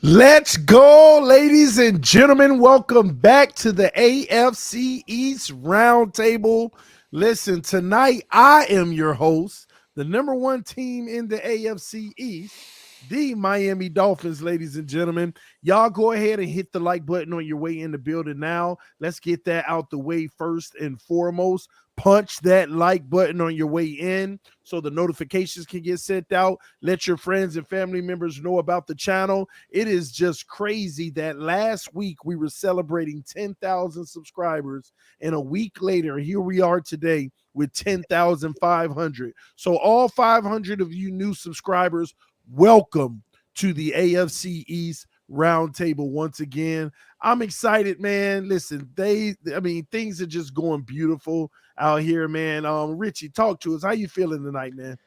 Let's go, ladies and gentlemen. Welcome back to the AFC East Roundtable. Listen, tonight I am your host, the number one team in the AFC East, the Miami Dolphins, ladies and gentlemen. Y'all go ahead and hit the like button on your way in the building now. Let's get that out the way first and foremost. Punch that like button on your way in so the notifications can get sent out. Let your friends and family members know about the channel. It is just crazy that last week we were celebrating 10,000 subscribers, and a week later, here we are today with 10,500. So all 500 of you new subscribers, welcome to the AFC East Roundtable once again. I'm excited, man. Listen, things are just going beautiful out here, man. Richie, talk to us. How you feeling tonight, man?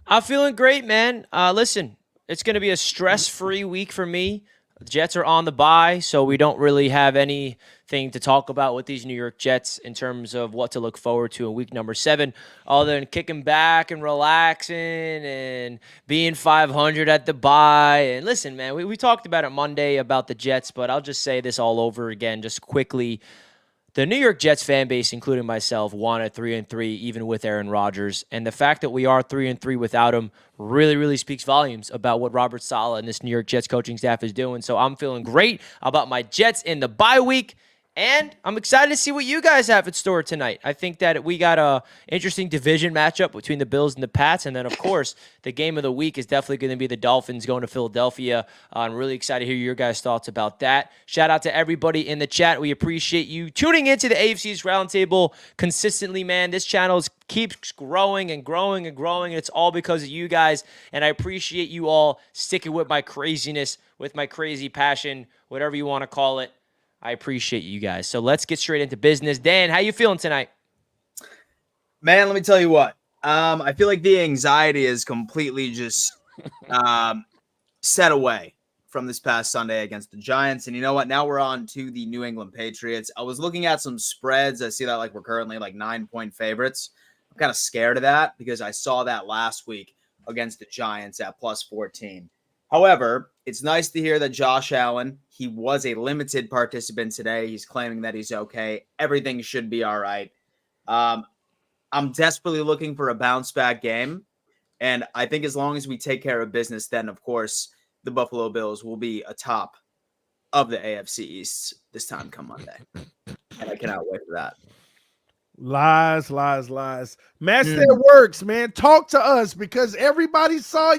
I'm feeling great, man. Listen, it's going to be a stress-free week for me. The Jets are on the bye, so we don't really have anything to talk about with these New York Jets in terms of what to look forward to in week number 7, other than kicking back and relaxing and being 500 at the bye. And listen, man, we talked about it Monday about the Jets, but I'll just say this all over again just quickly. The New York Jets fan base, including myself, wanted 3-3 even with Aaron Rodgers. And the fact that we are 3-3 without him really, really speaks volumes about what Robert Saleh and this New York Jets coaching staff is doing. So I'm feeling great about my Jets in the bye week. And I'm excited to see what you guys have in store tonight. I think that we got a interesting division matchup between the Bills and the Pats. And then, of course, the game of the week is definitely going to be the Dolphins going to Philadelphia. I'm really excited to hear your guys' thoughts about that. Shout out to everybody in the chat. We appreciate you tuning into the AFC's Roundtable consistently, man. This channel keeps growing and growing and growing. And it's all because of you guys. And I appreciate you all sticking with my craziness, with my crazy passion, whatever you want to call it. I appreciate you guys. So let's get straight into business. Dan, how you feeling tonight? Man, let me tell you what. I feel like the anxiety is completely just set away from this past Sunday against the Giants. And you know what? Now we're on to the New England Patriots. I was looking at some spreads. I see that like we're currently like 9-point favorites. I'm kind of scared of that because I saw that last week against the Giants at plus 14. However, it's nice to hear that Josh Allen, he was a limited participant today. He's claiming that he's okay. Everything should be all right. I'm desperately looking for a bounce back game. And I think as long as we take care of business, then, of course, the Buffalo Bills will be atop of the AFC East this time come Monday. And I cannot wait for that. Lies. Match that works, man. Talk to us because everybody saw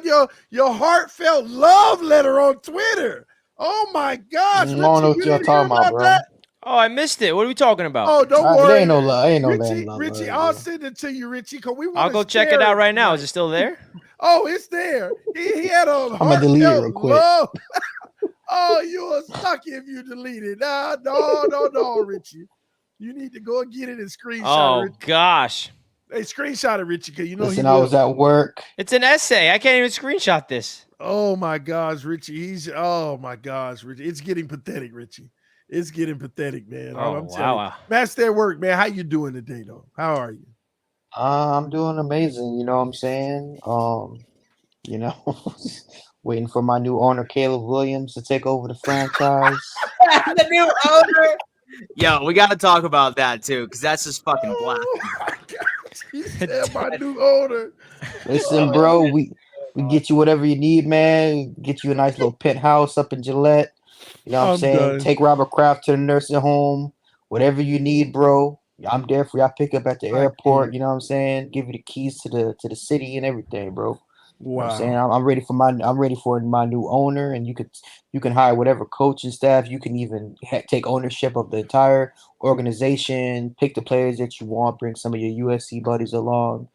your heartfelt love letter on Twitter. Oh my gosh. I don't know what y'all talking about, bro. That? Oh, I missed it. What are we talking about? Oh, don't worry. There ain't no love. Ain't no love. Richie, I'll send it to you, Richie, because we want I'll go check it out right now. Is it still there? Oh, it's there. He had a I'm gonna delete it real quick. Love. Oh, you're sucky if you delete it. No, Richie. You need to go and get it and screenshot it. Oh, gosh. Hey, screenshot it, Richie, because you know Listen, I was at work. It's an essay. I can't even screenshot this. Oh, my gosh, Richie. Oh, my gosh, Richie. It's getting pathetic, Richie. It's getting pathetic, man. I'm telling you. Match that work, man. How you doing today, though? How are you? I'm doing amazing. You know what I'm saying? Waiting for my new owner, Caleb Williams, to take over the franchise. The new owner. Yo, we got to talk about that, too, because that's just fucking black. Oh, my gosh. He said my new owner. Listen, bro, we get you whatever you need, man. Get you a nice little penthouse up in Gillette. You know what I'm saying? Done. Take Robert Kraft to the nursing home. Whatever you need, bro. I'm there for you. I pick up at the airport. You know what I'm saying? Give you the keys to the city and everything, bro. Wow. You know what I'm saying? I'm ready for my new owner, and you can hire whatever coaching staff. You can even take ownership of the entire organization. Pick the players that you want. Bring some of your USC buddies along.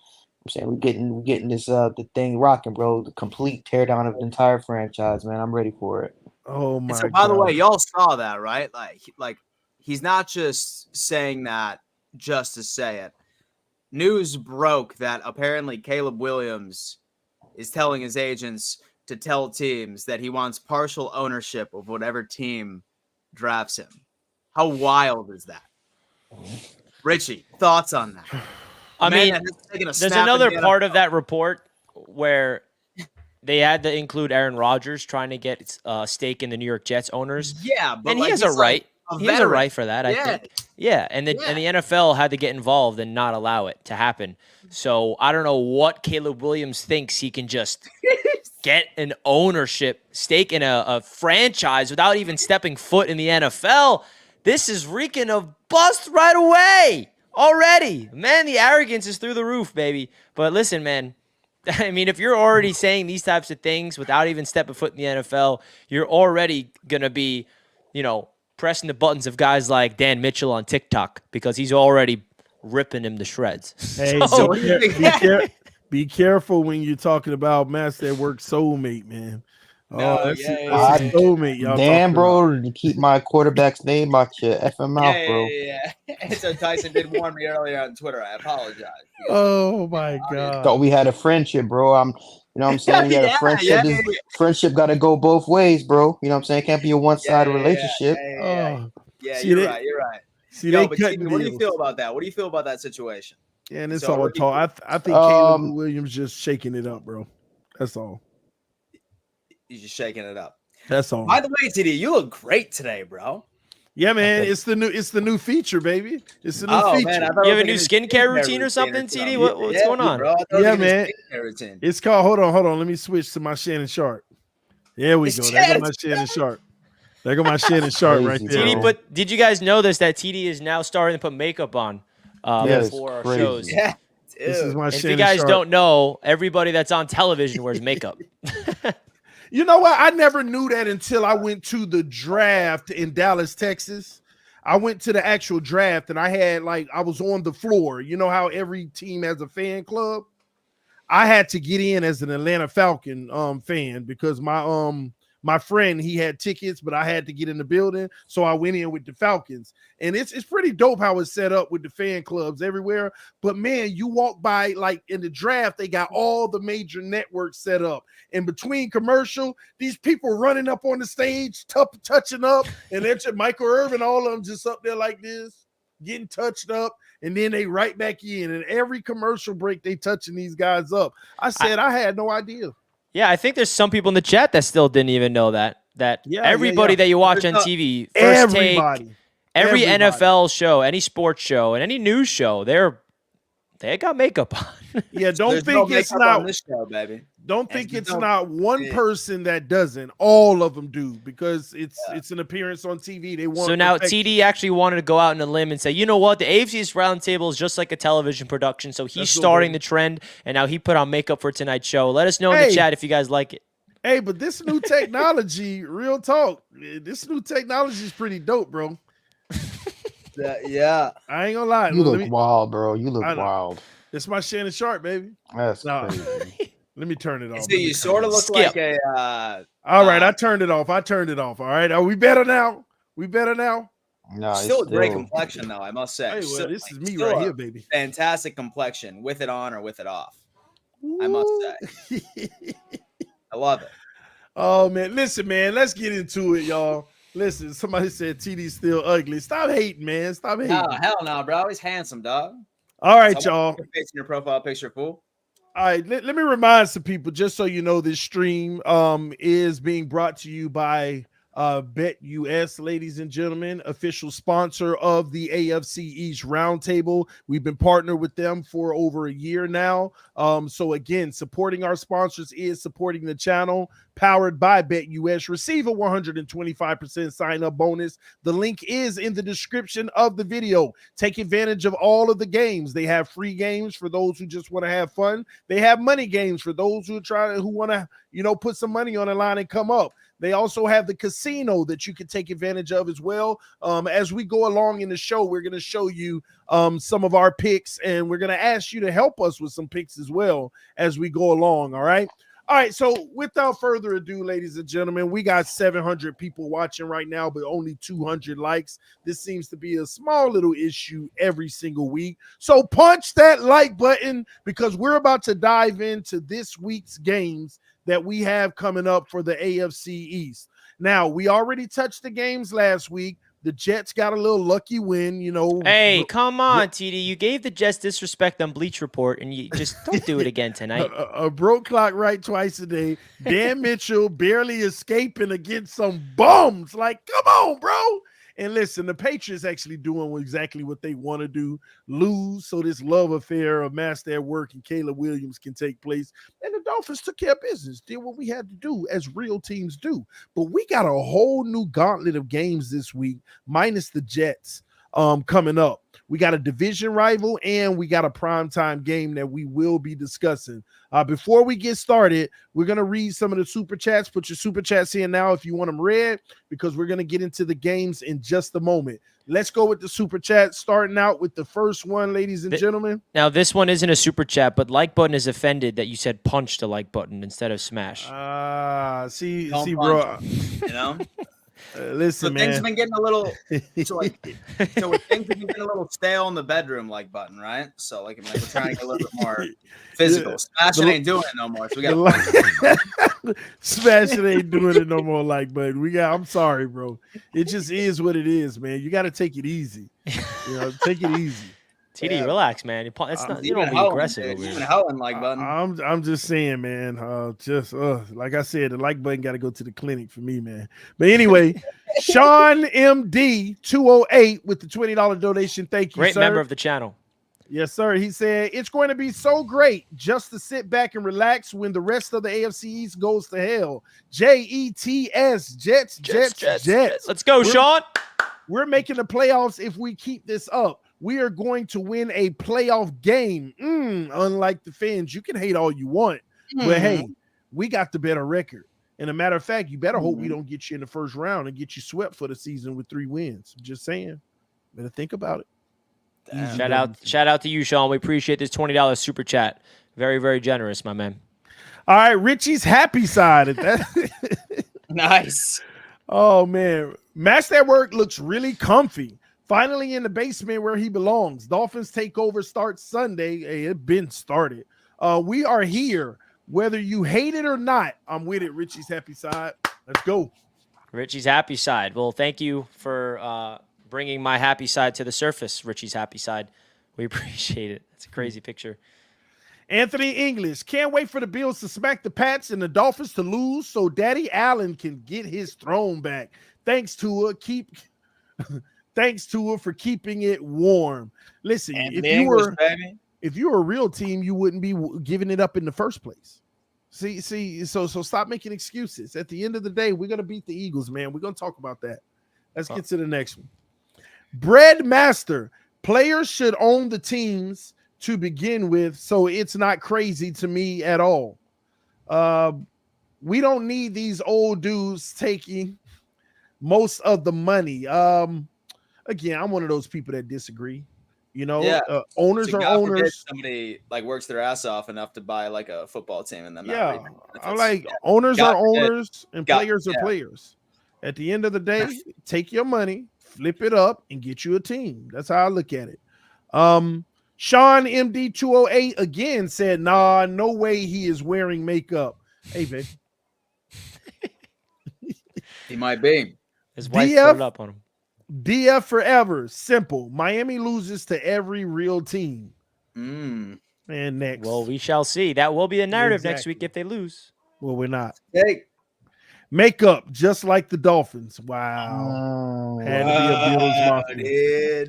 I'm saying we're getting this the thing rocking, bro. The complete teardown of the entire franchise, man. I'm ready for it. Oh my! So, by the way, y'all saw that, right? Like he's not just saying that just to say it. News broke that apparently Caleb Williams is telling his agents to tell teams that he wants partial ownership of whatever team drafts him. How wild is that? Richie, thoughts on that? I mean, there's another part of that report where they had to include Aaron Rodgers trying to get a stake in the New York Jets owners. Yeah, but And he like, has a he's like right. He has a veteran. right for that, I Yeah. think. Yeah, and the NFL had to get involved and not allow it to happen. So I don't know what Caleb Williams thinks he can just get an ownership stake in a franchise without even stepping foot in the NFL. This is reeking of bust right away already. Man, the arrogance is through the roof, baby. But listen, man, I mean, if you're already saying these types of things without even stepping foot in the NFL, you're already going to be, pressing the buttons of guys like Dan Mitchell on TikTok because he's already ripping him to shreds. Hey, So- be careful when you're talking about Master at Work soulmate, man. No, that's yeah. his soulmate, y'all. Damn, talking bro, about. to keep my quarterback's name out your effing mouth, bro. Yeah. So Tyson did warn me earlier on Twitter. I apologize. Oh my God. Thought we had a friendship, bro. You know what I'm saying? We had a friendship. Yeah. Friendship got to go both ways, bro. You know what I'm saying? It can't be a one-sided relationship. Yeah, See, you're they- right. You're right. See, Yo, they but cutting Stevie, what do you deals. feel about that? What do you feel about that situation? Yeah, and it's So all what do you talk. I think Caleb Williams just shaking it up, bro. That's all. He's just shaking it up. That's all. By the way, TD, you look great today, bro. Yeah, man. It's the new feature, baby. It's the new feature. Man, I thought You it have a was new like skincare routine or something, TD? What's going on? Bro, I thought it was Yeah, like a man. skincare routine. It's called. Hold on. Let me switch to my Shannon Sharp. There we go. There go my Shannon Sharp. There go my Shannon Sharp right Crazy, there. TD, bro. but did you guys know this, that TD is now starting to put makeup on Yes, for our crazy. shows? Yeah, This is dude. my And if Shannon you guys Sharp. don't know, everybody that's on television wears makeup. You know what? I never knew that until I went to the draft in Dallas, Texas. I went to the actual draft and I was on the floor. You know how every team has a fan club? I had to get in as an Atlanta Falcon fan because my friend, he had tickets, but I had to get in the building. So I went in with the Falcons. And it's pretty dope how it's set up with the fan clubs everywhere. But man, you walk by, like in the draft, they got all the major networks set up. In between commercial, these people running up on the stage, touching up, and that's Michael Irvin, all of them just up there like this, getting touched up, and then they right back in. And every commercial break, they touching these guys up. I said I had no idea. Yeah, I think there's some people in the chat that still didn't even know that. Everybody that you watch on TV, First Take, every NFL show, any sports show, and any news show, they got makeup on. Yeah, don't There's think no it's makeup on not. this show, baby. Don't And think you it's don't- not one Yeah. person that doesn't. All of them do because it's an appearance on TV. They want. So now perfection. TD actually wanted to go out on a limb and say, you know what, the AFC's Roundtable is just like a television production. So he's Let's go, starting baby. the trend, and now he put on makeup for tonight's show. Let us know in the Hey. chat if you guys like it. Hey, but this new technology, real talk, this new technology is pretty dope, bro. Yeah. I ain't gonna lie. You Let look me- wild, bro. You look I know. wild. It's my Shannon Sharp, baby. That's No. crazy. Let me turn it off. So Let me you turn sort it of off. look like a All right, I turned it off. All right, are we better now? We better now? No, still a it's great complexion, though, I must say. Hey, well, Still- this is me still right a here, baby. Fantastic complexion, with it on or with it off. I must say. I love it. Oh man, listen, man, let's get into it, y'all. Listen, somebody said TD's still ugly. Stop hating, man. Stop hating. No, hell no, bro. He's handsome, dog. All right, Someone y'all. put your face in your profile picture, fool. All right, let me remind some people, just so you know, this stream is being brought to you by BetUS, ladies and gentlemen, official sponsor of the AFC East Roundtable. We've been partnered with them for over a year now. So again, supporting our sponsors is supporting the channel. Powered by BetUS. Receive a 125% sign-up bonus. The link is in the description of the video. Take advantage of all of the games. They have free games for those who just want to have fun. They have money games for those who want to, put some money on the line and come up. They also have the casino that you can take advantage of as well. As we go along in the show, we're going to show you some of our picks, and we're going to ask you to help us with some picks as well as we go along. All right. All right, so without further ado, ladies and gentlemen, we got 700 people watching right now, but only 200 likes. This seems to be a small little issue every single week. So punch that like button because we're about to dive into this week's games that we have coming up for the AFC East. Now, we already touched the games last week, The Jets got a little lucky win, Hey, come on, TD. You gave the Jets disrespect on Bleach Report, and you just don't do it again tonight. A broke clock right twice a day. Dan Mitchell barely escaping against some bums. Like, come on, bro. And listen, the Patriots actually doing exactly what they want to do, lose, so this love affair of Master at Work and Caleb Williams can take place. And the Dolphins took care of business, did what we had to do as real teams do. But we got a whole new gauntlet of games this week, minus the Jets coming up. We got a division rival and we got a primetime game that we will be discussing. Before we get started, we're going to read some of the super chats. Put your super chats in now if you want them read, because we're going to get into the games in just a moment. Let's go with the super chat, starting out with the first one, ladies and gentlemen. Now, this one isn't a super chat, but like button is offended that you said punch the like button instead of smash. See, bro. Listen, man. Things have been getting a little things have been getting a little stale in the bedroom, like button, right? So like we're trying to get a little bit more physical. Smashing ain't doing it no more. So we got Smashing ain't doing it no more, like button. I'm sorry, bro. It just is what it is, man. You got to take it easy. Take it easy. TD, relax, man. It's not. You don't be aggressive over here. Howling like button. I'm just saying, man. Like I said, the like button got to go to the clinic for me, man. But anyway, Sean MD 208 with the $20 donation. Thank you, Great sir. member of the channel. Yes, sir. He said it's going to be so great just to sit back and relax when the rest of the AFC East goes to hell. Jets, Jets. Let's go, Sean. We're making the playoffs if we keep this up. We are going to win a playoff game. Unlike the fans, you can hate all you want, but hey, we got the better record. And a matter of fact, you better hope we don't get you in the first round and get you swept for the season with 3 wins. Just saying. Better think about it. Shout out to you, Sean. We appreciate this $20 super chat. Very, very generous, my man. All right, Richie's happy side of that. Nice. Oh man, Master at Work looks really comfy. Finally in the basement where he belongs. Dolphins takeover starts Sunday. Hey, it been started. We are here, whether you hate it or not. I'm with it. Richie's happy side. Let's go. Richie's happy side. Well, thank you for bringing my happy side to the surface, Richie's happy side. We appreciate it. It's a crazy picture. Anthony English, can't wait for the Bills to smack the Pats and the Dolphins to lose so Daddy Allen can get his throne back. Thanks, Tua. Thanks, Tua, for keeping it warm. Listen, if you were a real team, you wouldn't be giving it up in the first place. See, so stop making excuses. At the end of the day, we're going to beat the Eagles, man. We're going to talk about that. Let's get to the next one. Bread Master, players should own the teams to begin with, so it's not crazy to me at all. We don't need these old dudes taking most of the money. Again, I'm one of those people that disagree. Owners are owners. Somebody like works their ass off enough to buy like a football team, and then I'm like owners are owners and players are players. At the end of the day, take your money, flip it up, and get you a team. That's how I look at it. Sean MD 208 again said, "Nah, no way he is wearing makeup." Hey, babe, he might be. His wife put it up on him. DF forever. Simple. Miami loses to every real team. And next. Well, we shall see. That will be the narrative next week if they lose. Well, we're not. Hey. Makeup, just like the Dolphins. Wow. Had to be a Bills Mafia.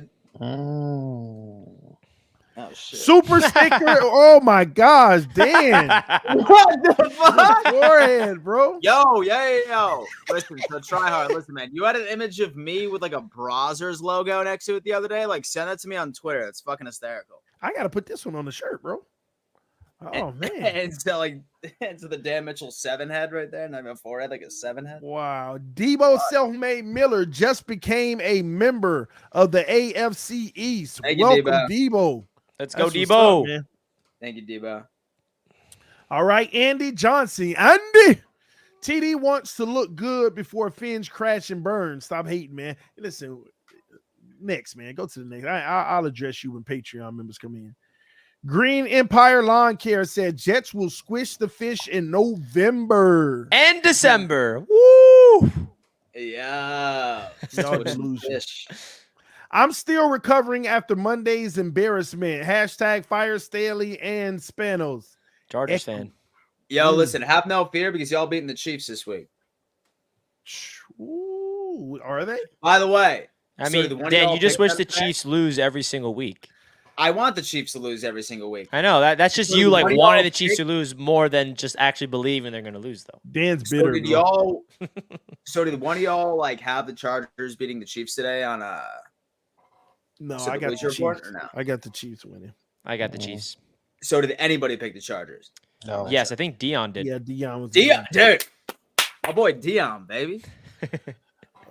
Oh, shit. Super sticker. Oh my gosh, Dan. What the fuck? Forehead, bro. Yo. Listen, so try hard. Listen, man. You had an image of me with like a Brazzers logo next to it the other day. Like, send that to me on Twitter. It's fucking hysterical. I gotta put this one on the shirt, bro. Oh man. And so the Dan Mitchell 7 head right there, not even a 4 head, like a 7 head. Wow. Debo Self-Made Miller just became a member of the AFC East. Welcome, Debo. Let's go, Debo. Up, man. Thank you, Debo. All right, Andy Johnson. Andy! TD wants to look good before Finch crash and burn. Stop hating, man. Listen, next, man. Go to the next. I'll address you when Patreon members come in. Green Empire Lawn Care said Jets will squish the fish in November. And December. Woo! Yeah. Y'all delusion. I'm still recovering after Monday's embarrassment. Hashtag fire Staley and Spanos. Chargers fan. Yo, listen, have no fear because y'all beating the Chiefs this week. Ooh, are they? By the way, I mean, Dan, you just wish the Chiefs lose every single week. I want the Chiefs to lose every single week. I know that's just you like wanting the Chiefs to lose more than just actually believing they're going to lose, though. Dan's bitter. So did one of y'all like have the Chargers beating the Chiefs today on a? No, I got the Chiefs. Or no? I got the Chiefs winning. I got the Chiefs. So did anybody pick the Chargers? No. Yes, I think Dion did. Yeah, Dion was. Dion, dude. My boy Dion, baby.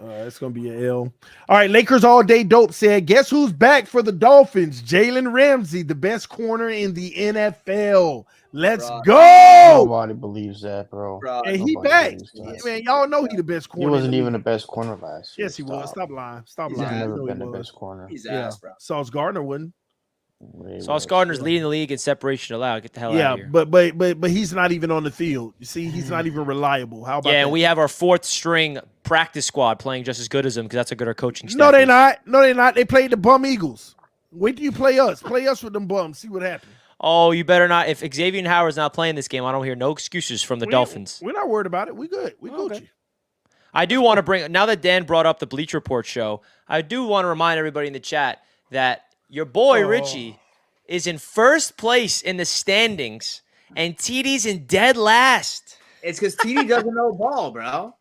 It's gonna be an L. All right, Lakers all day dope said, guess who's back for the Dolphins? Jalen Ramsey, the best corner in the NFL. Let's go. Nobody believes that, bro. And he back. Man, y'all know he the best corner. He wasn't even the best corner last year. Yes, he was. Stop lying. Stop He's lying. never been the best corner. He's ass, bro. Sauce Gardner wouldn't. Sauce Gardner's leading the league in separation allowed. Get the hell out of here. But he's not even on the field. You see, he's not even reliable. How about that? And we have our fourth string practice squad playing just as good as him because that's a good our coaching staff. No, they're not. No, they're not. They played the bum Eagles. Wait till you play us. Play us with them bums. See what happens. Oh, you better not. If Xavier Howard's not playing this game, I don't hear no excuses from the Dolphins. We're not worried about it. We good. We Gucci. I do want to bring, now that Dan brought up the Bleach Report show, I do want to remind everybody in the chat that your boy Richie is in first place in the standings, and TD's in dead last. It's because TD doesn't know ball, bro.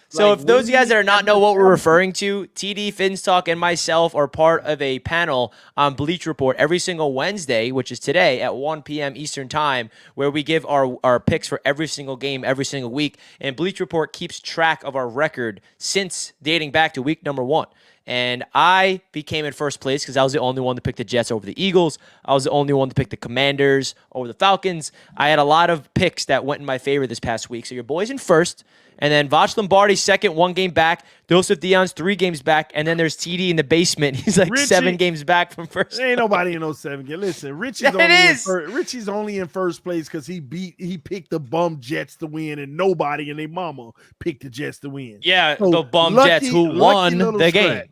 So if those guys that are not know what we're referring to, TD, Finstock, and myself are part of a panel on Bleach Report every single Wednesday, which is today at 1 p.m. Eastern Time, where we give our picks for every single game every single week. And Bleach Report keeps track of our record since dating back to week number 1. And I became in first place because I was the only one to pick the Jets over the Eagles. I was the only one to pick the Commanders over the Falcons. I had a lot of picks that went in my favor this past week. So your boy's in first. And then Vach Lombardi's second, 1 game back. Joseph Dion's 3 games back. And then there's TD in the basement. He's like Richie, 7 games back from first. Ain't nobody in those 7 games. Listen, Richie's only in first place because he picked the bum Jets to win, and nobody and their mama picked the Jets to win. Yeah, so the bum Jets who won the game.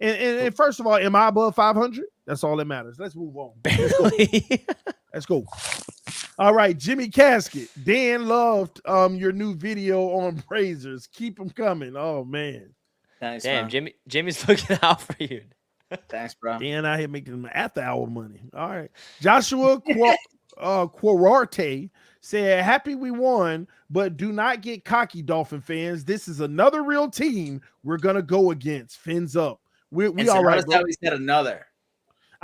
And first of all, am I above 500? That's all that matters. Let's move on. Barely. Let's go. All right, Jimmy Casket. Dan loved your new video on Brazers. Keep them coming. Oh man. Thanks, damn, man. Jimmy's looking out for you. Thanks, bro. Dan out here making them after hour money. All right. Joshua Quararte said, happy we won, but do not get cocky, Dolphin fans. This is another real team we're gonna go against. Fins up. We all right, bro. We said another.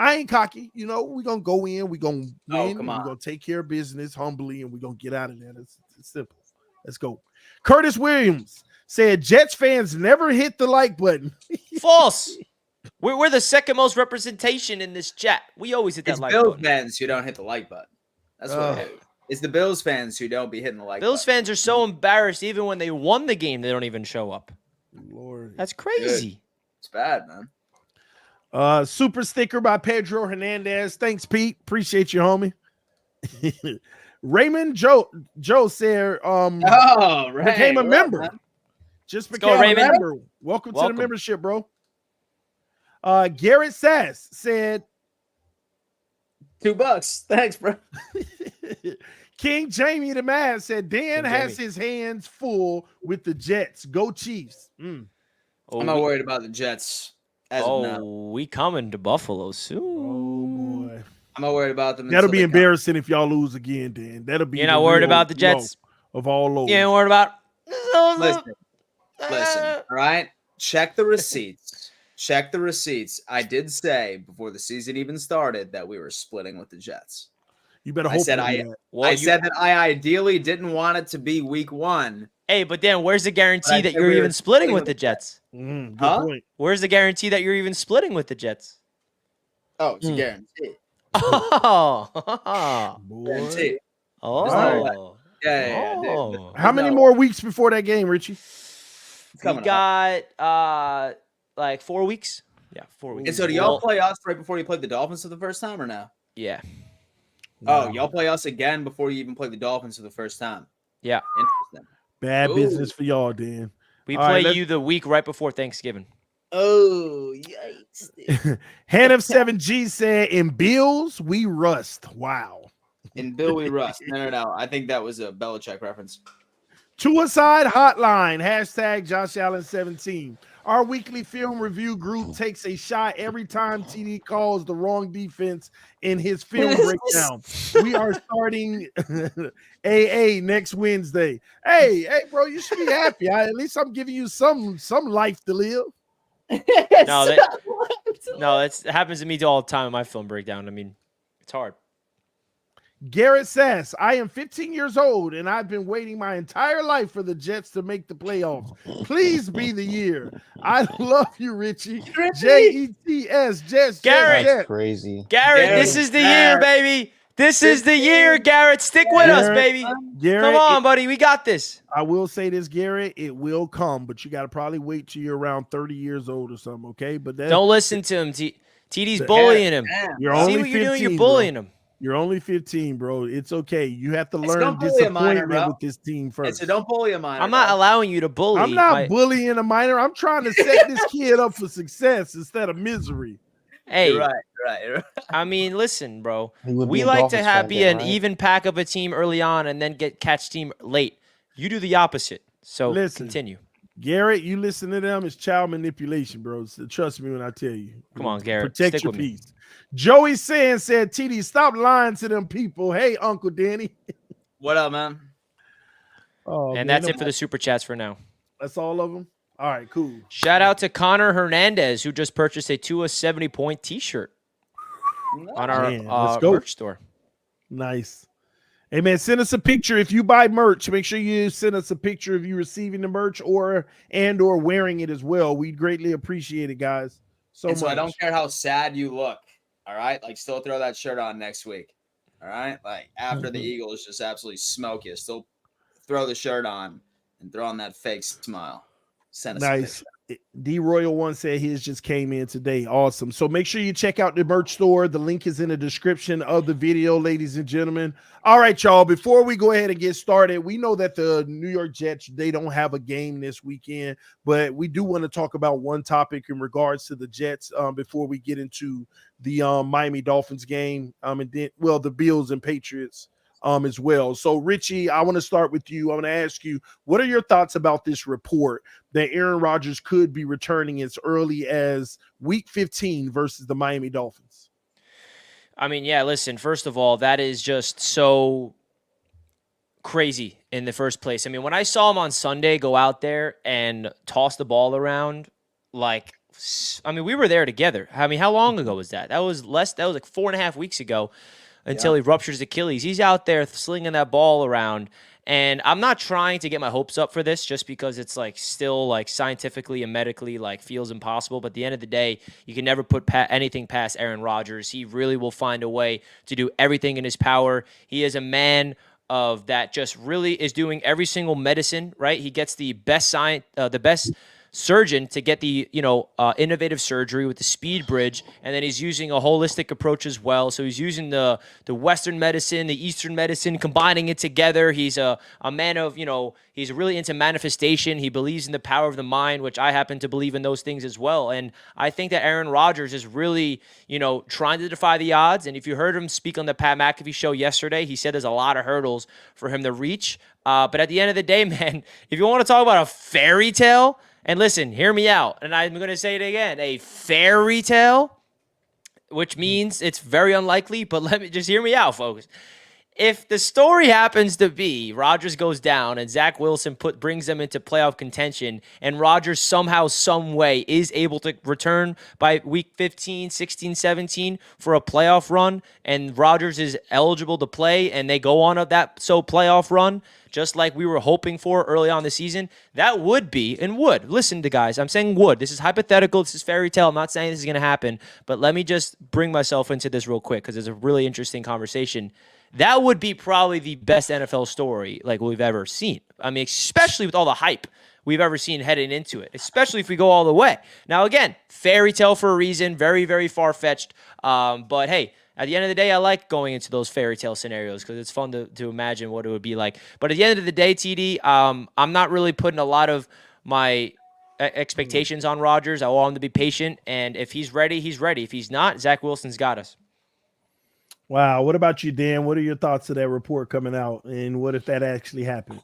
I ain't cocky. You know, we're going to go in. We're going to win. Come on. We're going to take care of business humbly, and we're going to get out of there. It's simple. Let's go. Curtis Williams said, Jets fans never hit the like button. False. We're the second most representation in this chat. We always hit that like button. It's Bills fans who don't hit the like button. That's what it is. It's the Bills fans who don't be hitting the like Bills button. fans are so embarrassed. Even when they won the game, they don't even show up. Lord. That's crazy. Good. It's bad, man. Super sticker by Pedro Hernandez. Thanks, Pete. Appreciate you, homie. Raymond Joe said, became a member. Man. Just became a member. Welcome to the membership, bro. Garrett Sass said, $2. Thanks, bro. King Jamie the Man said, Dan has his hands full with the Jets. Go Chiefs. I'm not worried about the Jets. We coming to Buffalo soon. Oh boy, I'm not worried about them. That'll be embarrassing if y'all lose again. Dan, that'll be. You're not worried about the Jets of all lows. You ain't worried about. Listen. All right, check the receipts. Check the receipts. I did say before the season even started that we were splitting with the Jets. You better hope. I said that I ideally didn't want it to be week 1. Hey, but Dan, where's the guarantee that you're even splitting with the Jets? Good point. Where's the guarantee that you're even splitting with the Jets? Oh, it's a guarantee. Guarantee. Oh. Yeah. How many more weeks before that game, Richie? We got like 4 weeks. Yeah, 4 weeks. And so do y'all play us right before you played the Dolphins for the first time or no? Yeah. Oh, y'all play us again before you even play the Dolphins for the first time. Yeah. Interesting. Bad business for y'all, Dan. We All play right, you the week right before Thanksgiving. Oh, yikes. Hannah7G said, in Bills, we rust. Wow. And Bill, we rust. No. I think that was a Belichick reference. Suicide Hotline, hashtag Josh Allen 17. Our weekly film review group takes a shot every time TD calls the wrong defense in his film breakdown. We are starting AA next Wednesday. Hey, bro, you should be happy. At least I'm giving you some life to live. No, it happens to me all the time in my film breakdown. I mean, it's hard. Garrett says, I am 15 years old and I've been waiting my entire life for the Jets to make the playoffs. Please be the year. I love you, Richie. Jets, Jets, Garrett. Jets. Crazy. Garrett, this is the year, baby. This is the year, Garrett. Stick with us, baby. Garrett, come on, buddy. We got this. I will say this, Garrett. It will come, but you got to probably wait till you're around 30 years old or something, okay? But don't listen to him. TD's bullying him. You're See only what 15, you're doing? You're bullying him. You're only 15, bro. It's okay. You have to learn don't bully a minor, disappointment bro. with this team first. So don't bully a minor. I'm not allowing you to bully. I'm not bullying a minor. I'm trying to set this kid up for success instead of misery. Hey, You're right. I mean, listen, bro. He would be We a like Dolphins to have fan be then, an right? even pack of a team early on and then catch steam late. You do the opposite. So continue. Garrett, you listen to them. It's child manipulation, bro. So trust me when I tell you. Come on, Garrett. Protect Stick your with me. peace. Joey said, TD, stop lying to them people. Hey, Uncle Danny. What up, man? Oh, And man, that's it for the super chats for now. That's all of them? All right, cool. Shout out to Connor Hernandez, who just purchased a Tua 70-point T-shirt on our merch store. Nice. Hey, man, send us a picture. If you buy merch, make sure you send us a picture of you receiving the merch or wearing it as well. We'd greatly appreciate it, guys. So I don't care how sad you look. All right. Like, still throw that shirt on next week. All right. Like, after the Eagles just absolutely smoke you, still throw the shirt on and throw on that fake smile. Send us a picture. D Royal One said his just came in today. Awesome. So make sure you check out the merch store. The link is in the description of the video, ladies and gentlemen. All right, y'all. Before we go ahead and get started, we know that the New York Jets, they don't have a game this weekend, but we do want to talk about one topic in regards to the Jets before we get into the Miami Dolphins game and then, the Bills and Patriots as well. So Richie, I want to start with you. I want to ask you, what are your thoughts about this report that Aaron Rodgers could be returning as early as week 15 versus the Miami Dolphins? I mean, yeah, listen, first of all, that is just so crazy in the first place. I mean, when I saw him on Sunday go out there and toss the ball around, we were there together. I mean, how long ago was that? That was like 4.5 weeks ago. Until he ruptures his Achilles. He's out there slinging that ball around. And I'm not trying to get my hopes up for this just because it's still scientifically and medically feels impossible. But at the end of the day, you can never put anything past Aaron Rodgers. He really will find a way to do everything in his power. He is a man of that just really is doing every single medicine, right? He gets the best surgeon to get the innovative surgery with the speed bridge, and then he's using a holistic approach as well. So he's using the Western medicine, the Eastern medicine, combining it together. He's a man of he's really into manifestation. He believes in the power of the mind, which I happen to believe in those things as well. And I think that Aaron Rodgers is really trying to defy the odds. And if you heard him speak on the Pat McAfee show yesterday, he said there's a lot of hurdles for him to reach. But at the end of the day, man, if you want to talk about a fairy tale. And listen, hear me out, and I'm going to say it again, a fairy tale, which means it's very unlikely, but let me just hear me out, folks. If the story happens to be Rodgers goes down and Zach Wilson brings them into playoff contention and Rodgers somehow, some way is able to return by week 15, 16, 17 for a playoff run and Rodgers is eligible to play and they go on playoff run, just like we were hoping for early on the season, that would be, listen to guys, I'm saying would. This is hypothetical. This is fairy tale. I'm not saying this is going to happen, but let me just bring myself into this real quick because it's a really interesting conversation. That would be probably the best NFL story we've ever seen. I mean, especially with all the hype we've ever seen heading into it, especially if we go all the way. Now, again, fairy tale for a reason, very, very far-fetched. But hey, at the end of the day, I like going into those fairy tale scenarios because it's fun to imagine what it would be like. But at the end of the day, TD, I'm not really putting a lot of my expectations on Rodgers. I want him to be patient, and if he's ready, he's ready. If he's not, Zach Wilson's got us. Wow. What about you, Dan? What are your thoughts of that report coming out, and what if that actually happened?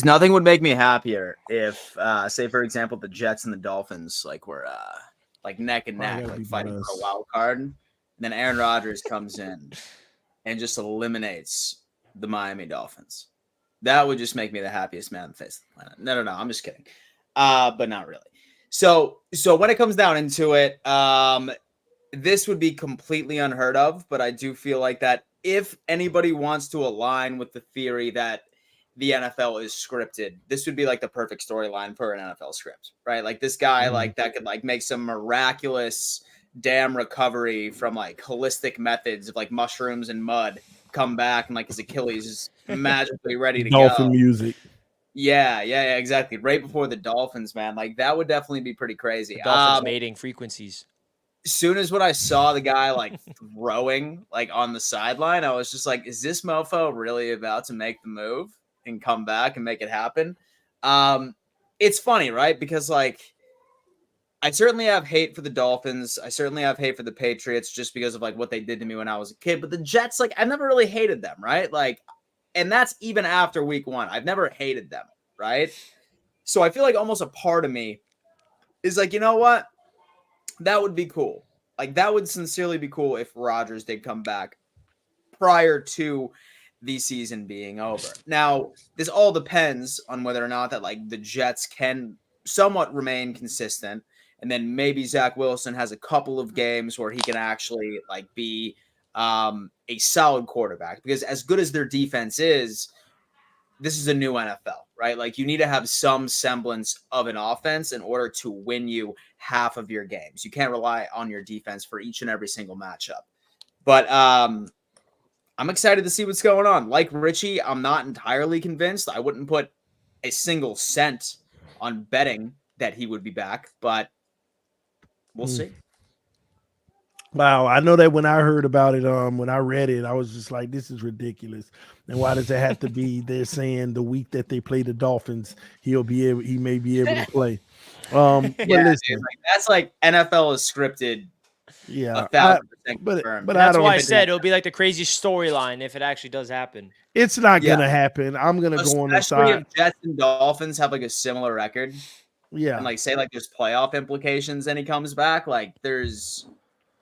Nothing would make me happier if, say, for example, the Jets and the Dolphins were neck and neck, fighting for a wild card. And then Aaron Rodgers comes in and just eliminates the Miami Dolphins. That would just make me the happiest man on the face of the planet. No, I'm just kidding. But not really. So when it comes down into it, this would be completely unheard of. But I do feel like that if anybody wants to align with the theory that the NFL is scripted, this would be like the perfect storyline for an NFL script, right? Like this guy, that could make some miraculous damn recovery from holistic methods of mushrooms and mud, come back and his Achilles is magically ready to Dolphin go. music. Yeah, exactly. Right before the Dolphins, man. That would definitely be pretty crazy. The Dolphins mating frequencies. As soon as when I saw the guy throwing on the sideline, I was just like, is this mofo really about to make the move and come back and make it happen? It's funny, right? Because I certainly have hate for the Dolphins. I certainly have hate for the Patriots just because of what they did to me when I was a kid. But the Jets, I've never really hated them, right? And that's even after week 1. I've never hated them, right? So I feel almost a part of me is you know what? That would be cool. That would sincerely be cool if Rodgers did come back prior to the season being over. Now, this all depends on whether or not that the Jets can somewhat remain consistent, and then maybe Zach Wilson has a couple of games where he can actually be a solid quarterback, because as good as their defense is, this is a new NFL, right? You need to have some semblance of an offense in order to win you half of your games. You can't rely on your defense for each and every single matchup. But I'm excited to see what's going on. Like Richie, I'm not entirely convinced. I wouldn't put a single cent on betting that he would be back, but we'll see. Wow, I know that when I heard about it, when I read it, I was just like, this is ridiculous. And why does it have to be? They're saying the week that they play the Dolphins, he may be able to play. But listen, dude, that's NFL is scripted. Yeah, 1,000% but confirmed. That's why I said it'll be the craziest storyline if it actually does happen. It's not gonna happen. I'm gonna go on the side. Especially if Jets and Dolphins have a similar record. Yeah, and say there's playoff implications and he comes back, there's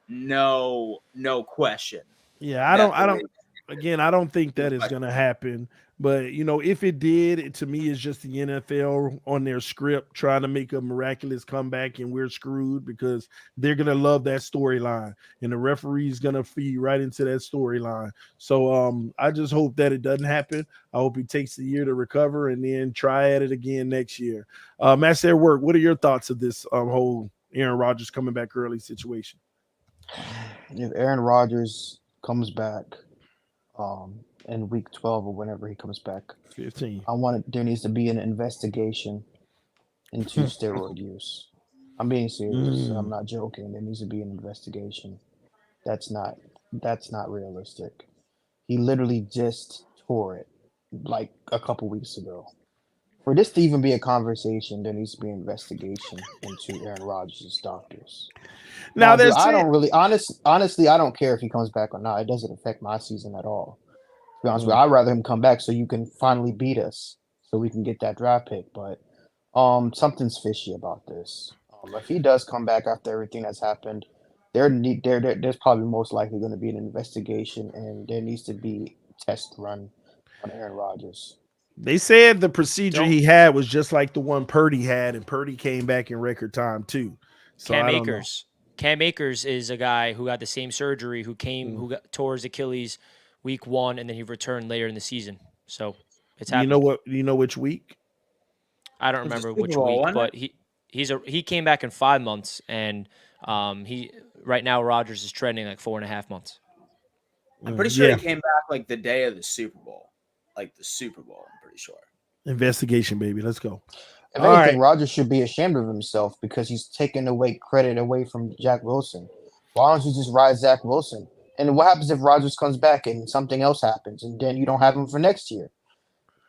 no question. Yeah, I don't think that is gonna happen. But if it did, to me, it's just the NFL on their script trying to make a miraculous comeback, and we're screwed because they're gonna love that storyline, and the referee's gonna feed right into that storyline. So I just hope that it doesn't happen. I hope he takes the year to recover and then try at it again next year. Master at Work, what are your thoughts of this whole Aaron Rodgers coming back early situation? If Aaron Rodgers comes back in week 12 or whenever he comes back, 15, there needs to be an investigation into steroid use. I'm being serious. I'm not joking. There needs to be an investigation. That's not realistic. He literally just tore it a couple weeks ago. For this to even be a conversation, there needs to be an investigation into Aaron Rodgers' doctors. Now, I don't really honestly, I don't care if he comes back or not. It doesn't affect my season at all. To be honest with you, I'd rather him come back so you can finally beat us, so we can get that draft pick. But something's fishy about this. If he does come back after everything that's happened, there's probably most likely going to be an investigation, and there needs to be a test run on Aaron Rodgers. They said the procedure he had was just like the one Purdy had, and Purdy came back in record time too. So Cam Akers is a guy who got the same surgery, who tore his Achilles week 1, and then he returned later in the season. So it's happening. You know which week? I don't remember which week, but he came back in 5 months, and right now Rodgers is trending 4.5 months. I'm pretty sure he came back the day of the Super Bowl. The Super Bowl, I'm pretty sure. Investigation, baby. Let's go. If anything, Rodgers should be ashamed of himself because he's taking credit away from Zach Wilson. Why don't you just ride Zach Wilson? And what happens if Rodgers comes back and something else happens, and then you don't have him for next year?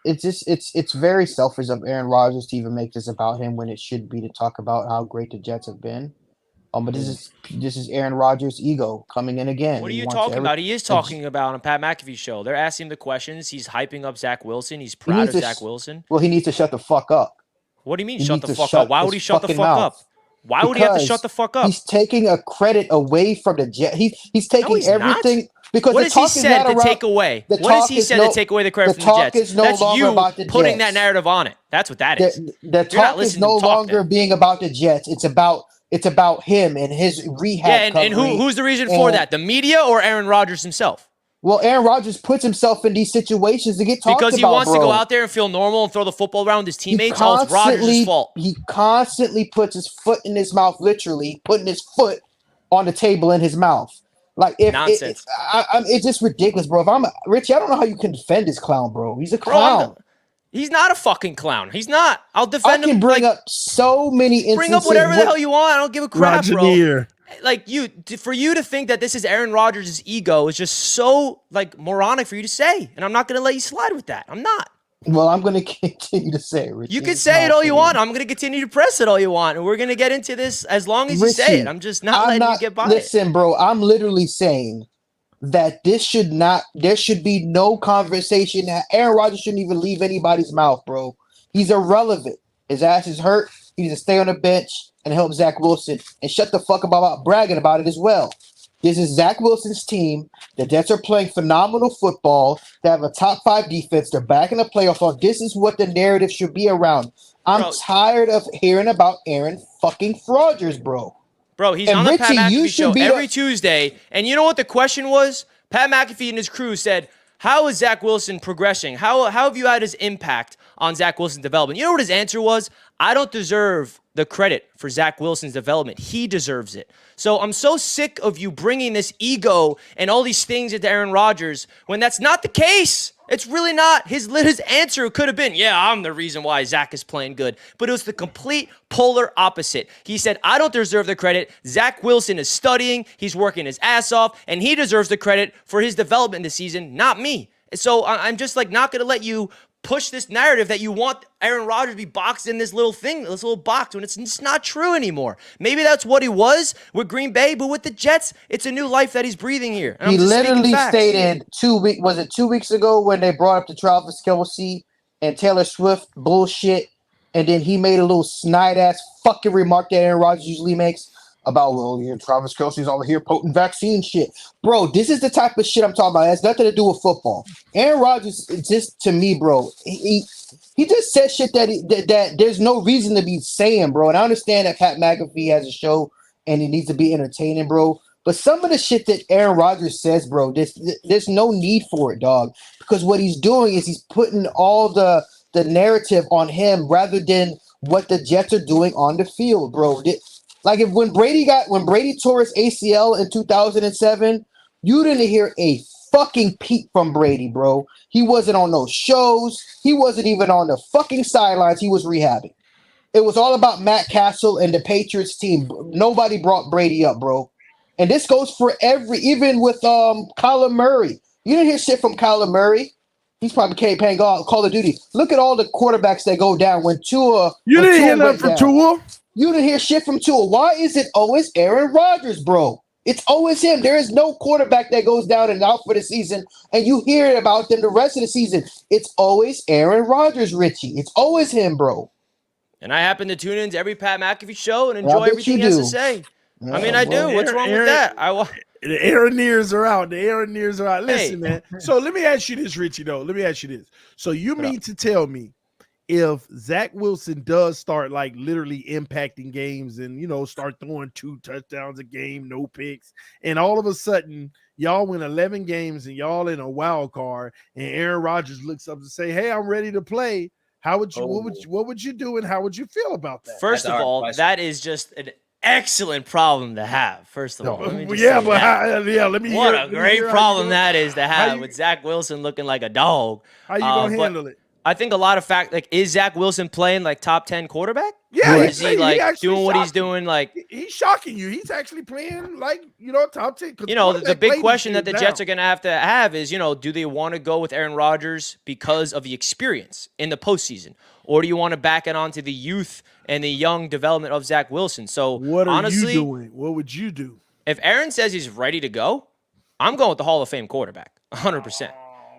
it's very selfish of Aaron Rodgers to even make this about him when it should be to talk about how great the Jets have been. But this is Aaron Rodgers' ego coming in again. What are He you wants talking about? He is talking about on Pat McAfee's show. They're asking him the questions. He's hyping up Zach Wilson. He's proud of Zach Wilson. Well, he needs to shut the fuck up. What do you mean shut the fuck up? Why would he shut the fuck up? Why would he have to shut the fuck up? He's taking a credit away from the Jets. He's taking everything. Not. Because what has he said to take away? What has he said to take away the credit from the Jets? That's you putting that narrative on it. That's what that is. The talk is no longer being about the Jets. It's about him and his rehab. Yeah, and who's the reason for that? The media or Aaron Rodgers himself? Well, Aaron Rodgers puts himself in these situations to get talked about, because he wants to go out there and feel normal and throw the football around with his teammates. All it's Rodgers' fault. He constantly puts his foot in his mouth, literally putting his foot on the table in his mouth. Like nonsense. It's just ridiculous, bro. If I'm Richie, I don't know how you can defend this clown, bro. He's a clown. He's not a fucking clown. He's not. I'll defend him. I can bring up so many instances. Bring up whatever the hell you want. I don't give a crap, Roger-neer. bro. Like for you to think that this is Aaron Rodgers' ego is just so like moronic for you to say, and I'm not going to let you slide with that. I'm not. Well, I'm going to continue to say it, Richie. You can say it all you want. I'm going to continue to press it all you want, and we're going to get into this as long as you say it. I'm just not letting you get by. Listen, bro, I'm literally saying that there should be no conversation. Aaron Rodgers shouldn't even leave anybody's mouth, bro. He's irrelevant. His ass is hurt. He needs to stay on the bench and help Zach Wilson and shut the fuck up about bragging about it as well. This is Zach Wilson's team. The Jets are playing phenomenal football. They have a top 5 defense. They're back in the playoffs. So this is what the narrative should be around. I'm tired of hearing about Aaron fucking Rodgers, bro. Bro, he's on the Pat McAfee show every Tuesday. And you know what the question was? Pat McAfee and his crew said, how is Zach Wilson progressing? How have you had his impact on Zach Wilson's development? You know what his answer was? I don't deserve the credit for Zach Wilson's development. He deserves it. So I'm so sick of you bringing this ego and all these things into Aaron Rodgers when that's not the case. It's really not. His answer could have been, yeah, I'm the reason why Zach is playing good. But it was the complete polar opposite. He said, I don't deserve the credit. Zach Wilson is studying. He's working his ass off. And he deserves the credit for his development this season, not me. So I'm just like not going to let you push this narrative that you want Aaron Rodgers to be boxed in this little thing, this little box, when it's just not true anymore. Maybe that's what he was with Green Bay, but with the Jets, it's a new life that he's breathing here. He literally stated 2 weeks ago when they brought up the Travis Kelce and Taylor Swift bullshit, and then he made a little snide-ass fucking remark that Aaron Rodgers usually makes about, well, yeah, Travis Kelce's over here potent vaccine shit. Bro, this is the type of shit I'm talking about. It has nothing to do with football. Aaron Rodgers, just to me, bro, he just says shit that there's no reason to be saying, bro. And I understand that Pat McAfee has a show and it needs to be entertaining, bro. But some of the shit that Aaron Rodgers says, bro, there's no need for it, dog. Because what he's doing is he's putting all the narrative on him rather than what the Jets are doing on the field, bro. Like when Brady tore his ACL in 2007, you didn't hear a fucking peep from Brady, bro. He wasn't on those shows. He wasn't even on the fucking sidelines. He was rehabbing. It was all about Matt Castle and the Patriots team. Nobody brought Brady up, bro. And this goes for even with Kyler Murray. You didn't hear shit from Kyler Murray. He's probably playing Call of Duty. Look at all the quarterbacks that go down when Tua. You didn't hear nothing from Tua. You didn't hear shit from Tua. Why is it always Aaron Rodgers, bro? It's always him. There is no quarterback that goes down and out for the season, and you hear about them the rest of the season. It's always Aaron Rodgers, Richie. It's always him, bro. And I happen to tune into every Pat McAfee show and enjoy everything he has to say. I mean, I do. What's wrong with that? The Aaroneers are out. The Aaroneers are out. Listen, man. So let me ask you this, Richie, though. Let me ask you this. So you mean to tell me if Zach Wilson does start like literally impacting games and, you know, start throwing 2 touchdowns a game, no picks, and all of a sudden y'all win 11 games and y'all in a wild card and Aaron Rodgers looks up and say, hey, I'm ready to play. How would you, what would you do and how would you feel about that? First of all, that is just an excellent problem to have. First of all, let me just let me. What a great problem that is to have with Zach Wilson looking like a dog. How you gonna handle it? I think a lot of is Zach Wilson playing like top 10 quarterback? Yeah, Or is he like actually doing what he's shocking. doing? Like He's shocking you. He's actually playing like top 10. the big question that the Jets are going to have is, do they want to go with Aaron Rodgers because of the experience in the postseason, or do you want to back it onto the youth and the young development of Zach Wilson? So what are honestly, you doing? What would you do if Aaron says he's ready to go? I'm going with the Hall of Fame quarterback, 100%.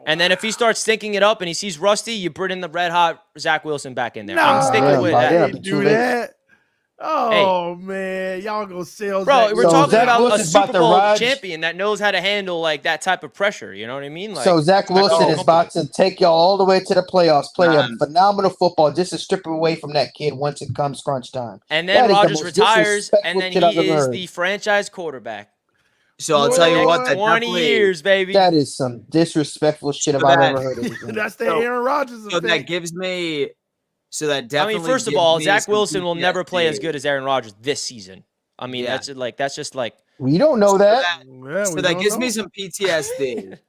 And then if he starts stinking it up and he sees rusty, you bring in the red hot Zach Wilson back in there. I'm sticking with that. Do that. Oh, man. Y'all gonna sell Bro, Zach we're talking Zach about Wilson's a Super Bowl ride. champion that knows how to handle like that type of pressure. You know what I mean? Like, so Zach Wilson is about to take y'all all the way to the playoffs, play a phenomenal football, just to strip away from that kid once it comes crunch time. And then Rodgers retires, and then he is the franchise quarterback. So I'll tell you what, that 20 years, baby. That is some disrespectful shit if I've ever heard of it. That's the Aaron Rodgers effect. So that gives me. So that definitely. I mean, first of all, Zach Wilson will never play as good as Aaron Rodgers this season. I mean, that's just like we don't know that. So that gives me some PTSD.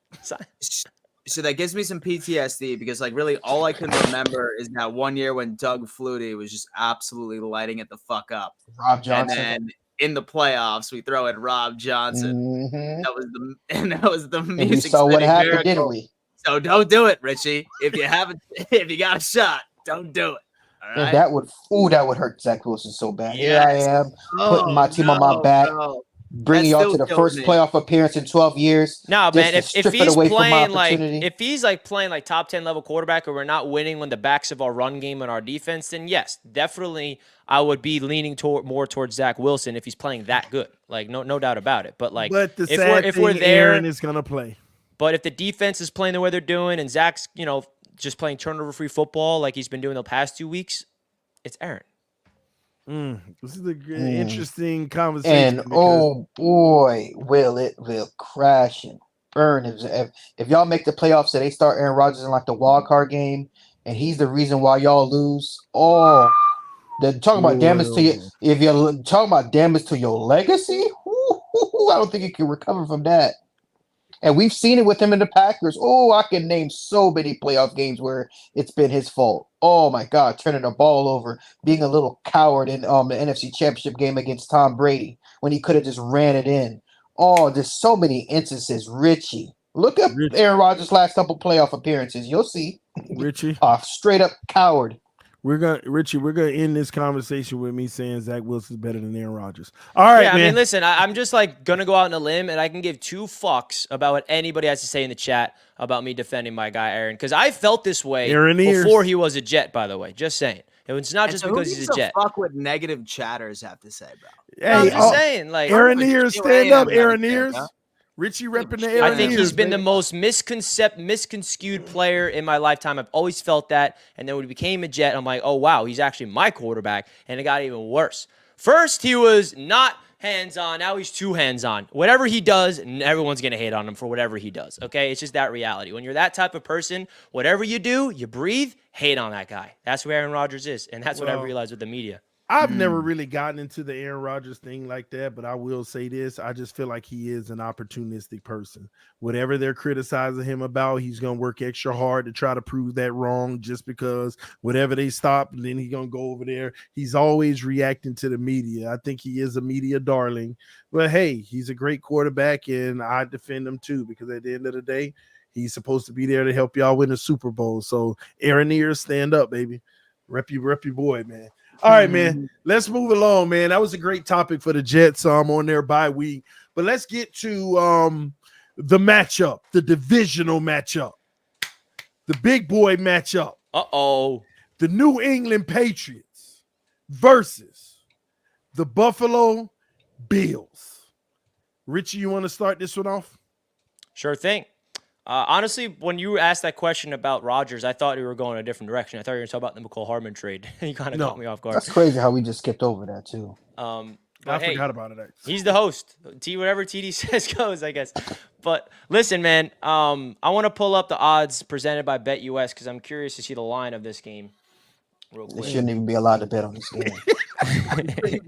So that gives me some PTSD because like really all I can remember is that one year when Doug Flutie was just absolutely lighting it the fuck up. Rob Johnson. And then in the playoffs, we throw in Rob Johnson. Mm-hmm. That was the music. And we saw what happened, didn't we? So don't do it, Richie. If you got a shot, don't do it. All right? That would hurt Zach Wilson so bad. Here I am putting my team on my back, bringing y'all to the first playoff appearance in 12 years. No, man, if he's playing like top 10 level quarterback, or we're not winning on the backs of our run game and our defense, then yes, definitely I would be leaning more towards Zach Wilson if he's playing that good. Like no doubt about it. But like if we're there, Aaron is gonna play. But if the defense is playing the way they're doing and Zach's, just playing turnover-free football like he's been doing the past 2 weeks, it's Aaron. This is an interesting conversation. And oh boy, will crash and burn if y'all make the playoffs and they start Aaron Rodgers in like the wild card game, and he's the reason why y'all lose. Oh, they're talking about damage to you. If you're talking about damage to your legacy, I don't think you can recover from that. And we've seen it with him in the Packers. Oh, I can name so many playoff games where it's been his fault. Oh, my God, turning the ball over, being a little coward in the NFC Championship game against Tom Brady when he could have just ran it in. Oh, there's so many instances. Richie, look up Aaron Rodgers' last couple playoff appearances. You'll see. Richie. Straight up coward. We're gonna end this conversation with me saying Zach Wilson's better than Aaron Rodgers. All right, man. I mean, listen, I'm just like gonna go out on a limb, and I can give 2 fucks about what anybody has to say in the chat about me defending my guy Aaron, because I felt this way before he was a Jet. By the way, just saying, it's not just because he's a Jet. Fuck what negative chatters have to say, bro. Hey, I'm just saying, like Aaron Ears, stand up, Aaron Ears. Richie repping the Aaron I think he's been baby. the most misconstrued player in my lifetime. I've always felt that. And then when he became a Jet, I'm like, oh, wow, he's actually my quarterback. And it got even worse. First, he was not hands-on. Now he's too hands-on. Whatever he does, everyone's going to hate on him for whatever he does. Okay? It's just that reality. When you're that type of person, whatever you do, you breathe, hate on that guy. That's where Aaron Rodgers is. And that's what I realized with the media. I've never really gotten into the Aaron Rodgers thing like that, but I will say this. I just feel like he is an opportunistic person. Whatever they're criticizing him about, he's going to work extra hard to try to prove that wrong, just because whatever they stop, then he's going to go over there. He's always reacting to the media. I think he is a media darling. But, hey, he's a great quarterback, and I defend him too, because at the end of the day, he's supposed to be there to help y'all win the Super Bowl. So, Aaron Ears, stand up, baby. Rep your boy, man. All right, man. Let's move along, man. That was a great topic for the Jets on their bye week. But let's get to the matchup, the divisional matchup, the big boy matchup. Uh-oh. The New England Patriots versus the Buffalo Bills. Richie, you want to start this one off? Sure thing. Honestly, when you asked that question about Rodgers, I thought you were going a different direction. I thought you were going to talk about the McCall Hardman trade. You kind of caught me off guard. That's crazy how we just skipped over that, too. I forgot about it, actually. He's the host. Whatever TD says goes, I guess. But listen, man, I want to pull up the odds presented by BetUS because I'm curious to see the line of this game real quick. They shouldn't even be allowed to bet on this game.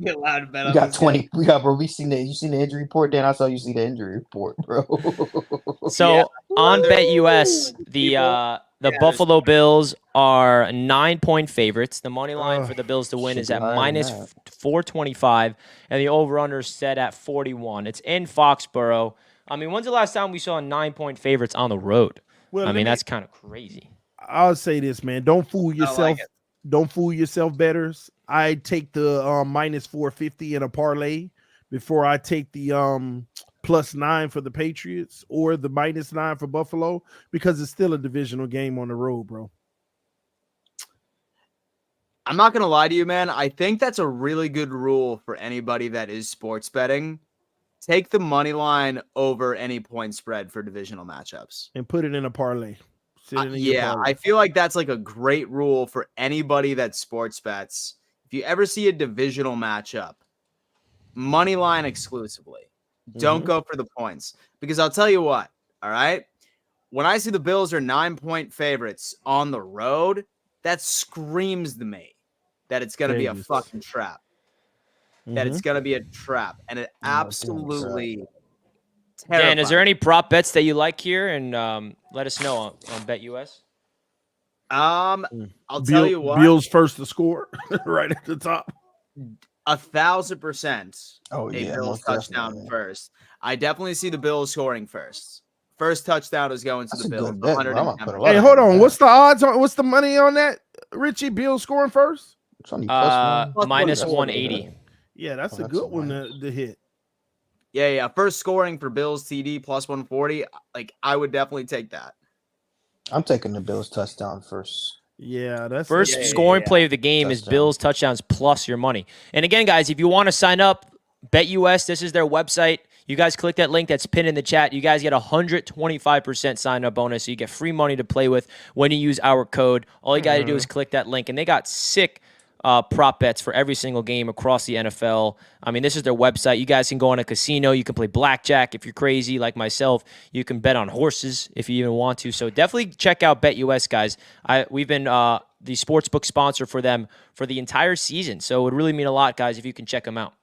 Be allowed to bet on We got this 20. game. We got, bro. You seen the injury report? Dan, I saw you see the injury report, bro. So on BetUS, The Yeah, Buffalo Bills are 9-point favorites. The money line for the Bills to win should is be at higher than minus that. 425, and the over/under is set at 41. It's in Foxborough. I mean, when's the last time we saw 9-point favorites on the road? Well, I mean, that's kind of crazy. I'll say this, man. Don't fool I yourself. like it. Don't fool yourself, betters. I take the minus 450 in a parlay before I take the +9 for the Patriots or the -9 for Buffalo, because it's still a divisional game on the road, bro. I'm not going to lie to you, man. I think that's a really good rule for anybody that is sports betting. Take the money line over any point spread for divisional matchups. And put it in a parlay. Sit it in your Yeah, parlay. I feel like that's like a great rule for anybody that sports bets. If you ever see a divisional matchup, money line exclusively. Don't go for the points. Because I'll tell you what, all right? When I see the Bills are 9-point favorites on the road, that screams to me that it's going to be a Vegas. fucking trap. That it's going to be a trap. And it Yeah, absolutely Dan, is there terrifies any prop bets that you like here? And let us know on BetUS. I'll tell you what. Bills first to score, right at the top. 1,000%. Oh, A yeah, Bills most touchdown definitely. first. I definitely see the Bills scoring first. First touchdown is going to That's the a Bills. good bet, bro. I'm gonna 110%. put a lot Hey, of hold money on. on What's that. the odds on? What's the money on that? Richie, Bills scoring first? It's only plus one. Minus That's 180. Yeah, that's Oh, a that's good a one minus. to hit. Yeah. First scoring for Bills TD plus 140. Like, I would definitely take that. I'm taking the Bills touchdown first. Yeah, that's First Yeah, scoring yeah. play of the game is Touchdown. Bills touchdowns plus your money. And again, guys, if you want to sign up, BetUS, this is their website. You guys click that link that's pinned in the chat. You guys get 125% sign up bonus. So you get free money to play with when you use our code. All you got to do is click that link. And they got sick prop bets for every single game across the NFL. I mean, this is their website. You guys can go on a casino. You can play blackjack if you're crazy like myself. You can bet on horses if you even want to. So definitely check out BetUS, guys. We've been the sportsbook sponsor for them for the entire season. So it would really mean a lot, guys, if you can check them out.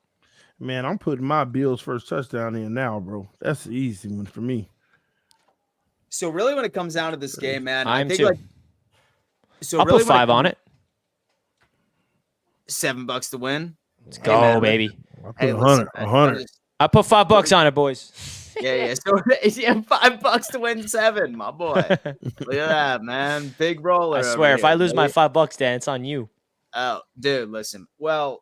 Man, I'm putting my Bills first touchdown in now, bro. That's the easy one for me. So really, when it comes down to this game, man, I I am think too. like. So I'll really, put 5 on it. $7 to win. Let's Hey, go, man, baby. I put Hey, 100. listen, 100. I put $5 on it, boys. Yeah. So yeah, $5 to win 7, my boy. Look at that, man. Big roller. I over swear, if here, I lose my buddy. $5, Dan, it's on you. Oh, dude, listen. Well,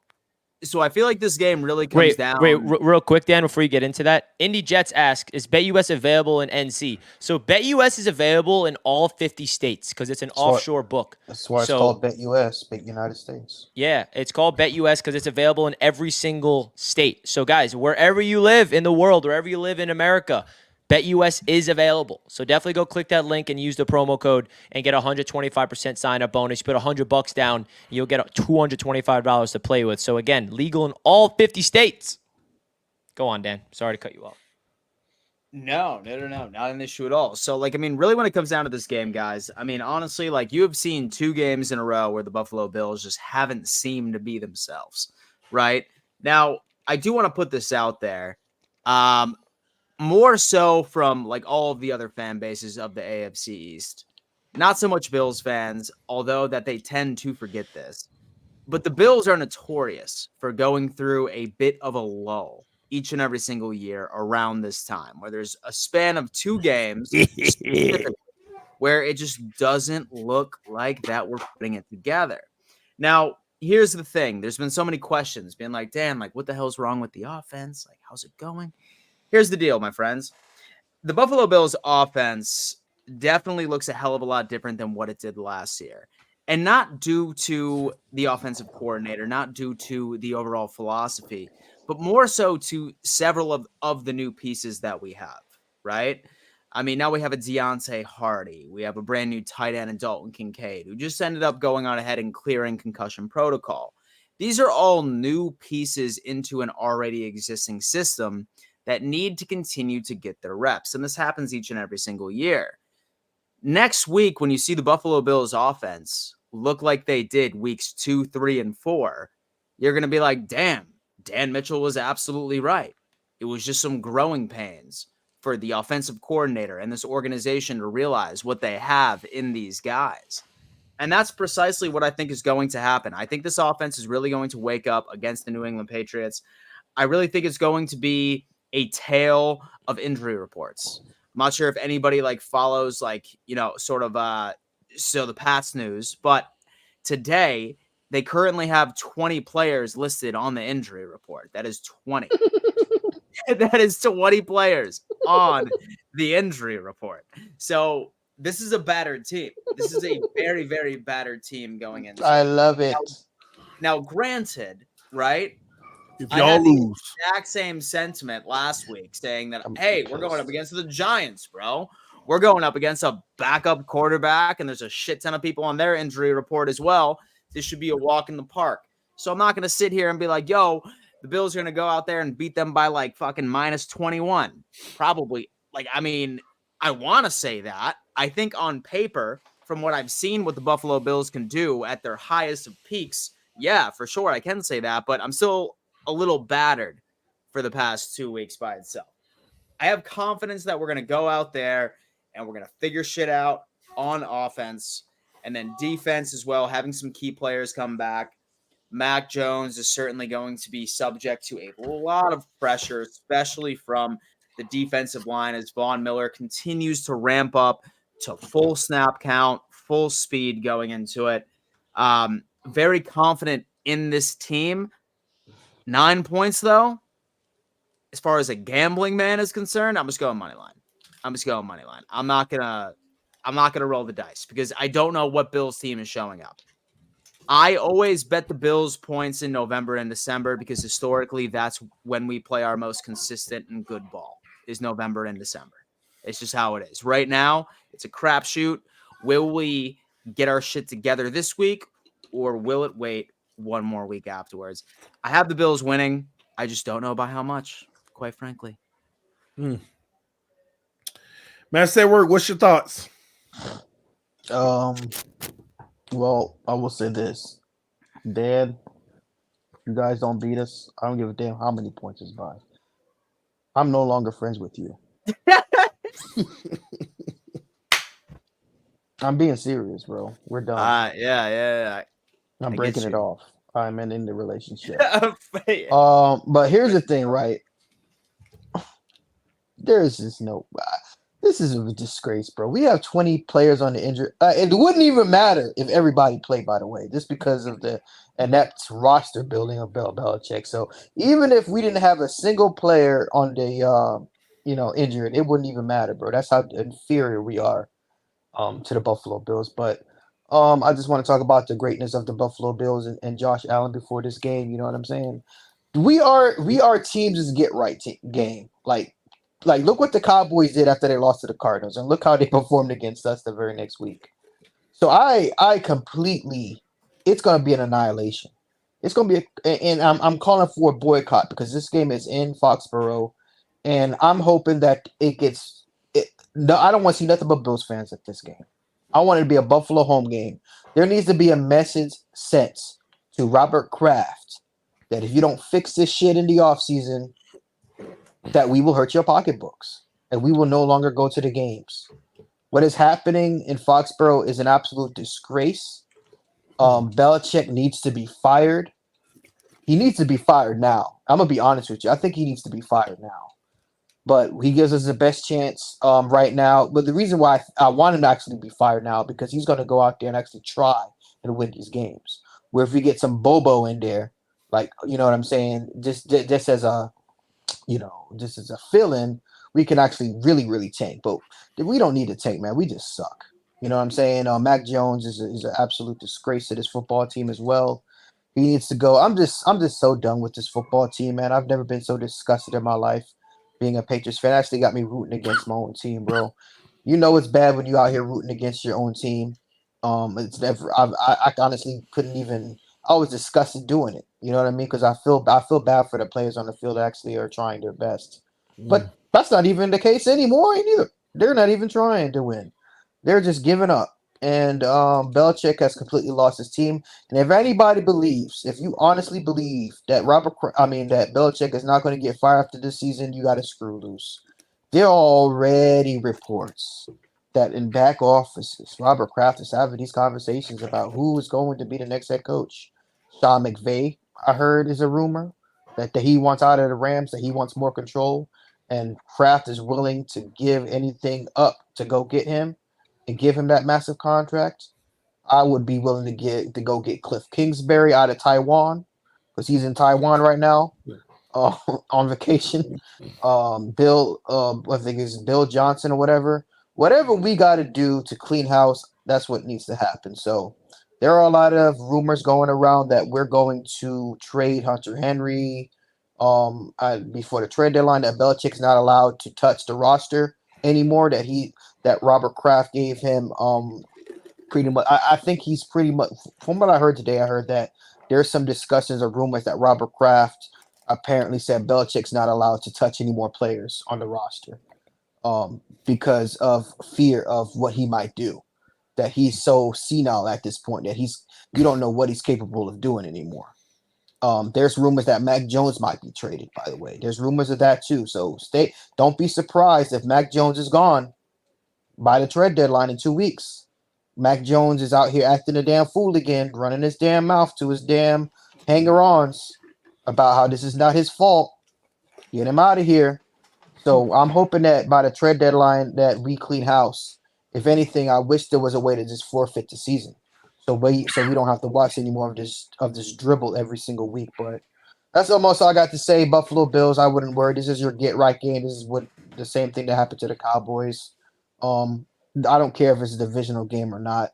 so I feel like this game really comes down. Real quick, Dan, before you get into that, Indy Jets ask, is BetUS available in NC? So BetUS is available in all 50 states because it's an offshore book. That's why it's So- called BetUS, Bet United States. Yeah, it's called BetUS because it's available in every single state. So guys, wherever you live in the world, wherever you live in America, BetUS is available. So definitely go click that link and use the promo code and get a 125% sign up bonus. You put $100 down, you'll get $225 to play with. So again, legal in all 50 states. Go on, Dan. Sorry to cut you off. No, not an issue at all. So, like, I mean, really, when it comes down to this game, guys, I mean, honestly, like, you have seen 2 games in a row where the Buffalo Bills just haven't seemed to be themselves, right? Now, I do want to put this out there. More so from like all of the other fan bases of the AFC East. Not so much Bills fans, although that they tend to forget this. But the Bills are notorious for going through a bit of a lull each and every single year around this time, where there's a span of 2 games specifically where it just doesn't look like that we're putting it together. Now, here's the thing. There's been so many questions being like, Dan, like, what the hell's wrong with the offense? Like, how's it going? Here's the deal, my friends. The Buffalo Bills offense definitely looks a hell of a lot different than what it did last year. And not due to the offensive coordinator, not due to the overall philosophy, but more so to several of the new pieces that we have, right? I mean, now we have a Deontay Hardy. We have a brand new tight end in Dalton Kincaid, who just ended up going on ahead and clearing concussion protocol. These are all new pieces into an already existing system that need to continue to get their reps. And this happens each and every single year. Next week, when you see the Buffalo Bills offense look like they did weeks 2, 3, and 4, you're going to be like, damn, Dan Mitchell was absolutely right. It was just some growing pains for the offensive coordinator and this organization to realize what they have in these guys. And that's precisely what I think is going to happen. I think this offense is really going to wake up against the New England Patriots. I really think it's going to be a tale of injury reports. I'm not sure if anybody follows sort of so the Pats news, but today they currently have 20 players listed on the injury report. That is 20. That is 20 players on the injury report. So this is a battered team. This is a very, very battered team going into. I love it. Now, granted, right? If I y'all had the lose, exact same sentiment last week saying that, hey, we're going up against the Giants, bro. We're going up against a backup quarterback, and there's a shit ton of people on their injury report as well. This should be a walk in the park. So I'm not going to sit here and be like, yo, the Bills are going to go out there and beat them by fucking minus 21. Probably. I want to say that. I think on paper, from what I've seen what the Buffalo Bills can do at their highest of peaks, yeah, for sure, I can say that. But I'm still a little battered for the past 2 weeks by itself. I have confidence that we're going to go out there and we're going to figure shit out on offense and then defense as well, having some key players come back. Mac Jones is certainly going to be subject to a lot of pressure, especially from the defensive line as Von Miller continues to ramp up to full snap count, full speed going into it. Very confident in this team. 9 points, though, as far as a gambling man is concerned, I'm just going money line. I'm not gonna roll the dice because I don't know what Bills team is showing up. I always bet the Bills points in November and December because historically that's when we play our most consistent and good ball is November and December. It's just how it is. Right now, it's a crapshoot. Will we get our shit together this week or will it wait one more week afterwards? I have the Bills winning. I just don't know by how much, quite frankly. Man, say word. What's your thoughts? Well, I will say this. Dad, if you guys don't beat us, I don't give a damn how many points it's by. I'm no longer friends with you. I'm being serious, bro. We're done. Yeah. I'm breaking it off. I'm in the relationship. Yeah. But here's the thing, right? There's just no. This is a disgrace, bro. We have 20 players on the injury. It wouldn't even matter if everybody played, by the way, just because of that's roster building of Belichick. So even if we didn't have a single player on the injured, it wouldn't even matter, bro. That's how inferior we are to the Buffalo Bills. But I just want to talk about the greatness of the Buffalo Bills and Josh Allen before this game. You know what I'm saying? We are teams' get right game. Like, look what the Cowboys did after they lost to the Cardinals, and look how they performed against us the very next week. So I completely, it's going to be an annihilation. It's going to be, and I'm calling for a boycott because this game is in Foxborough, and I'm hoping that it gets. No, I don't want to see nothing but Bills fans at this game. I want it to be a Buffalo home game. There needs to be a message sent to Robert Kraft that if you don't fix this shit in the offseason, that we will hurt your pocketbooks and we will no longer go to the games. What is happening in Foxborough is an absolute disgrace. Belichick needs to be fired. He needs to be fired now. I'm going to be honest with you. I think he needs to be fired now. But he gives us the best chance right now. But the reason why I want him to actually be fired now because he's going to go out there and actually try and win these games. Where if we get some Bobo in there, you know what I'm saying, just as a just as a fill-in, we can actually really, really tank. But we don't need to tank, man. We just suck. You know what I'm saying? Mac Jones is an absolute disgrace to this football team as well. He needs to go. I'm just so done with this football team, man. I've never been so disgusted in my life being a Patriots fan. It actually got me rooting against my own team, bro. You know it's bad when you out here rooting against your own team. It's never. I honestly couldn't even. I was disgusted doing it. You know what I mean? Because I feel bad for the players on the field that actually are trying their best. But that's not even the case anymore either. They're not even trying to win. They're just giving up. And Belichick has completely lost his team. And if anybody believes, if you honestly believe that that Belichick is not going to get fired after this season, you got to screw loose. there are already reports that in back offices, Robert Kraft is having these conversations about who is going to be the next head coach. Sean McVay, I heard, is a rumor that he wants out of the Rams, that he wants more control, and Kraft is willing to give anything up to go get him and give him that massive contract. I would be willing to go get Cliff Kingsbury out of Taiwan because he's in Taiwan right now on vacation. Bill, I think it's Bill Johnson or whatever. Whatever we got to do to clean house, that's what needs to happen. So there are a lot of rumors going around that we're going to trade Hunter Henry before the trade deadline. That Belichick's not allowed to touch the roster anymore. That Robert Kraft gave him pretty much. I think he's pretty much. From what I heard today, I heard that there's some discussions or rumors that Robert Kraft apparently said Belichick's not allowed to touch any more players on the roster because of fear of what he might do. That he's so senile at this point that you don't know what he's capable of doing anymore. There's rumors that Mac Jones might be traded, by the way. There's rumors of that too. So don't be surprised if Mac Jones is gone by the trade deadline in 2 weeks. Mac Jones is out here acting a damn fool again, running his damn mouth to his damn hanger-ons about how this is not his fault. Get him out of here. So I'm hoping that by the trade deadline that we clean house. If anything, I wish there was a way to just forfeit the season, so we don't have to watch any more of this dribble every single week. But that's almost all I got to say. Buffalo Bills, I wouldn't worry. This is your get right game. This is what the same thing that happened to the Cowboys. I don't care if it's a divisional game or not.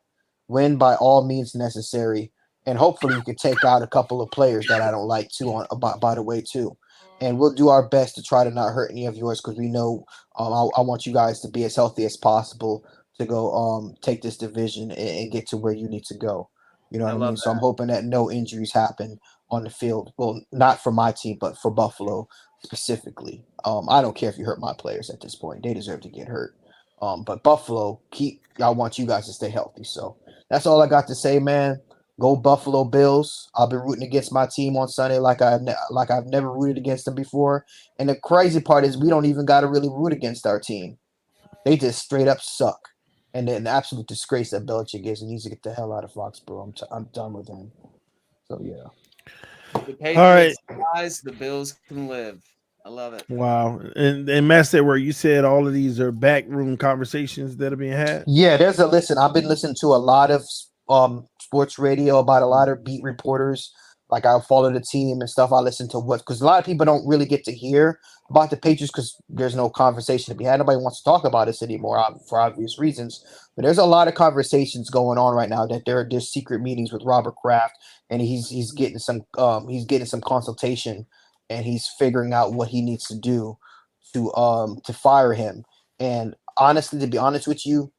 Win by all means necessary, and hopefully you can take out a couple of players that I don't like too. By the way, too. And we'll do our best to try to not hurt any of yours because we know I want you guys to be as healthy as possible to go take this division and get to where you need to go. You know what I mean? So I'm hoping that no injuries happen on the field. Well, not for my team, but for Buffalo specifically. I don't care if you hurt my players at this point. They deserve to get hurt. But Buffalo, I want you guys to stay healthy. So that's all I got to say, man. Go Buffalo Bills. I'll be rooting against my team on Sunday like I've never rooted against them before. And the crazy part is we don't even got to really root against our team. They just straight up suck. And then the absolute disgrace that Belichick is, and needs to get the hell out of Foxborough. I'm done with him. So, yeah. The Patriots, guys, the Bills can live. I love it. Wow. And Matt said where you said all of these are backroom conversations that are being had? Yeah, I've been listening to a lot of sports radio about a lot of beat reporters. Like I follow the team and stuff. I listen to because a lot of people don't really get to hear about the Patriots because there's no conversation to be had. Nobody wants to talk about this anymore for obvious reasons. But there's a lot of conversations going on right now that there's secret meetings with Robert Kraft, and he's getting some consultation, and he's figuring out what he needs to do to fire him. And honestly, to be honest with you,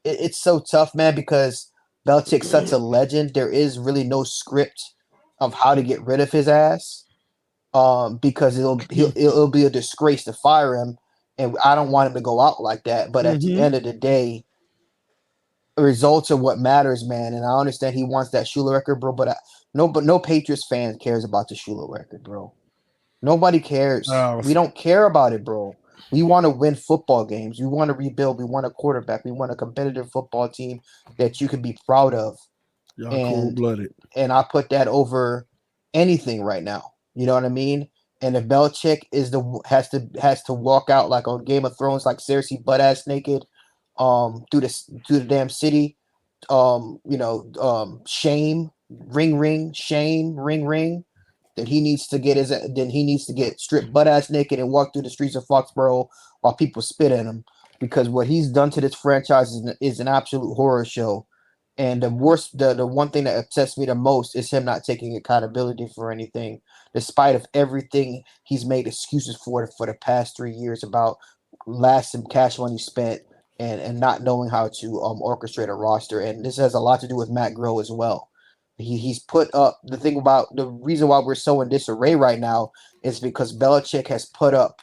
it's so tough, man, because Belichick's such a legend. There is really no script of how to get rid of his ass, because it'll be a disgrace to fire him, and I don't want him to go out like that. But at the end of the day, results are what matters, man. And I understand he wants that Shula record, bro. But no Patriots fan cares about the Shula record, bro. Nobody cares. We don't care about it, bro. We want to win football games. We want to rebuild. We want a quarterback. We want a competitive football team that you can be proud of. Y'all cold-blooded. And I put that over anything right now. You know what I mean? And if Belichick has to walk out like on Game of Thrones, like Cersei butt ass naked, through the damn city, shame, ring, shame, ring. Then he needs to get stripped butt ass naked and walk through the streets of Foxborough while people spit at him, because what he's done to this franchise is an absolute horror show. And the one thing that upsets me the most is him not taking accountability for anything, despite of everything he's made excuses for the past 3 years about last some cash money spent and not knowing how to orchestrate a roster. And this has a lot to do with Matt Groh as well. He's put up the reason why we're so in disarray right now is because Belichick has put up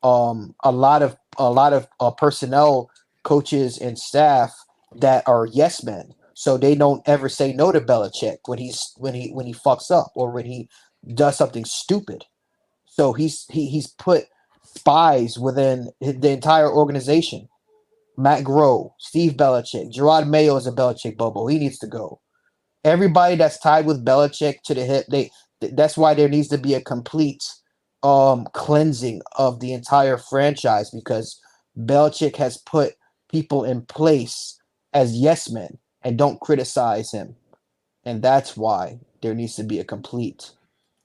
a lot of personnel, coaches, and staff that are yes men. So they don't ever say no to Belichick when he fucks up or when he does something stupid. So he's put spies within the entire organization. Matt Groh, Steve Belichick, Gerard Mayo is a Belichick bubble. He needs to go. Everybody that's tied with Belichick to the hip, that's why there needs to be a complete cleansing of the entire franchise, because Belichick has put people in place as yes men and don't criticize him. And that's why there needs to be a complete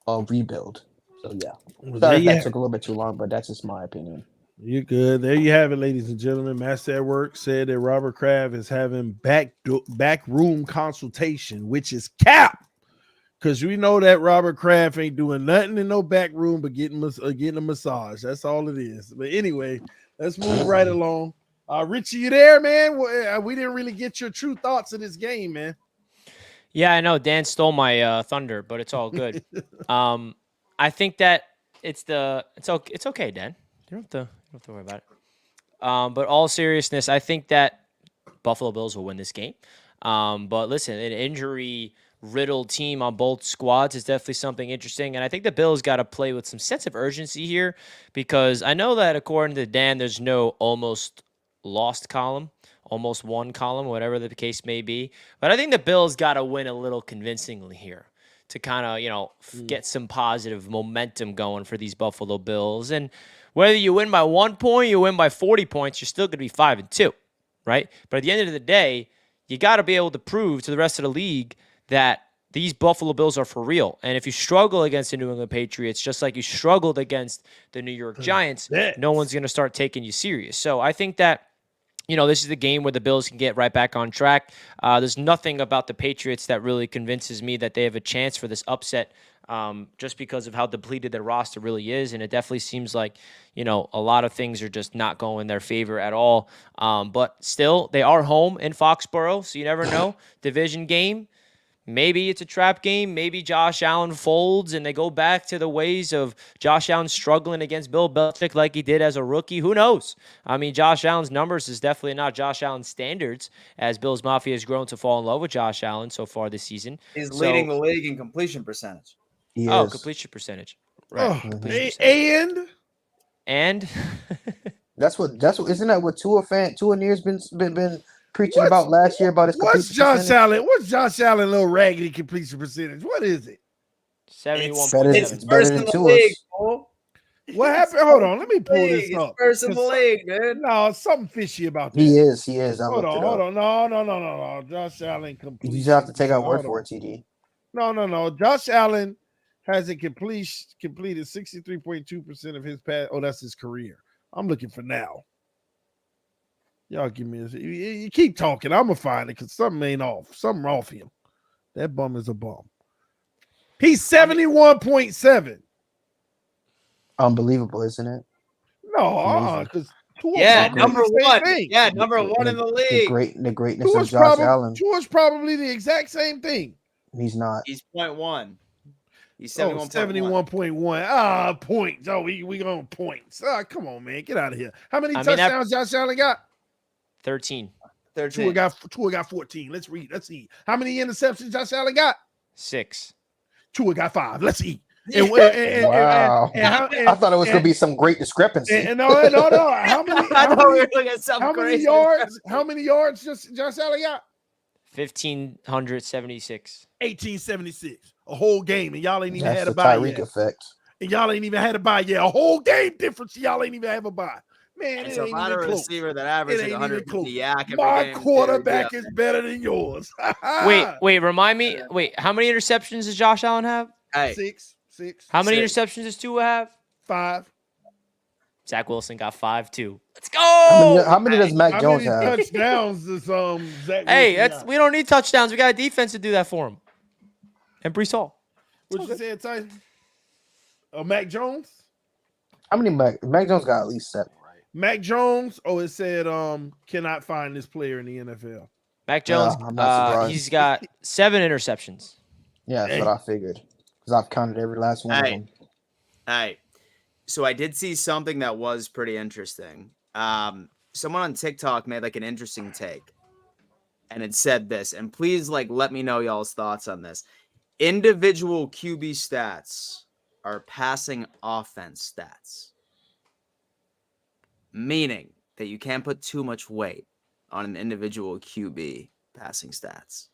rebuild. So yeah. Well, Sorry if that took a little bit too long, but that's just my opinion. You're good. There you have it, ladies and gentlemen. Master at Work said that Robert Kraft is having back room consultation, which is cap, because we know that Robert Kraft ain't doing nothing in no back room but getting a massage. That's all it is. But anyway, let's move right along. Richie, you there, man? We didn't really get your true thoughts of this game, man. Yeah, I know Dan stole my thunder, but it's all good. I think that it's okay, Dan. You don't have to worry about it. But all seriousness, I think that Buffalo Bills will win this game. But listen, an injury-riddled team on both squads is definitely something interesting. And I think the Bills got to play with some sense of urgency here, because I know that according to Dan, there's no almost lost column, almost won column, whatever the case may be. But I think the Bills got to win a little convincingly here to kind of, get some positive momentum going for these Buffalo Bills. And whether you win by 1 point, you win by 40 points, you're still going to be 5-2, right? But at the end of the day, you got to be able to prove to the rest of the league that these Buffalo Bills are for real. And if you struggle against the New England Patriots, just like you struggled against the New York Giants, no one's going to start taking you serious. So I think that, this is the game where the Bills can get right back on track. There's nothing about the Patriots that really convinces me that they have a chance for this upset, just because of how depleted their roster really is. And it definitely seems like, a lot of things are just not going in their favor at all. But still, they are home in Foxborough, so you never know. Division game. Maybe it's a trap game. Maybe Josh Allen folds and they go back to the ways of Josh Allen struggling against Bill Belichick like he did as a rookie. Who knows? I mean, Josh Allen's numbers is definitely not Josh Allen's standards, as Bills Mafia has grown to fall in love with Josh Allen so far this season. He's leading the league in completion percentage. Completion percentage. Right. And that's what isn't that what Tua Near's been preaching about last year about his what's Josh Allen? What's Josh Allen little raggedy completion percentage? What is it? 71.7. It's better than Tua's. What happened? Hold on, let me pull this up. First in the league, dude. No, something fishy about that. He is. Hold on. No. Josh Allen completion. You just have to take our word for it, TD. No. Josh Allen hasn't completed 63.2% of his pass. Oh, that's his career. I'm looking for now. Y'all give me this. You keep talking. I'm going to find it because something ain't off. Something off him. That bum is a bum. He's 71.7. Unbelievable, isn't it? No, because number one. Yeah, number one in the league. The greatness of Josh Allen. Tua's probably the exact same thing. He's not. He's 0.1. He's 71.1. Points. Oh, we going points. Come on, man. Get out of here. How many touchdowns Josh Allen got? 13. Tua got 14. Let's see. How many interceptions Josh Allen got? 6. Tua got 5. Let's see. Wow. I thought it was going to be some great discrepancy. No. How many yards Josh Allen got? 1,576. 1,876. A whole game, and y'all ain't even That's had a the bye Tyreek yet. effect. And y'all ain't even had a bye yet. A whole game difference. Y'all ain't even have a bye. Man, it's a lot of receiver that averages 150 yak every My game. quarterback is better than yours. Wait, remind me. Wait, how many interceptions does Josh Allen have? Hey, 6. How many interceptions does Tua have? 5. Zach Wilson got 5 too. Let's go. How many does Mac Jones have? Touchdowns does Zach Hey, Wilson we don't need touchdowns. We got a defense to do that for him. And Brees Hall. What you said, Tyson? Mac Jones? How many Mac Jones got at least 7, right? Mac Jones, it said cannot find this player in the NFL. Mac Jones, I'm not surprised. he's got 7 interceptions. Yeah, that's what I figured. Because I've counted every last one of them. Hey, so I did see something that was pretty interesting. Someone on TikTok made like an interesting take. And it said this, and please let me know y'all's thoughts on this. Individual QB stats are passing offense stats. meaning that you can't put too much weight on an individual QB passing stats.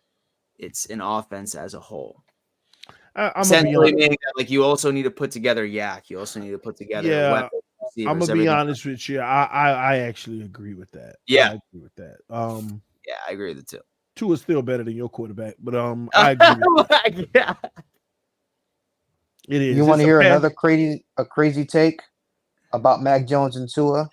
It's an offense as a whole. I'm Essentially meaning that, like, you also need to put together You also need to put together weapons, I'm receivers, gonna be everything. honest with you. I actually agree with that. Yeah. I agree with that. Yeah, I agree with it too. Tua is still better than your quarterback, but I agree with that. Yeah. It is. You want It's to a hear pass- a crazy take about Mac Jones and Tua?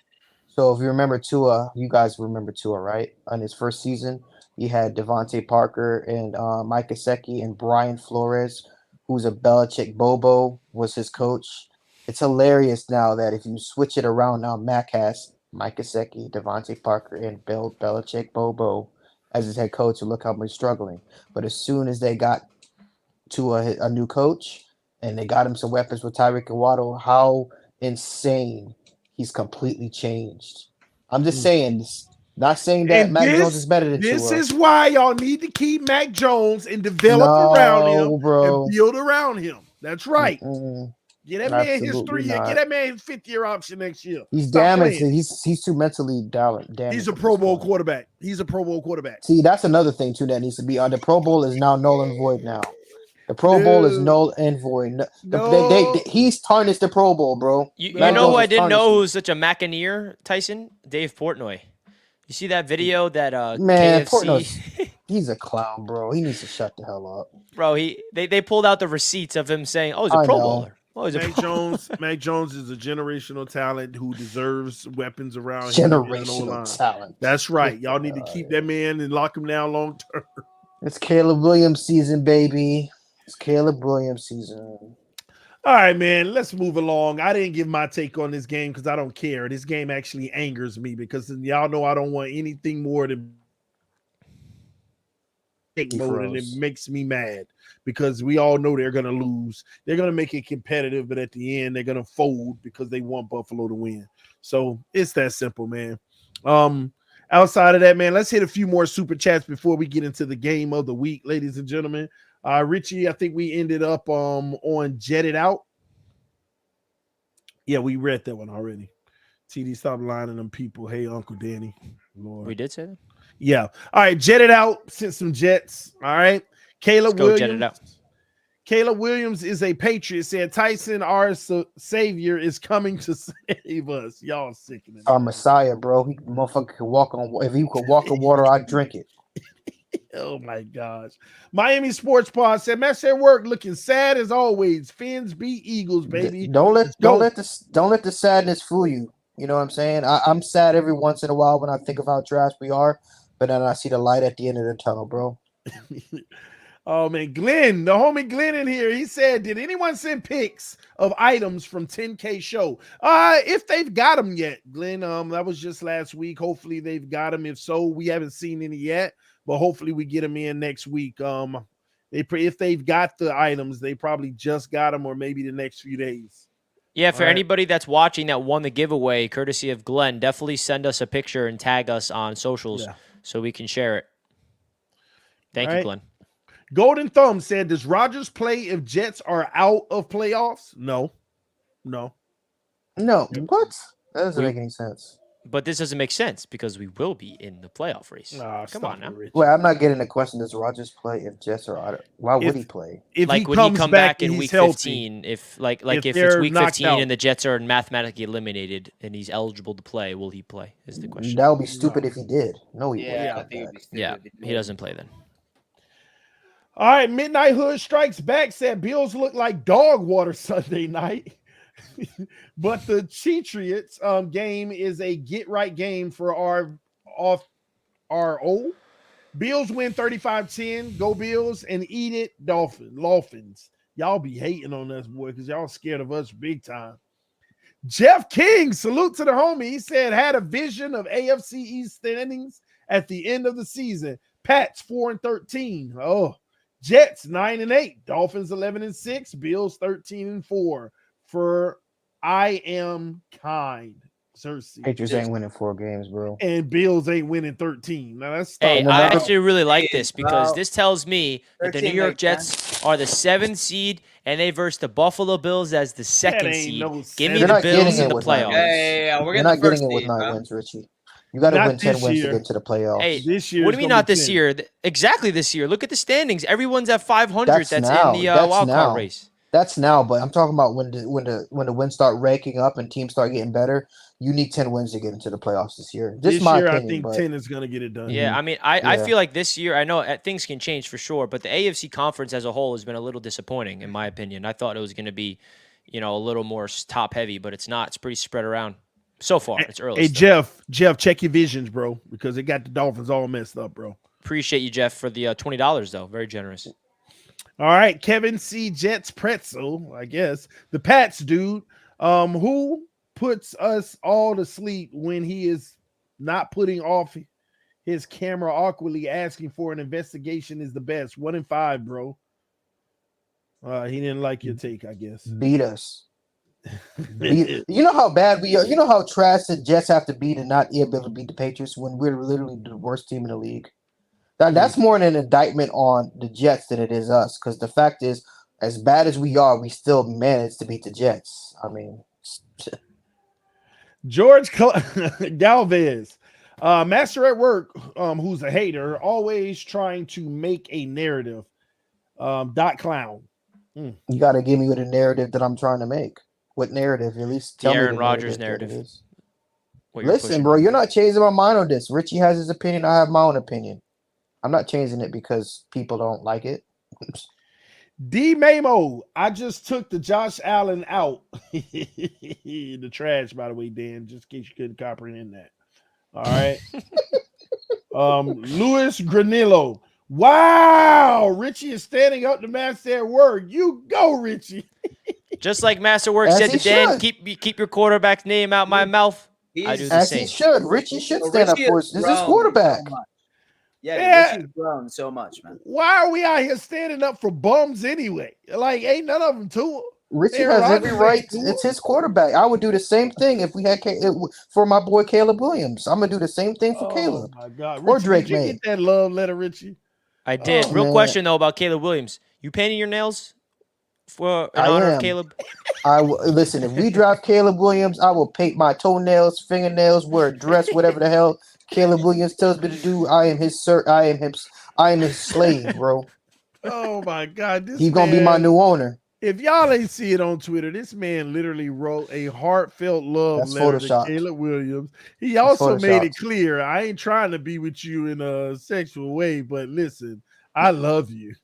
So if you remember Tua, you guys remember Tua, right? On his first season, he had Devontae Parker and Mike Gesicki and Brian Flores, who's a Belichick Bobo, was his coach. It's hilarious now that if you switch it around now, Mac has Mike Gesicki, Devontae Parker, and Bill Belichick Bobo as his head coach. And look how much struggling. But as soon as they got to a new coach and they got him some weapons with Tyreek and Waddle, how insane he's completely changed. I'm just saying, not saying that And Mac Jones is better than this Tua. is why y'all need to keep Mac Jones and develop around him No, bro. and build around him. That's right. Mm-mm, Get that man his absolutely 3 year. Get not. that man his 5th-year option next year. He's Stop damaged. playing. He's too mentally damaged. He's a at Pro this Bowl point. quarterback. He's a Pro Bowl quarterback. See, that's another thing too that needs to be on. The Pro Bowl is now null and void now. The Pro Bowl is null and void. He's tarnished the Pro Bowl, bro. You Mac know Jones who I has didn't tarnished know it. who's such a Macaneer, Tyson? Dave Portnoy. You see that video that Man, KFC? Portnoy's he's a clown, bro. He needs to shut the hell up. Bro, they pulled out the receipts of him saying, "Oh, he's a I Pro know. Bowler." Oh, he's a Mac Pro Jones. Mac Jones is a generational talent who deserves weapons around him. Generational talent. That's right. Y'all need to keep that man and lock him down long term. It's Caleb Williams season, baby. It's Caleb Williams season. All right, man. Let's move along. I didn't give my take on this game because I don't care. This game actually angers me because y'all know I don't want anything more than mode, and it makes me mad because we all know they're gonna lose. They're gonna make it competitive, but at the end they're gonna fold because they want Buffalo to win. So it's that simple, man. Outside of that, man, let's hit a few more super chats before we get into the game of the week, ladies and gentlemen. Richie, I think we ended up on Jet It Out. Yeah, we read that one already. TD, stop lying to them people. Hey, Uncle Danny. Lord. We did say that? Yeah. All right, Jet It Out. Sent some jets. All right. Caleb Williams. Jet It Out. Caleb Williams is a Patriot. Said Tyson, our savior, is coming to save us. Y'all sickening. Our Messiah, bro. He motherfucker could walk on. If he could walk on water, I'd drink it. Oh my gosh. Miami Sports Pod said, Match at work looking sad as always. Fins beat Eagles, baby. Don't let the sadness fool you. You know what I'm saying? I'm sad every once in a while when I think of how trash we are, but then I see the light at the end of the tunnel, bro. Oh man, Glenn, the homie Glenn in here. He said, did anyone send pics of items from 10K show? If they've got them yet, Glenn. That was just last week. Hopefully they've got them. If so, we haven't seen any yet, but hopefully we get them in next week. If they've got the items, they probably just got them, or maybe the next few days. Yeah, for anybody that's watching that won the giveaway, courtesy of Glenn, definitely send us a picture and tag us on socials so we can share it. Thank you, Glenn. Golden Thumb said, does Rodgers play if Jets are out of playoffs? No. What? That doesn't make any sense. But this doesn't make sense because we will be in the playoff race. Come on now. Well, I'm not getting the question. Does Rodgers play if Jets are out? Why would he play? If like, would he come back in week 15? If it's week 15 and the Jets are mathematically eliminated and he's eligible to play, will he play? Is the question. That would be stupid if he did. No, he wouldn't. I think it'd be stupid. Yeah, he doesn't play then. All right, Midnight Hood Strikes Back said Bills look like dog water Sunday night. But the Patriots game is a get-right game for our Bills win 35-10. Go Bills and eat it, Dolphins. Y'all be hating on us, boy, because y'all scared of us big time. Jeff King, salute to the homie. He said, had a vision of AFC East standings at the end of the season. Pats 4-13. Oh, Jets 9-8. Dolphins 11-6. Bills 13-4. For I am kind. Cersei. Patriots ain't winning 4 games, bro. And Bills ain't winning 13. Now that's Hey, Well, I no. actually really like this because Well, this tells me that the New 13 York makes Jets are the 7th seed and they verse the Buffalo Bills as the 2nd ain't seed. no Give me You're the not getting Bills in it the with 9 playoffs. wins. Yeah. We're You're getting not the first getting it with seed, 9 bro. wins, Richie. You got to Not win 10 this wins to year. get to the playoffs. Hey, This year what is do you mean gonna not be this 10. year? Exactly this year. Look at the standings. Everyone's at 500 That's that's now. in the That's wild card now. race. That's now, but I'm talking about when the wins start ranking up and teams start getting better. You need 10 wins to get into the playoffs this year. Just This my year, I opinion, think but 10 is gonna get it done. Yeah, I mean, I Yeah. feel like this year, I know things can change for sure, but the AFC conference as a whole has been a little disappointing, in my opinion. I thought it was going to be, a little more top heavy, but it's not. It's pretty spread around so far. It's early. Hey, Still. Jeff, check your visions, bro, because it got the Dolphins all messed up, bro. Appreciate you, Jeff, for the $20, though. Very generous. All right, Kevin C. Jets Pretzel, I guess. The Pats dude, who puts us all to sleep when he is not putting off his camera awkwardly asking for an investigation is the best. 1 in 5, bro. He didn't like your take, I guess. beat us. You know how bad we are. You know how trash the Jets have to be to not be able to beat the Patriots when we're literally the worst team in the league. That's more an indictment on the Jets than it is us. Because the fact is, as bad as we are, we still managed to beat the Jets. I mean, George Galvez, master at work, who's a hater, always trying to make a narrative. Dot clown. you got to give me with a narrative that I'm trying to make. What narrative? At least tell The me Aaron the Rodgers narrative. narrative. Listen, bro, you're not changing my mind on this. Richie has his opinion. I have my own opinion. I'm not changing it because people don't like it. D Mamo, I just took the Josh Allen out. The trash, by the way, Dan, just in case you couldn't comprehend that. All right. Luis Granillo. Wow, Richie is standing up to Master at work. You go, Richie. Just like Masterwork As said he to Dan, should. keep your quarterback's name out my mouth. I do the As same. he should. Richie should Well, stand up Richie for has his. This is his grown quarterback. so much. Yeah, Yeah. Richie's grown so much, man. Why are we out here standing up for bums anyway? Like, ain't none of them to him. Richie Aaron has every Rodgers right. ain't to him. It's his quarterback. I would do the same thing if we had for my boy Caleb Williams. I'm gonna do the same thing for Caleb. Oh my God, Or Richie, Drake did you May. get that love letter, Richie? I did. Oh, Real man. question, though, about Caleb Williams. You painting your nails in I honor am. of Caleb? Listen. If we draft Caleb Williams, I will paint my toenails, fingernails, wear a dress, whatever the hell Caleb Williams tells me to do. I am his sir. I am his slave, bro. Oh my God, this He's gonna be my man. new owner. If y'all ain't see it on Twitter, this man literally wrote a heartfelt love That's letter photoshopped. to Caleb Williams. He also made it photoshopped. clear, I ain't trying to be with you in a sexual way, but listen, I love you.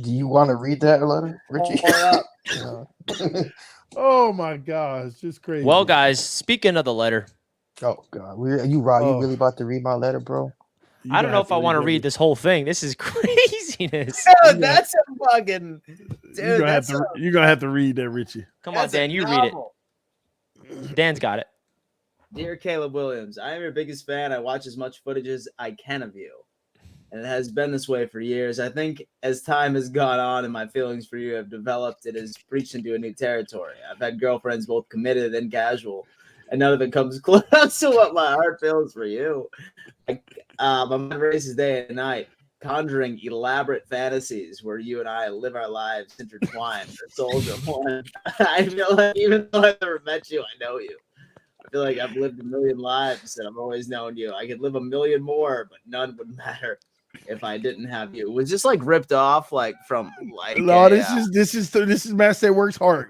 Do you want to read that letter, Richie? Oh my God, it's just crazy. Well, guys, speaking of the letter, Oh God, you really about to read my letter, bro? You I don't gonna know have if I want to that, read this whole thing. This is craziness. Dude, that's a fucking. You're Dude, gonna have to read that, Richie. Come on, that's a Dan, you read it. novel. Dan's got it. Dear Caleb Williams, I am your biggest fan. I watch as much footage as I can of you. And it has been this way for years. I think as time has gone on and my feelings for you have developed, it has breached into a new territory. I've had girlfriends both committed and casual, and none of it comes close to what my heart feels for you. My mind races day and night, conjuring elaborate fantasies where you and I live our lives intertwined. Our souls are one. I feel like even though I've never met you, I know you. I feel like I've lived a million lives and I've always known you. I could live a million more, but none would matter if I didn't have you. It was just like ripped off, like from like. No, this is Master Works Heart.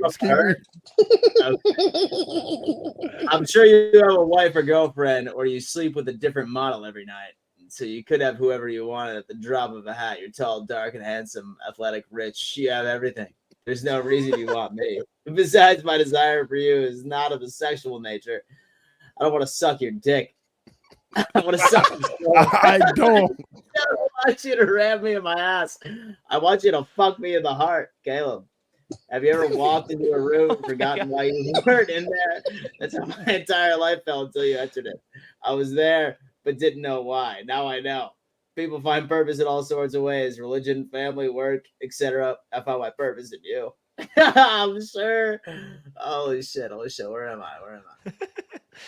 I'm sure you have a wife or girlfriend, or you sleep with a different model every night. So you could have whoever you wanted at the drop of a hat. You're tall, dark, and handsome, athletic, rich. You have everything. There's no reason you want me. Besides, my desire for you is not of a sexual nature. I don't want to suck your dick. I want to suck your soul. I don't. I want you to ram me in my ass. I want you to fuck me in the heart, Caleb. Have you ever walked into a room and forgotten why you weren't in there? That's how my entire life felt until you entered it. I was there, but didn't know why. Now I know. People find purpose in all sorts of ways: religion, family, work, etc. I found my purpose in you. I'm sure. Holy shit. Where am I?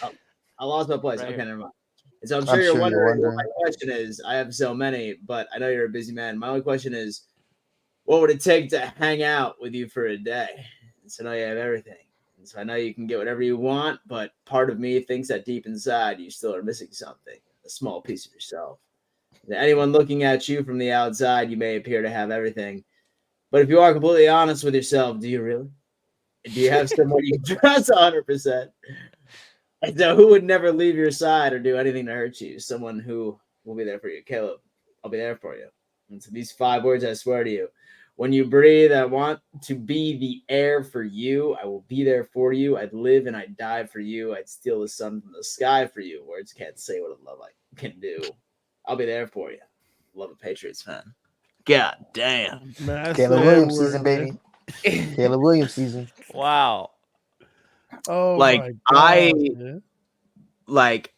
Oh, I lost my place. Right Okay, here. never mind. And so I'm sure you're sure you're wondering what wondering. my question is. I have so many, but I know you're a busy man. My only question is, what would it take to hang out with you for a day? And so now you have everything. And so I know you can get whatever you want, but part of me thinks that deep inside you still are missing something, a small piece of yourself. To anyone looking at you from the outside, you may appear to have everything. But if you are completely honest with yourself, do you really? Do you have someone you can trust 100%? And so who would never leave your side or do anything to hurt you? Someone who will be there for you. Caleb, I'll be there for you. And so these 5 words, I swear to you. When you breathe, I want to be the air for you. I will be there for you. I'd live and I'd die for you. I'd steal the sun from the sky for you. Words can't say what a love I can do. I'll be there for you. Love a Patriots fan. God damn. Caleb Williams season, baby. Caleb Williams season. Wow. Oh Like, my God, man. Like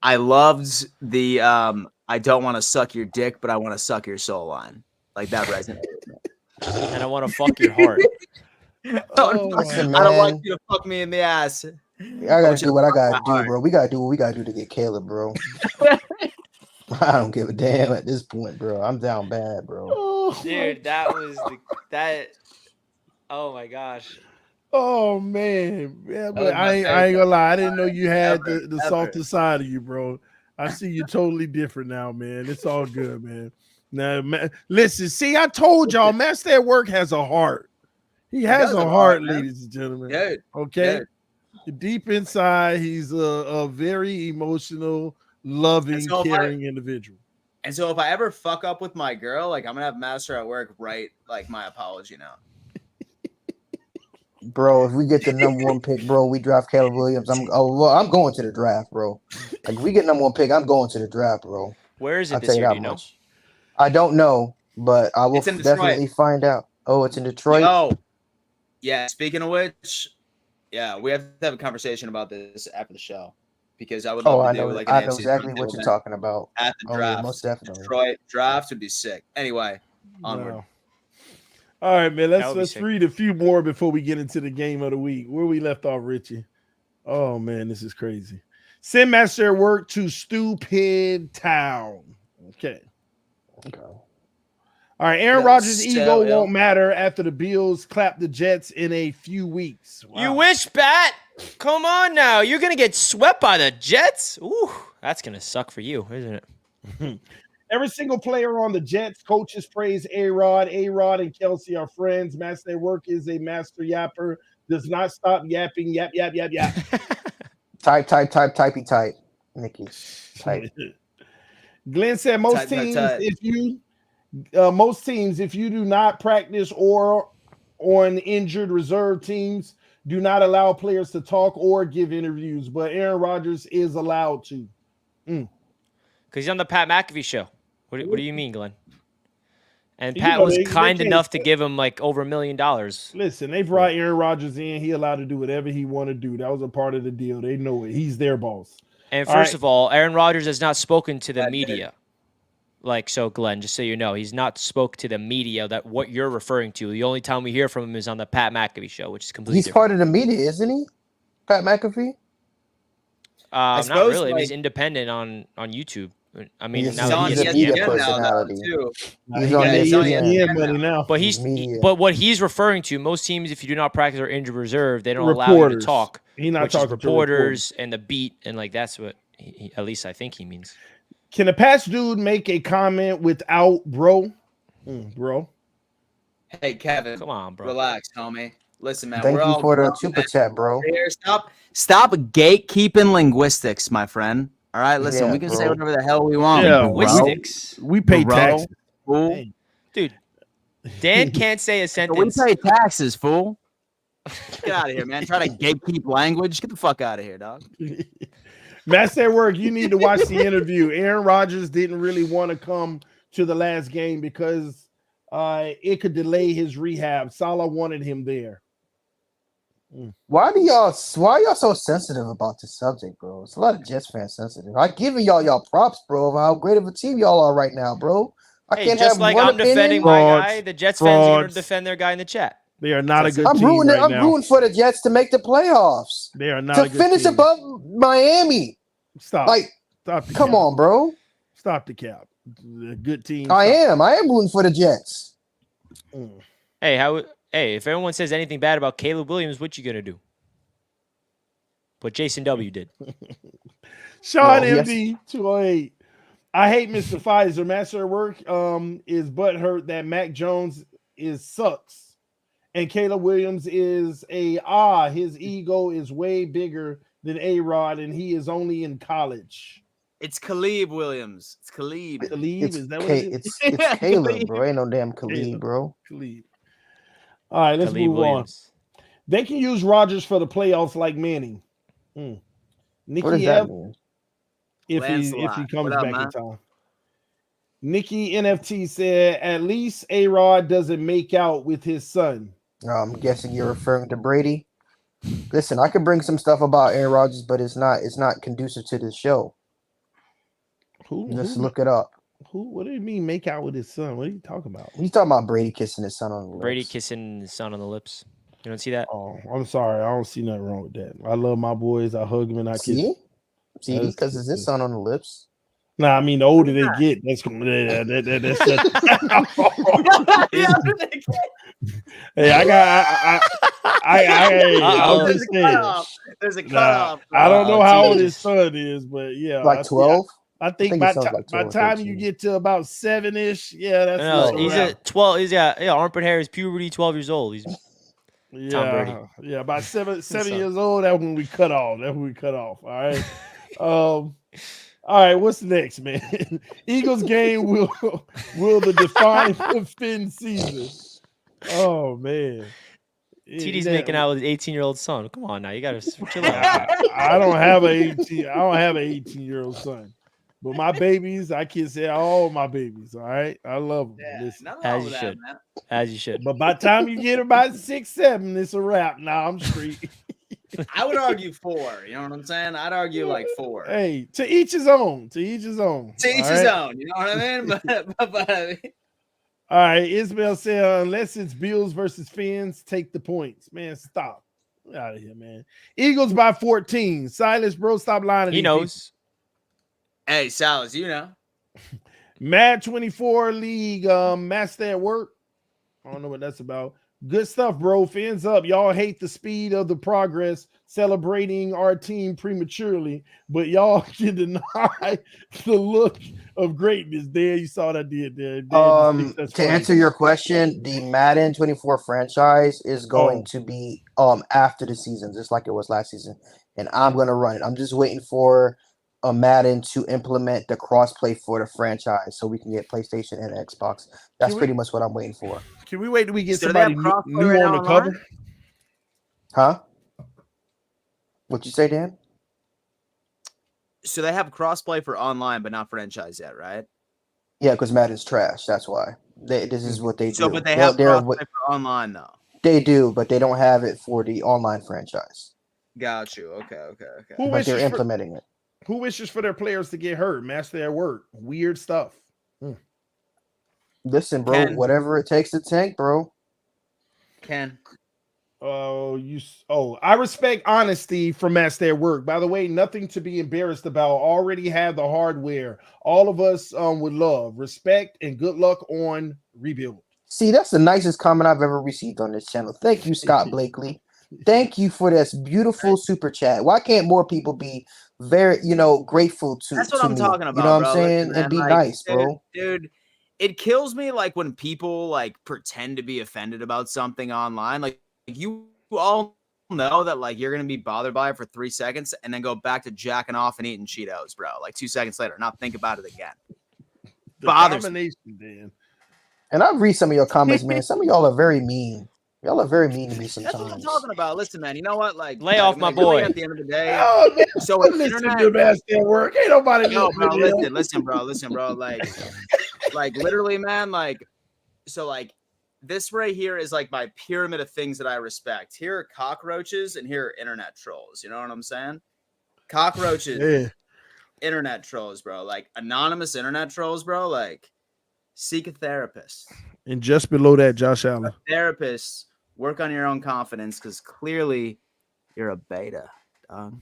I loved the I don't want to suck your dick, but I want to suck your soul line. Like that resonated with me. And I want to fuck your heart. Oh Listen, my I don't man. want you to fuck me in the ass. I gotta do what I gotta do, bro. We gotta do what we gotta do to get Caleb, bro. I don't give a damn at this point, bro. I'm down bad, bro. Oh, Dude, that was that. Oh my gosh. oh man. Yeah, That but was my I ain't gonna lie. I didn't know you had ever, the ever. softer side of you, bro. I see you totally different now, man. It's all good, man. Now, listen, see, I told y'all, Master at Work has a heart. He has does a have a heart, heart, man. ladies and gentlemen. Dude, Okay. dude. Deep inside, he's a very emotional, loving, And so if caring individual. And so if I ever fuck up with my girl, like I'm gonna have Master at Work write like my apology now. Bro, if we get the number 1 pick, bro, we draft Caleb Williams. I'm going to the draft, bro. Like if we get number 1 pick, I'm going to the draft, bro. Where is it I'll this tell you year? Do that you know? much. I don't know, but I will It's in Detroit. definitely find out. Oh, it's in Detroit. Oh, yeah. Speaking of which, yeah, we have to have a conversation about this after the show because I would love I to do know. like an I know AFC exactly what roundtable you're event talking about. at the Oh, draft. yeah, most definitely. Detroit draft would be sick. Anyway, onward. Wow. All right, man. That would be Let's sick. read a few more before we get into the game of the week. Where we left off, Richie. Oh man, this is crazy. Send Master at Work to Stupid Town. Okay. All right. Aaron That Rodgers' was ego so ill. won't matter after the Bills clap the Jets in a few weeks. Wow. You wish, Bat. Come on now. You're going to get swept by the Jets? Ooh, that's going to suck for you, isn't it? Every single player on the Jets, coaches praise A-Rod. A-Rod and Kelsey are friends. Master at Work is a master yapper. Does not stop yapping. Yap, yap, yap, yap. Type, Nikki. Type. Glenn said most teams, if you do not practice or on injured reserve teams, do not allow players to talk or give interviews. But Aaron Rodgers is allowed to. Because he's on the Pat McAfee show. What do you mean, Glenn? And You Pat know, was they kind can't- enough to give him like over $1 million. Listen, they brought Aaron Rodgers in. He allowed to do whatever he want to do. That was a part of the deal. They know it. He's their boss. And All first right. of all, Aaron Rodgers has not spoken to the That media. Like, so Glenn, just so you know, he's not spoke to the media that what you're referring to. The only time we hear from him is on the Pat McAfee show, which is completely He's different. part of the media, isn't he? Pat McAfee? Not suppose, really. like- He's independent on YouTube. I mean, He's now He's that on he's a he's media ESPN now, personality. too. He's He on got ESPN. ESPN money now. But He's media. but what he's referring to, most teams, if you do not practice or injured reserve, they don't allow you to Reporters. talk. He's not which is talking to reporters and the beat, and like that's what at least I think he means. Can a patch dude make a comment without bro? Bro. Hey, Kevin, Come on, bro. relax, homie. Listen, man, Thank we're you all for the grown super men chat, bro. here. Stop gatekeeping linguistics, my friend. All right, listen, Yeah, we can bro. say whatever the hell we want. Yeah, bro. Linguistics. We pay Bro. taxes. Fool. Hey. Dude, Dan can't say a We sentence. pay taxes, fool. Get out of here, man. Try to gatekeep language. Get the fuck out of here, dog. Master at Work, you need to watch the interview. Aaron Rodgers didn't really want to come to the last game because it could delay his rehab. Salah wanted him there. Why are y'all so sensitive about this subject, bro? It's a lot of Jets fans sensitive. I'm giving y'all props, bro, of how great of a team y'all are right now, bro. I Hey, can't just have like one I'm defending opinion. my Frauds. guy, the Jets fans are going Frauds. to defend their guy in the chat. They are not a good I'm team rooting. right I'm now. rooting for the Jets to make the playoffs. They are not To a good finish team. above Miami. Stop. Like, Stop the come cap. on, bro. Stop the cap. A good team. I Stop. am rooting for the Jets. Mm. Hey, if everyone says anything bad about Caleb Williams, what you gonna do? What Jason W did. Sean Well, yes. MD 208. I hate Mr. Pfizer. Master at Work is butthurt that Mac Jones sucks. And Caleb Williams is his ego is way bigger than A-Rod, and he is only in college. It's Caleb Williams. It's Caleb. Khalib, is that what it is? It's Caleb, bro. Ain't no damn Khalid, bro. Khalib. All right, let's Khalid move Williams. on. They can use Rodgers for the playoffs like Manning. What does Nikki that F, mean? if he Lancelot. comes What up, back man? in time. Nikki NFT said, at least A-Rod doesn't make out with his son. I'm guessing you're referring to Brady. Listen, I could bring some stuff about Aaron Rodgers, but it's not conducive to this show. Just look it up. What do you mean make out with his son? What are you talking about? He's talking about Brady kissing his son on the lips. Brady kissing his son on the lips. You don't see that? Oh, I'm sorry. I don't see nothing wrong with that. I love my boys. I hug them and I kiss them. See, because it's his son on the lips. Nah, I mean the older they get, that's Hey, I'm just saying. There's a cutoff. I don't know how old his son is, but yeah, Like 12. I think by the time you get to about 7-ish, yeah, that's No, he's at 12. He's armpit hair is puberty. 12 years old. He's Tom Brady. Yeah, about seven years old. That's when we cut off. All right. All right. What's next, man? Eagles game will the define Finn season. Oh man. TD's making out with his 18-year-old son. Come on now, you gotta chill out. I don't have an 18-year-old son. But my babies, I can say all my babies. All right. I love them. Yeah, as you should. Man. As you should. But by the time you get about 6, 7, it's a wrap. Now I'm straight. I would argue 4. You know what I'm saying? I'd argue like 4. Hey, to each his own. To each his own. To each his own. You know what I mean? But I mean. All right. Ismail said, unless it's Bills versus Fins, take the points. Man, stop. Get out of here, man. Eagles by 14. Silas, bro, stop lying. He knows. Hey, Silas, you know. Mad 24 League, Master at Work. I don't know what that's about. Good stuff, bro. Fins up. Y'all hate the speed of the progress, celebrating our team prematurely, but y'all can deny the look of greatness. There, you saw what I did there. To answer your question, the Madden 24 franchise is going to be after the season, just like it was last season, and I'm gonna run it. I'm just waiting for a Madden to implement the crossplay for the franchise so we can get PlayStation and Xbox. That's pretty much what I'm waiting for. Can we wait till we get somebody new on the cover? Huh? What'd you say, Dan? So they have crossplay for online, but not franchise yet, right? Yeah, because Madden's trash. That's why. This is what they do. So, but they have crossplay for online, though. They do, but they don't have it for the online franchise. Got you. Okay. But they're implementing it. Who wishes for their players to get hurt? Master at Work. Weird stuff. Listen, bro, whatever it takes to tank, bro. Ken. I respect honesty from Master at Work. By the way, nothing to be embarrassed about. Already have the hardware. All of us would love respect and good luck on rebuild. See, that's the nicest comment I've ever received on this channel. Thank you, Scott Blakely. Thank you for this beautiful super chat. Why can't more people be very, grateful to? That's what to I'm me? talking about. You know what bro. I'm saying? Listen, and be nice, bro. Dude, it kills me like when people like pretend to be offended about something online. Like you all know that like you're gonna be bothered by it for 3 seconds and then go back to jacking off and eating Cheetos, bro. Like 2 seconds later, not think about it again. Bothers me. Dan. And I've read some of your comments, man. Some of y'all are very mean. Y'all are very mean to me sometimes. That's what I'm talking about. Listen, man. You know what? Like, lay off my boy. At the end of the day, so listen to Master at Work. Ain't nobody. No, bro. Listen, bro. Like literally, man. Like, so like this right here is like my pyramid of things that I respect. Here are cockroaches, and here are internet trolls. You know what I'm saying? Cockroaches, internet trolls, bro. Like anonymous internet trolls, bro. Like, seek a therapist. And just below that, Josh Allen. A therapist Work on your own confidence because clearly you're a beta, dog.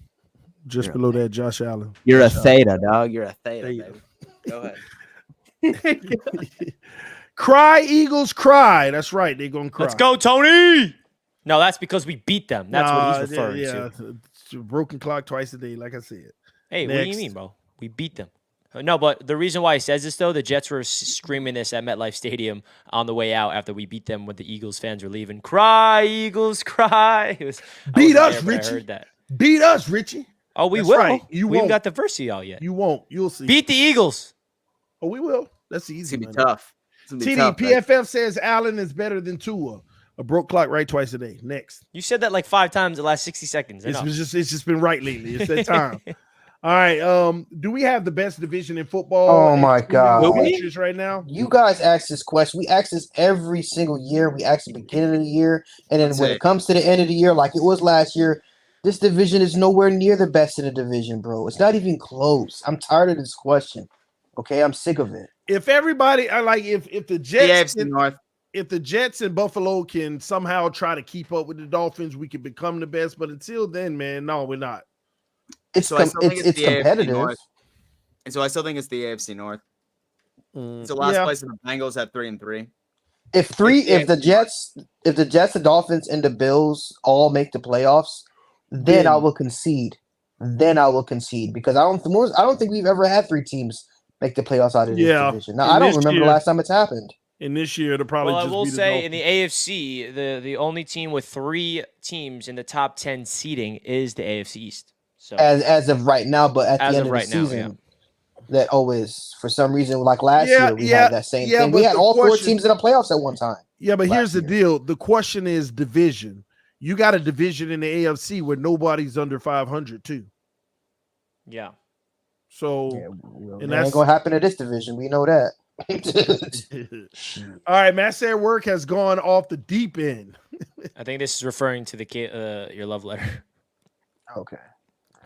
Just You're below that, Josh Allen. You're Josh a theta, dog. You're a theta, Theta. baby. Go ahead. Cry, Eagles, cry. That's right. They're going to cry. Let's go, Tony. No, that's because we beat them. That's what he's referring to. It's a broken clock twice a day, like I said. Hey, what do you mean, bro? We beat them. No, but the reason why he says this, though, the Jets were screaming this at MetLife Stadium on the way out after we beat them when the Eagles fans were leaving. Cry, Eagles, cry. Beat us, Richie. I heard that. Beat us, Richie. Oh, we will. Right. We haven't got the verse out yet. You won't. You'll see. Beat the Eagles. Oh, we will. That's easy. It's going to be tough. TD, PFF says Allen is better than Tua. A broke clock right twice a day. Next. You said that like 5 times in the last 60 seconds. It's just been right lately. It's that time. All right. Do we have the best division in football? Oh my God! Right now, you guys ask this question. We ask this every single year. We ask the beginning of the year, and then when it comes to the end of the year, like it was last year, this division is nowhere near the best in the division, bro. It's not even close. I'm tired of this question. Okay, I'm sick of it. If everybody, if the Jets, if the Jets and Buffalo can somehow try to keep up with the Dolphins, we can become the best. But until then, man, no, we're not. It's competitive. And so I still think it's the AFC North. So last place of the Bengals at 3-3. If the Jets, the Dolphins, and the Bills all make the playoffs, then I will concede. Because I don't think we've ever had 3 teams make the playoffs out of this division. Now I don't remember the last time it's happened. And this year, it'll probably I just will be the say in the AFC, the only team with 3 teams in the top 10 seeding is the AFC East. So as of right now, but at the end of the season, that always for some reason, like last year, we had that same thing. We had all 4 teams in the playoffs at one time. Yeah, but here's the deal: the question is division. You got a division in the AFC where nobody's under 500 too. Yeah. So, and that's ain't gonna happen in this division. We know that. All right, Matt said work has gone off the deep end. I think this is referring to your love letter. Okay.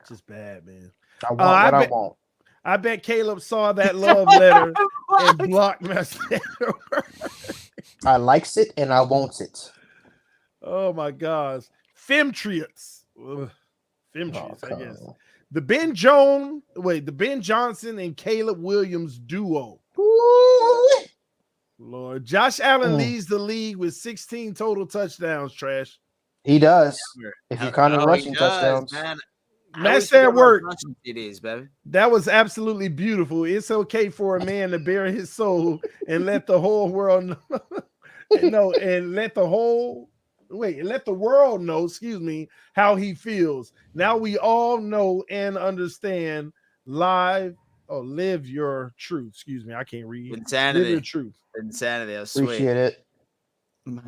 Just bad, man. I want what I want. I bet Caleb saw that love letter and blocked Master. I likes it and I wants it. Oh my gosh. Femtriots. Femtriots, I guess. The Ben Johnson and Caleb Williams duo. Ooh. Lord. Josh Allen leads the league with 16 total touchdowns, Trash. He does. If you're kind of rushing touchdowns. Man. Matt said work. CDs, baby. That was absolutely beautiful. It's okay for a man to bare his soul and let the whole world know. Let the world know, excuse me, how he feels. Now we all know and understand live. Oh, live your truth. Excuse me. I can't read. Insanity. Live your truth. Insanity. That's sweet. Appreciate it.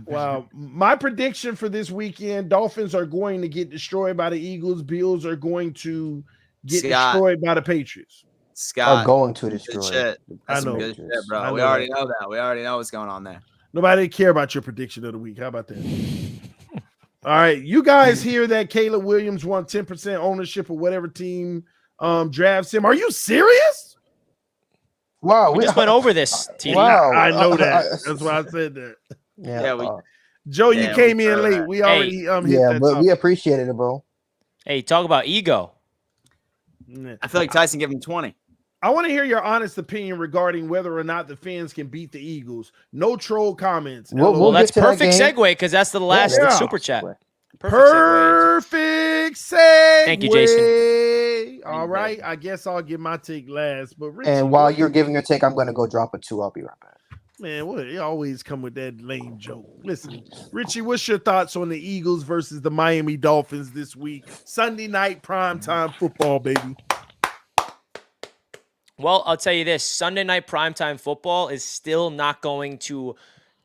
Wow. My prediction for this weekend, Dolphins are going to get destroyed by the Eagles. Bills are going to get destroyed by the Patriots. Are going to destroy. Shit. That's some good shit, bro. We already know that. We already know what's going on there. Nobody care about your prediction of the week. How about that? All right. You guys hear that Caleb Williams won 10% ownership of whatever team drafts him. Are you serious? Wow. We just went over this team. Wow. I know that. That's why I said that. Yeah. Joe, you came in late. We already hit that but topic. we appreciated it, bro. Hey, talk about ego. I feel like Tyson gave him 20. I want to hear your honest opinion regarding whether or not the fans can beat the Eagles. No troll comments. Well, that's perfect segue because that's the last super chat. Perfect segue. Thank you, Jason. All right. I guess I'll give my take last. But Richie, and while you're giving your take, I'm going to go drop a 2. I'll be right back. Man, what? You always come with that lame joke. Listen, Richie, what's your thoughts on the Eagles versus the Miami Dolphins this week? Sunday night primetime football, baby. Well, I'll tell you this. Sunday night primetime football is still not going to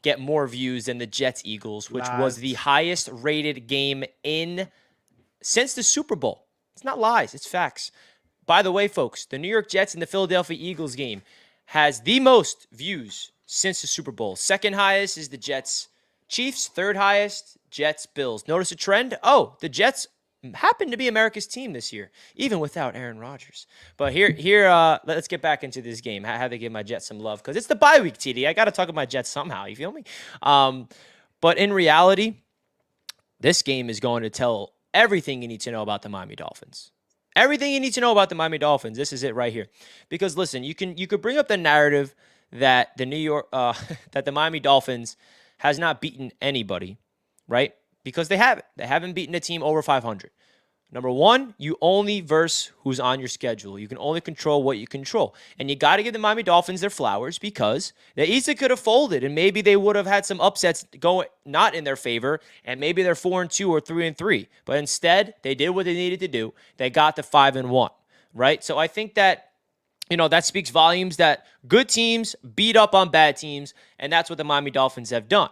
get more views than the Jets-Eagles, which was the highest rated game since the Super Bowl. It's not lies. It's facts. By the way, folks, the New York Jets and the Philadelphia Eagles game has the most views since the Super Bowl. Second highest is the Jets Chiefs. Third highest, Jets Bills. Notice a trend? Oh, the Jets happen to be America's team this year, even without Aaron Rodgers. But here, let's get back into this game. I had to give my Jets some love because it's the bye week, TD. I got to talk about my Jets somehow. You feel me? But in reality, this game is going to tell everything you need to know about the Miami Dolphins. Everything you need to know about the Miami Dolphins. This is it right here. Because listen, you could bring up the narrative that that the Miami Dolphins has not beaten anybody, right? Because they haven't. They haven't beaten a team over 500. Number one, you only verse who's on your schedule. You can only control what you control. And you got to give the Miami Dolphins their flowers because they easily could have folded and maybe they would have had some upsets go not in their favor and maybe they're 4-2 or 3-3. But instead, they did what they needed to do. They got to 5-1, right? So I think that that speaks volumes that good teams beat up on bad teams, and that's what the Miami Dolphins have done.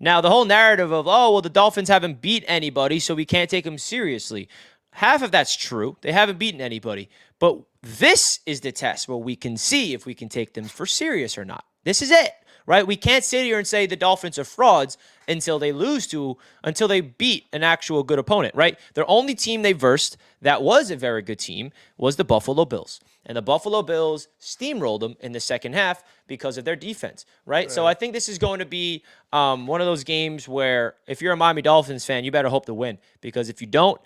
Now, the whole narrative of, the Dolphins haven't beat anybody, so we can't take them seriously. Half of that's true. They haven't beaten anybody. But this is the test where we can see if we can take them for serious or not. This is it, right? We can't sit here and say the Dolphins are frauds until they beat an actual good opponent, right? Their only team they versed that was a very good team was the Buffalo Bills. And the Buffalo Bills steamrolled them in the second half because of their defense, right? So I think this is going to be one of those games where if you're a Miami Dolphins fan, you better hope to win. Because if you don't,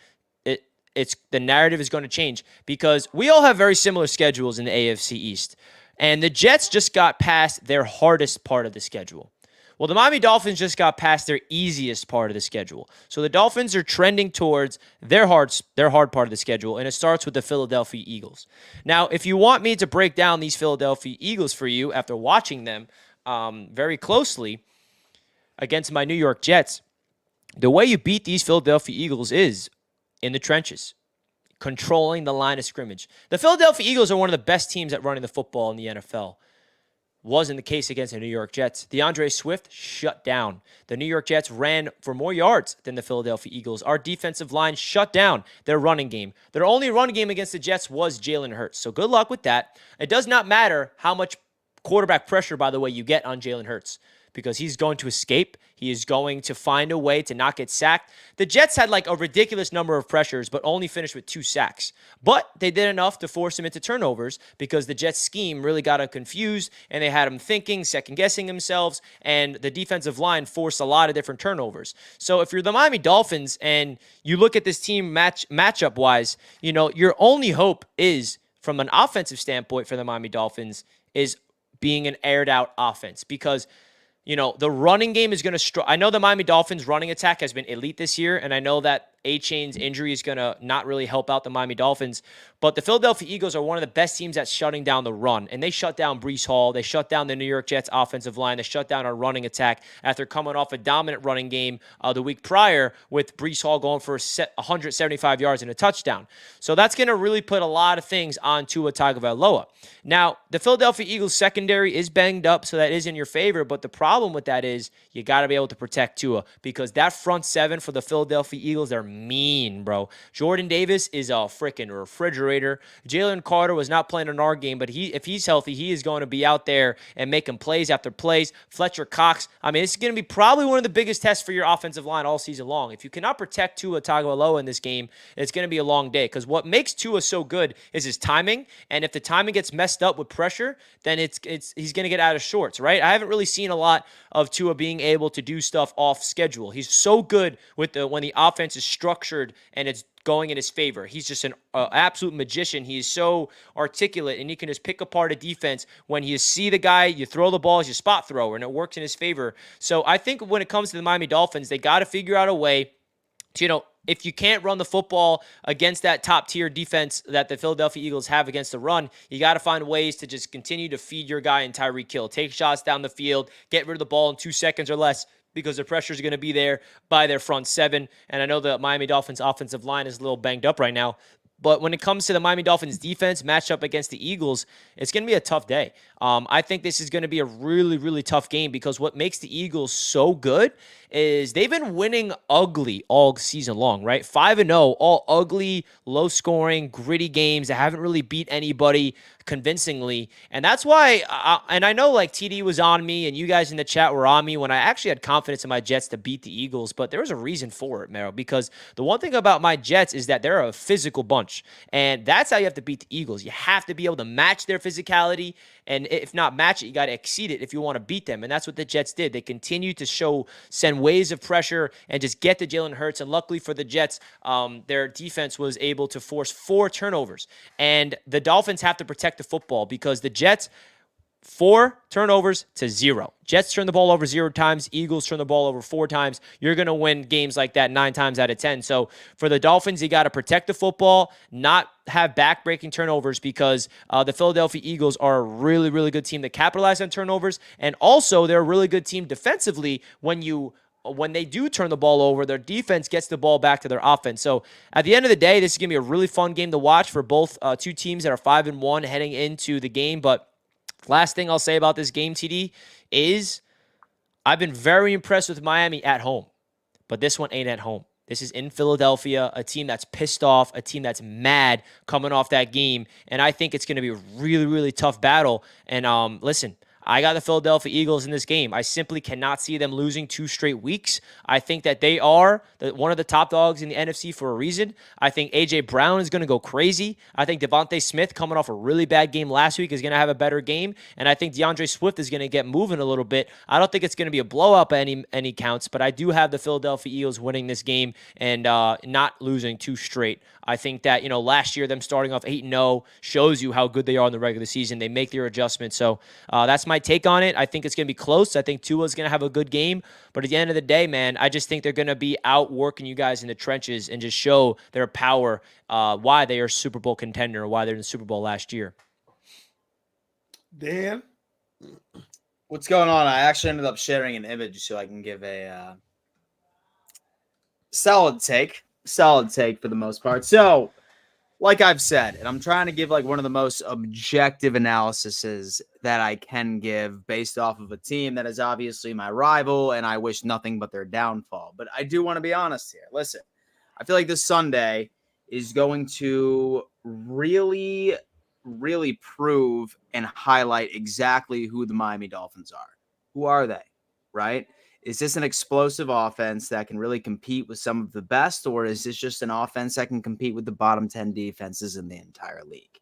the narrative is going to change because we all have very similar schedules in the AFC East. And the Jets just got past their hardest part of the schedule. Well, the Miami Dolphins just got past their easiest part of the schedule. So the Dolphins are trending towards their hard part of the schedule, and it starts with the Philadelphia Eagles. Now, if you want me to break down these Philadelphia Eagles for you after watching them very closely against my New York Jets, the way you beat these Philadelphia Eagles is in the trenches, controlling the line of scrimmage. The Philadelphia Eagles are one of the best teams at running the football in the NFL. Wasn't the case against the New York Jets. DeAndre Swift shut down. The New York Jets ran for more yards than the Philadelphia Eagles. Our defensive line shut down their running game. Their only run game against the Jets was Jalen Hurts. So good luck with that. It does not matter how much quarterback pressure, by the way, you get on Jalen Hurts because he's going to escape. He is going to find a way to not get sacked. The Jets had like a ridiculous number of pressures, but only finished with 2 sacks. But they did enough to force him into turnovers because the Jets scheme really got him confused and they had him thinking, second-guessing themselves, and the defensive line forced a lot of different turnovers. So if you're the Miami Dolphins and you look at this team matchup-wise, your only hope is, from an offensive standpoint for the Miami Dolphins, is being an aired-out offense because the running game is going to I know the Miami Dolphins running attack has been elite this year, and I know that A-Chain's injury is going to not really help out the Miami Dolphins, but the Philadelphia Eagles are one of the best teams at shutting down the run, and they shut down Breece Hall. They shut down the New York Jets offensive line. They shut down our running attack after coming off a dominant running game the week prior with Breece Hall going for 175 yards and a touchdown. So that's going to really put a lot of things on Tua Tagovailoa. Now, the Philadelphia Eagles secondary is banged up, so that is in your favor, but the problem with that is you got to be able to protect Tua because that front seven for the Philadelphia Eagles, they're mean, bro. Jordan Davis is a freaking refrigerator. Jalen Carter was not playing in our game, but if he's healthy, he is going to be out there and making plays after plays. Fletcher Cox, this is going to be probably one of the biggest tests for your offensive line all season long. If you cannot protect Tua Tagovailoa in this game, it's going to be a long day because what makes Tua so good is his timing, and if the timing gets messed up with pressure, then he's going to get out of sorts, right? I haven't really seen a lot of Tua being able to do stuff off schedule. He's so good with when the offense is structured and it's going in his favor. He's just an absolute magician. He is so articulate, and he can just pick apart a defense. When you see the guy, you throw the ball as your spot thrower, and it works in his favor. So I think when it comes to the Miami Dolphins, they got to figure out a way to, if you can't run the football against that top-tier defense that the Philadelphia Eagles have against the run, you got to find ways to just continue to feed your guy in Tyreek Hill. Take shots down the field, get rid of the ball in 2 seconds or less, because the pressure is going to be there by their front seven. And I know the Miami Dolphins offensive line is a little banged up right now. But when it comes to the Miami Dolphins defense matchup against the Eagles, it's going to be a tough day. I think this is going to be a really, really tough game because what makes the Eagles so good is they've been winning ugly all season long, right? 5-0, all ugly, low-scoring, gritty games that haven't really beat anybody convincingly. And that's why, and I know like TD was on me and you guys in the chat were on me when I actually had confidence in my Jets to beat the Eagles, but there was a reason for it, Mero, because the one thing about my Jets is that they're a physical bunch, and that's how you have to beat the Eagles. You have to be able to match their physicality, and if not match it, you got to exceed it if you want to beat them, and that's what the Jets did. They continued to send waves of pressure and just get to Jalen Hurts. And luckily for the Jets, their defense was able to force 4 turnovers. And the Dolphins have to protect the football because the Jets, 4 turnovers to 0. Jets turn the ball over 0 times. Eagles turn the ball over 4 times. You're going to win games like that 9 times out of 10. So for the Dolphins, you got to protect the football, not have back-breaking turnovers because the Philadelphia Eagles are a really, really good team that capitalize on turnovers. And also, they're a really good team defensively when they do turn the ball over, their defense gets the ball back to their offense. So at the end of the day, this is going to be a really fun game to watch for both two teams that are 5-1 heading into the game. But last thing I'll say about this game, TD, is I've been very impressed with Miami at home, but this one ain't at home. This is in Philadelphia, a team that's pissed off, a team that's mad coming off that game, and I think it's going to be a really, really tough battle. And listen, I got the Philadelphia Eagles in this game. I simply cannot see them losing 2 straight weeks. I think that they are one of the top dogs in the NFC for a reason. I think A.J. Brown is going to go crazy. I think Devontae Smith, coming off a really bad game last week, is going to have a better game. And I think DeAndre Swift is going to get moving a little bit. I don't think it's going to be a blowout by any counts, but I do have the Philadelphia Eagles winning this game and not losing 2 straight. I think that, last year, them starting off 8-0 shows you how good they are in the regular season. They make their adjustments. So that's my take on it. I think it's going to be close. I think Tua's going to have a good game. But at the end of the day, man, I just think they're going to be out working you guys in the trenches and just show their power, why they are a Super Bowl contender, why they're in the Super Bowl last year. Dan? What's going on? I actually ended up sharing an image so I can give a solid take for the most part. So, like I've said, and I'm trying to give like one of the most objective analyses that I can give based off of a team that is obviously my rival, and I wish nothing but their downfall. But I do want to be honest here. Listen, I feel like this Sunday is going to really, really prove and highlight exactly who the Miami Dolphins are. Who are they, right? Is this an explosive offense that can really compete with some of the best, or is this just an offense that can compete with the bottom 10 defenses in the entire league?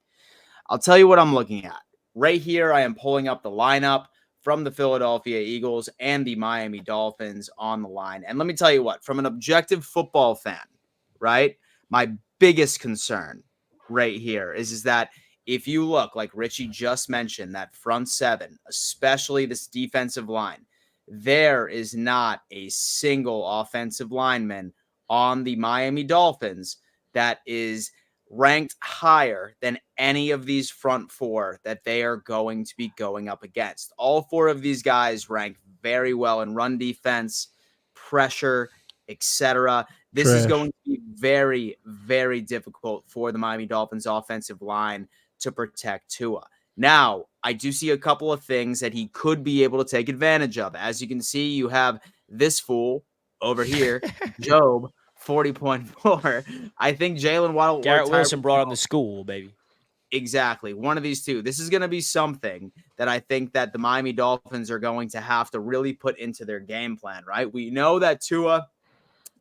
I'll tell you what I'm looking at. Right here, I am pulling up the lineup from the Philadelphia Eagles and the Miami Dolphins on the line. And let me tell you what, from an objective football fan, right, my biggest concern right here is that if you look, like Richie just mentioned, that front 7, especially this defensive line, there is not a single offensive lineman on the Miami Dolphins that is ranked higher than any of these front 4 that they are going to be going up against. All 4 of these guys rank very well in run defense, pressure, etc. This is going to be very, very difficult for the Miami Dolphins offensive line to protect Tua. Now, I do see a couple of things that he could be able to take advantage of. As you can see, you have this fool over here, Job, 40.4. I think Jalen Waddle. Garrett Wilson brought him to school, baby. Exactly. One of these two. This is going to be something that I think that the Miami Dolphins are going to have to really put into their game plan, right? We know that Tua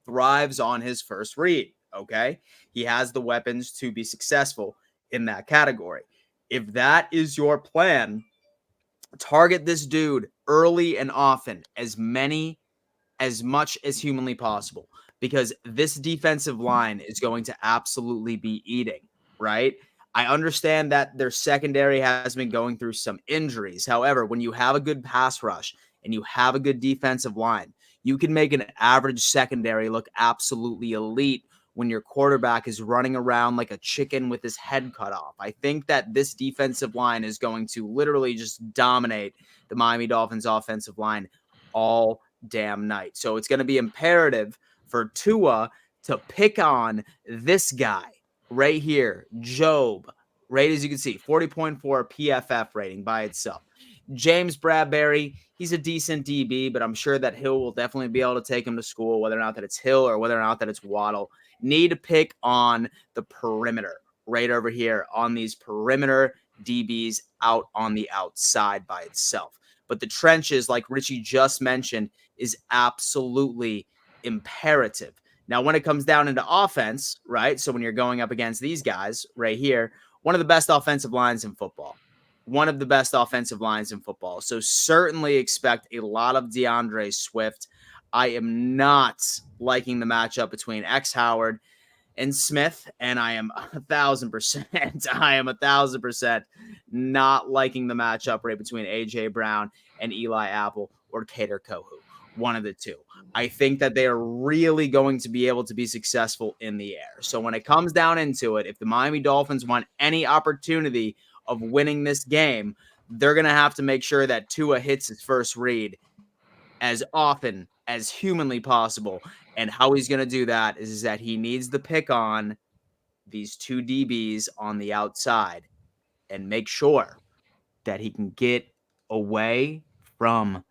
thrives on his first read, okay? He has the weapons to be successful in that category. If that is your plan, target this dude early and often, as much as humanly possible, because this defensive line is going to absolutely be eating, right? I understand that their secondary has been going through some injuries. However, when you have a good pass rush and you have a good defensive line, you can make an average secondary look absolutely elite when your quarterback is running around like a chicken with his head cut off. I think that this defensive line is going to literally just dominate the Miami Dolphins offensive line all damn night. So it's going to be imperative for Tua to pick on this guy right here, Job, right as you can see, 40.4 PFF rating by itself. James Bradbury, he's a decent DB, but I'm sure that Hill will definitely be able to take him to school, whether or not that it's Hill or whether or not that it's Waddle. Need to pick on the perimeter right over here on these perimeter DBs out on the outside by itself. But the trenches, like Richie just mentioned, is absolutely imperative. Now, when it comes down into offense, right? So when you're going up against these guys right here, one of the best offensive lines in football. One of the best offensive lines in football. So certainly expect a lot of DeAndre Swift. I am not liking the matchup between X Howard and Smith, and I am 1,000% not liking the matchup right between AJ Brown and Eli Apple or Kader Kohu. One of the two. I think that they are really going to be able to be successful in the air. So when it comes down into it, if the Miami Dolphins want any opportunity of winning this game, they're going to have to make sure that Tua hits his first read as often as humanly possible. And how he's going to do that is that he needs to pick on these two DBs on the outside and make sure that he can get away from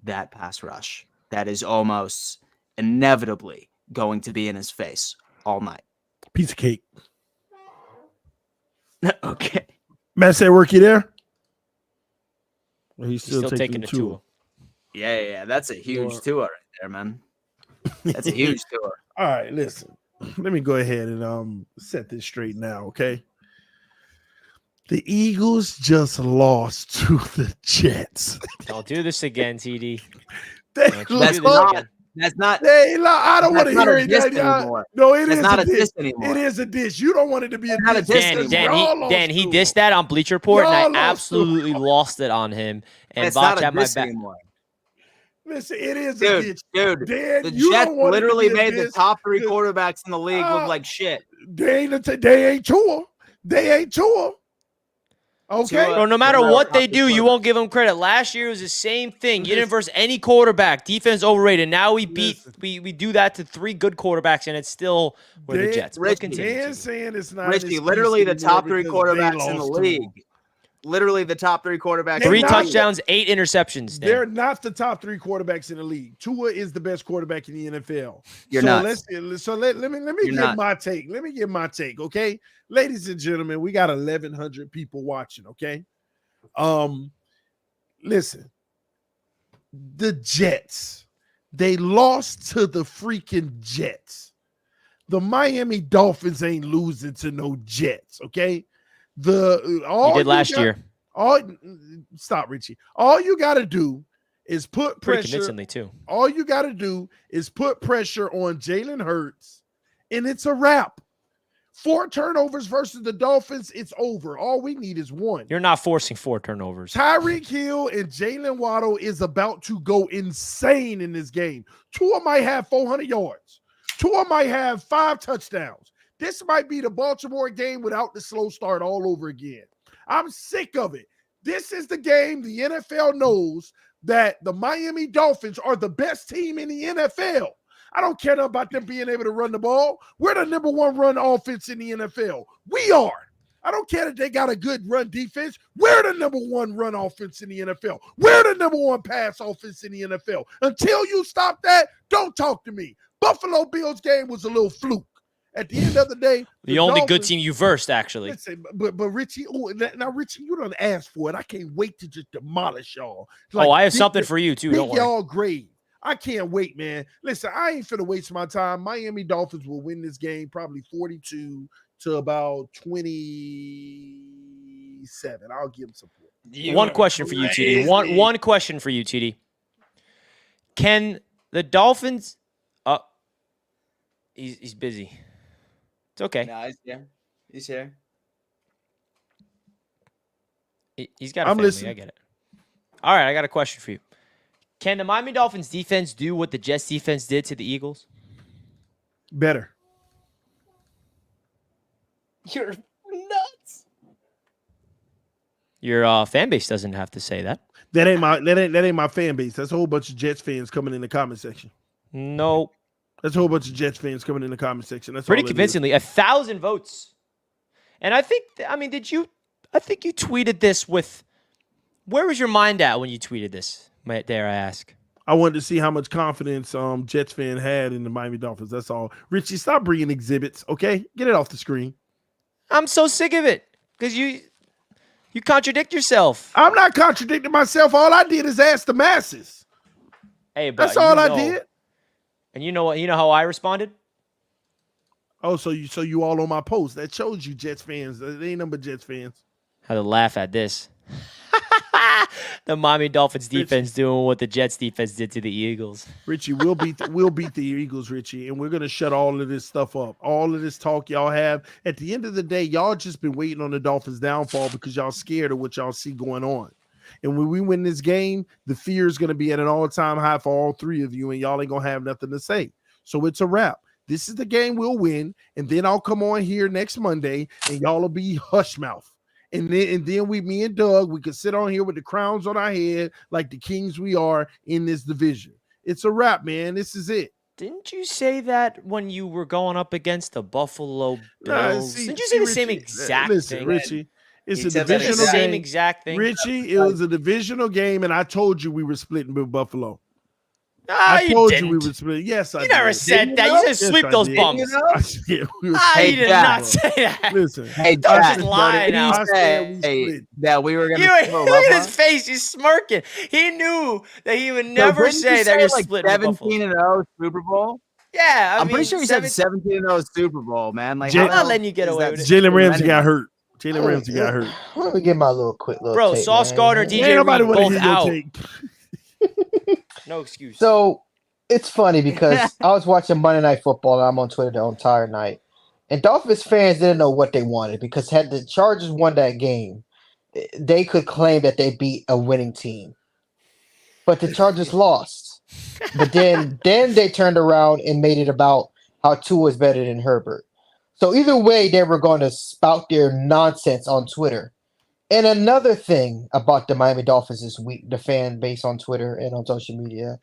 that pass rush that is almost inevitably going to be in his face all night. Piece of cake. Okay. Matt said, work you there? Well, he's He's still taking the Tua. Yeah. That's a huge tour right there, man. That's a huge tour. All right, listen. Let me go ahead and set this straight now, okay? The Eagles just lost to the Jets. Don't do this again, TD. They Don't you That's do this lost. again. not. I don't want to That's not hear a it. diss anymore. No, it That's is not a a diss. diss anymore. It is a diss. You don't want it to be a Not a diss. diss Dan, anymore. he dissed that on Bleacher Report, and Y'all I lost absolutely lost it on him. And It's not Botch a had my diss back. anymore. Listen, it is a diss. Dude, Dan, the you Jets don't want it to literally be a made the diss. top 3 quarterbacks in the league look like shit. They ain't Tua. They ain't Tua. Okay. Tua- Bro, no matter Well, what they top do, you quarterback. won't give them credit. Last year was the same thing. You didn't verse any quarterback. Defense overrated. Now we do that to 3 good quarterbacks, and it's still we're the Jets. But continue, Dan TD. saying it's not an Richie, excuse literally the anymore top 3 because they quarterbacks in the lost to league. them. Literally the top 3 quarterbacks. They're 3 not- touchdowns, 8 interceptions. Dan. They're not the top 3 quarterbacks in the league. Tua is the best quarterback in the NFL. You're so nuts. let me You're give nuts. my take. Let me give my take, okay? Ladies and gentlemen, we got 1,100 people watching, okay? Listen. The Jets, they lost to the freaking Jets. The Miami Dolphins ain't losing to no Jets, okay? You did last year. Stop, Richie. All you got to do is put Pretty pressure. convincingly, too. All you got to do is put pressure on Jalen Hurts, and it's a wrap. 4 turnovers versus the Dolphins, it's over. All we need is 1. You're not forcing 4 turnovers. Tyreek Hill and Jalen Waddle is about to go insane in this game. Tua might have 400 yards. Tua might have 5 touchdowns. This might be the Baltimore game without the slow start all over again. I'm sick of it. This is the game the NFL knows that the Miami Dolphins are the best team in the NFL. I don't care about them being able to run the ball. We're the number 1 run offense in the NFL. We are. I don't care that they got a good run defense. We're the number 1 run offense in the NFL. We're the number 1 pass offense in the NFL. Until you stop that, don't talk to me. Buffalo Bills game was a little fluke. At the end of the day, The only good Dolphins- team you versed, actually. Listen, but Richie, now Richie, you don't ask for it. I can't wait to just demolish y'all. I have big- something for you, too. Don't Big worry. y'all grade. I can't wait, man. Listen, I ain't finna waste my time. Miami Dolphins will win this game probably 42 to about 27. I'll give them support. One question for you, TD. One question for you, TD. Can the Dolphins? He's busy. It's okay. No, he's here. He's got a I'm family. listening. I get it. All right, I got a question for you. Can the Miami Dolphins defense do what the Jets defense did to the Eagles? Better. You're nuts. Your fan base doesn't have to say that. That ain't my fan base. That's a whole bunch of Jets fans coming in the comment section. No. That's a whole bunch of Jets fans coming in the comment section. That's Pretty all it is. convincingly, 1,000 votes. And I think you tweeted this with, where was your mind at when you tweeted this? Dare I ask? I wanted to see how much confidence Jets fan had in the Miami Dolphins. That's all. Richie, stop bringing exhibits, okay? Get it off the screen. I'm so sick of it because you contradict yourself. I'm not contradicting myself. All I did is ask the masses. Hey, but That's all I did. And you know what? You know how I responded? Oh, so you all on my post. That shows you Jets fans. They ain't nothing but Jets fans. Had to laugh at this. The Miami Dolphins defense doing what the Jets defense did to the Eagles. Richie, we'll beat the Eagles, Richie, and we're gonna shut all of this stuff up. All of this talk y'all have. At the end of the day, y'all just been waiting on the Dolphins' downfall because y'all scared of what y'all see going on. And when we win this game, the fear is gonna be at an all-time high for all three of you, and y'all ain't gonna have nothing to say. So it's a wrap. This is the game we'll win, and then I'll come on here next Monday, and y'all will be hush mouth. And then me and Doug, we could sit on here with the crowns on our head like the kings we are in this division. It's a wrap, man. This is it. Didn't you say that when you were going up against the Buffalo Bills? Didn't you say the same exact thing? Richie, it's He a said that divisional exact- same game. exact thing. Richie, it was a divisional game, and I told you we were splitting with Buffalo. Ah, I told you didn't. we were splitting. Yes, I You did. never said you that. know? You said Yes, sweep I those did. bums. You know? I said we were Ah, you Hey, did Jack. not say that. Listen, Hey, Don't Jack, just lie did now. you I said we say split. that we were going You, to look at his face. He's smirking. He knew that he would never say that you're like splitting with Buffalo. 17-0 Super Bowl? Yeah, I'm pretty mean, sure he said 17-0 Super Bowl, man. Like, Jay- how I'm the not hell letting you get is away that with it. Jalen true Ramsey got anyway? hurt. Jalen Ramsey got hurt. Let me get my quick little Bro, take, Sauce man. Gardner, Ain't DJ nobody Reed want to both hear your out. take. No excuse. So it's funny because I was watching Monday Night Football and I'm on Twitter the entire night. And Dolphins fans didn't know what they wanted because had the Chargers won that game, they could claim that they beat a winning team. But the Chargers lost. But then they turned around and made it about how Tua is better than Herbert. So either way, they were going to spout their nonsense on Twitter. And another thing about the Miami Dolphins this week, the fan base on Twitter and on social media,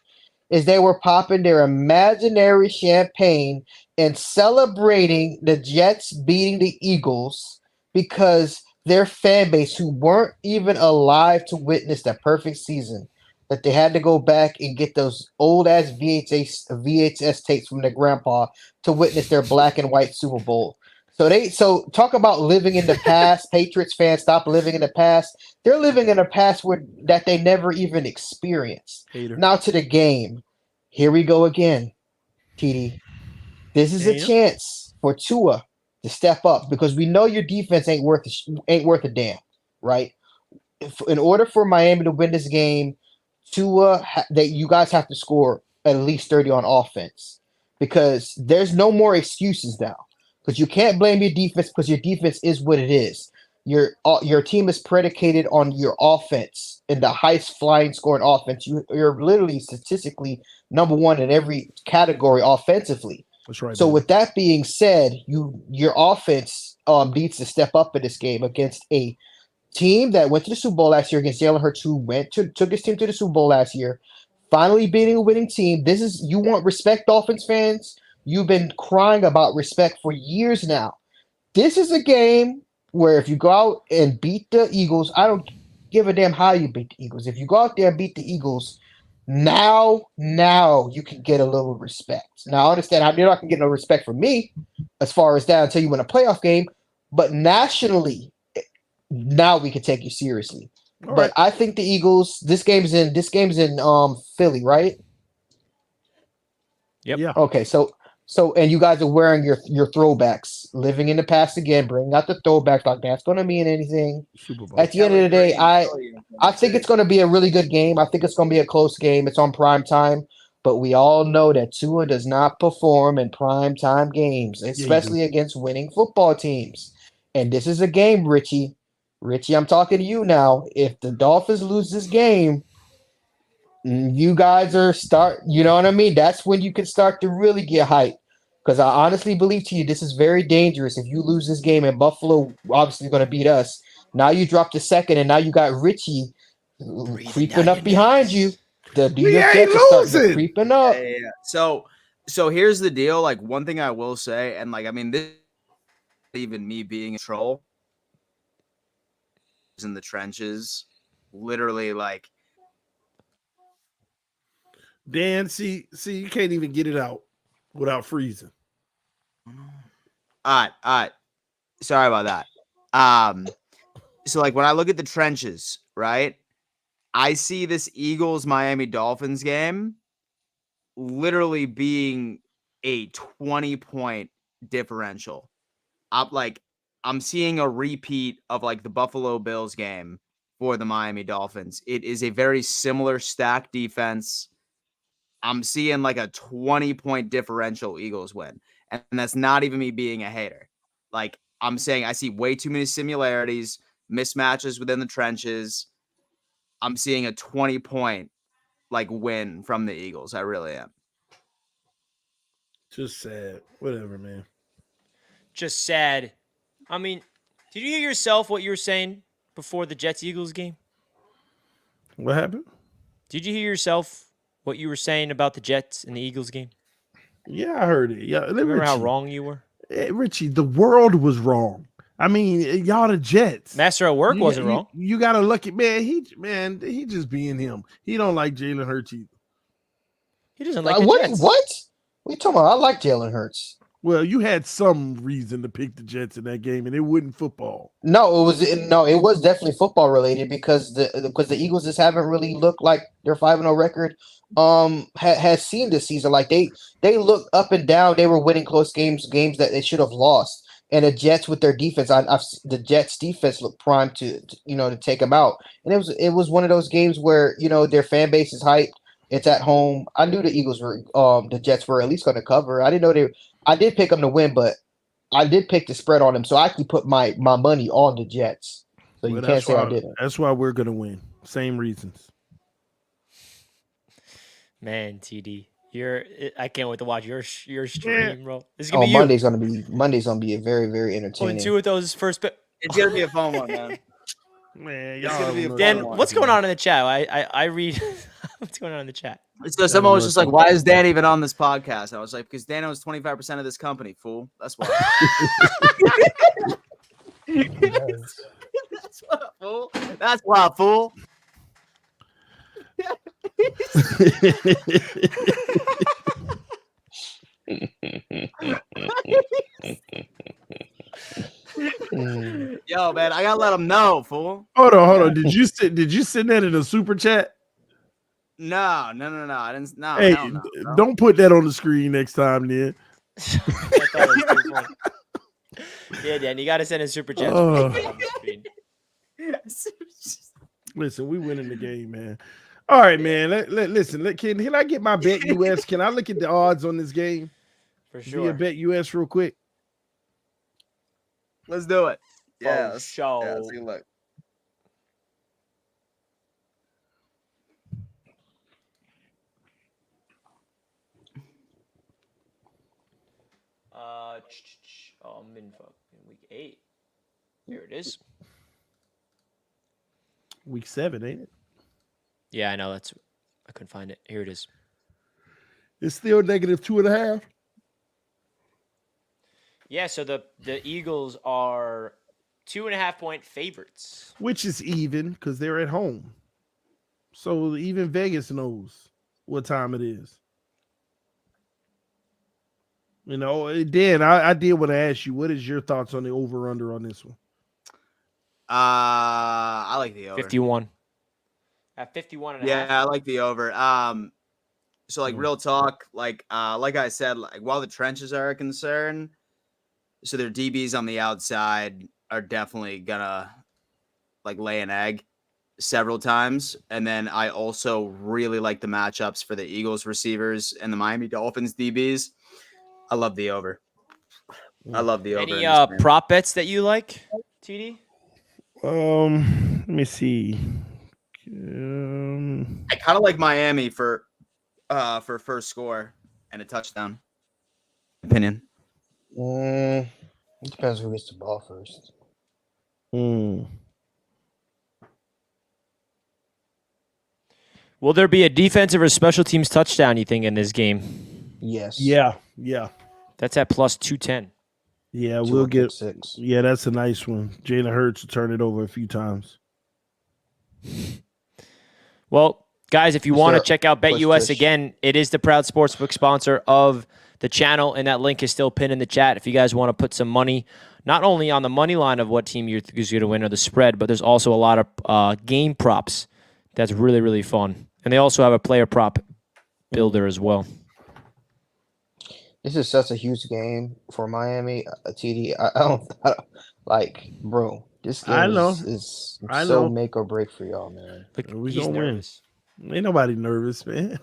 is they were popping their imaginary champagne and celebrating the Jets beating the Eagles because their fan base, who weren't even alive to witness the perfect season, that they had to go back and get those old ass VHS tapes from their grandpa to witness their black and white Super Bowl. So talk about living in the past. Patriots fans, stop living in the past. They're living in a past that they never even experienced. Hater. Now to the game. Here we go again, TD. This is a Damn. chance for Tua to step up because we know your defense ain't worth a damn, right? In order for Miami to win this game, that you guys have to score at least 30 on offense because there's no more excuses now. Because you can't blame your defense because your defense is what it is. Your team is predicated on your offense and the highest flying scoring offense. You're literally statistically number one in every category offensively. That's right. So baby. with that being said, your offense needs to step up in this game against a team that went to the Super Bowl last year against Jalen Hurts, who took his team to the Super Bowl last year, finally beating a winning team. You want respect, Dolphins fans. You've been crying about respect for years now. This is a game where if you go out and beat the Eagles, I don't give a damn how you beat the Eagles. If you go out there and beat the Eagles, now you can get a little respect. Now I understand you're not gonna get no respect from me as far as that until you win a playoff game, but nationally, now we can take you seriously. All But right. I think the Eagles. This game's in Philly, right? Yep. Yeah. Okay, so and you guys are wearing your throwbacks, living in the past again, bringing out the throwbacks like that's going to mean anything. Super Bowl. At the end of the day, I think it's going to be a really good game. I think it's going to be a close game. It's on prime time, but we all know that Tua does not perform in prime time games, especially against winning football teams. And this is a game, Richie. Richie, I'm talking to you now. If the Dolphins lose this game, you guys you know what I mean? That's when you can start to really get hyped. Because I honestly believe to you, this is very dangerous. If you lose this game and Buffalo obviously going to beat us, now you drop the second, and now you got Richie creeping up behind you. The New York Jets are starting creeping up. Yeah. So here's the deal. Like, one thing I will say, and like, I mean, this even me being a troll in the trenches, literally, like, Dan, see, you can't even get it out without freezing. all right. Sorry about that. So like when I look at the trenches, right, I see this Eagles Miami Dolphins game literally being a 20-point differential. I'm seeing a repeat of like the Buffalo Bills game for the Miami Dolphins. It is a very similar stacked defense. I'm seeing like a 20-point differential Eagles win. And that's not even me being a hater. Like, I'm saying I see way too many similarities, mismatches within the trenches. I'm seeing a 20-point like win from the Eagles. I really am. Just sad. Whatever, man. Just sad. I mean, did you hear yourself what you were saying before the Jets-Eagles game? What happened? Did you hear yourself what you were saying about the Jets and the Eagles game? Yeah, I heard it. Yeah, Remember how wrong you were? Richie, the world was wrong. I mean, y'all the Jets. Master at work wasn't wrong. You gotta look at he just being him. He don't like Jalen Hurts either. He doesn't like the what? Jets. What? What are you talking about? I like Jalen Hurts. Well, you had some reason to pick the Jets in that game, and it wasn't football. No, it was definitely football related because the Eagles just haven't really looked like their 5-0 record has seen this season. Like they looked up and down. They were winning close games that they should have lost. And the Jets with their defense, the Jets defense looked primed to take them out. And it was one of those games where their fan base is hyped. It's at home. I knew the Eagles were the Jets were at least going to cover. I didn't know I did pick them to win, but I did pick the spread on them, so I actually put my money on the Jets. So you can't say I didn't. That's why we're gonna win. Same reasons. Man, TD, I can't wait to watch your stream, bro. This is gonna be Monday's gonna be a very, very entertaining. two of those first. It's gonna be a fun one, man. Man, It's gonna be a Dan, fun one. what's going on in the chat? I read what's going on in the chat. So someone was just like, "Why is Dan even on this podcast?" And I was like, "Because Dan owns 25% of this company, fool. That's why." That's why, fool. That's why, fool. Yo, man, I gotta let him know, fool. Hold on. Did you send that in a super chat? No. I didn't. No. Hey, No. don't put that on the screen next time, then. Yeah, Dan, you got to send a super chat. Listen, we winning the game, man. All right, man. Listen, can I get my bet US? Can I look at the odds on this game? For sure. Via bet US real quick. Let's do it. Yeah, let's take a look. I'm in week 8. Here it is. Week 7, ain't it? Yeah, I know. I couldn't find it. Here it is. It's still -2.5. Yeah, so the Eagles are 2.5-point favorites, which is even because they're at home. So even Vegas knows what time it is. Dan, I did want to ask you, what is your thoughts on the over-under on this one? I like the over. 51. At 51.5. Yeah, I like the over. So real talk, like I said, like while the trenches are a concern, so their DBs on the outside are definitely gonna like lay an egg several times. And then I also really like the matchups for the Eagles receivers and the Miami Dolphins DBs. I love the over. I love the over. Any prop bets that you like, TD? Let me see. I kind of like Miami for first score and a touchdown. Opinion. It depends who gets the ball first. Will there be a defensive or special teams touchdown, you think, in this game? Yes. Yeah. That's at plus 210. Yeah, we'll get 6. Yeah, that's a nice one. Jalen Hurts will turn it over a few times. Well, guys, if you want to check out BetUS again, it is the proud sportsbook sponsor of the channel, and that link is still pinned in the chat. If you guys want to put some money, not only on the money line of what team you're going to win or the spread, but there's also a lot of game props that's really, really fun. And they also have a player prop builder as well. This is such a huge game for Miami. TD, I don't like, bro. This I game know. is I so know. make or break for y'all, man. Look, We he's gonna nervous. win. Ain't nobody nervous, man.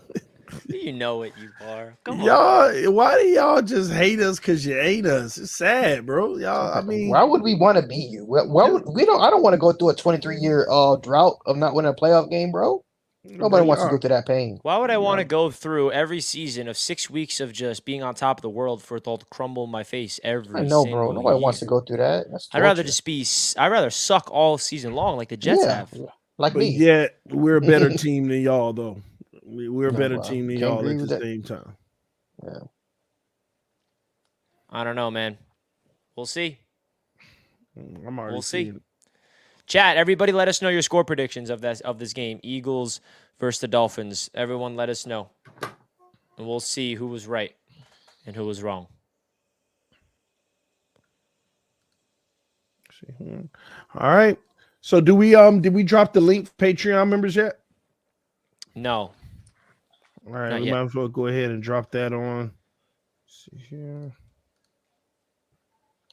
You know it, you are. Come on. Y'all, why do y'all just hate us because you hate us? It's sad, bro. Y'all, I mean, Why would we want to beat you? Why would we don't? I don't want to go through a 23-year drought of not winning a playoff game, bro. bro, Nobody wants to y'all, go through that pain. Why would I want to y'all- go through every season of 6 weeks of just being on top of the world for it all to crumble in my face I every know, bro. single Nobody year? wants to go through that. That's I'd rather torture. just be. I'd rather suck all season long like the Jets Yeah, have. like but me. yet we're a better team than y'all, though. We're a No, better bro. team than Can't y'all agree at the with that. same time. Yeah. I don't know, man. We'll see. I'm already We'll see. seeing it. Chat, everybody let us know your score predictions of this game. Eagles versus the Dolphins. Everyone let us know. And we'll see who was right and who was wrong. All right. So did we drop the link for Patreon members yet? No. All right, Not we yet. might as well go ahead and drop that on. Let's see here.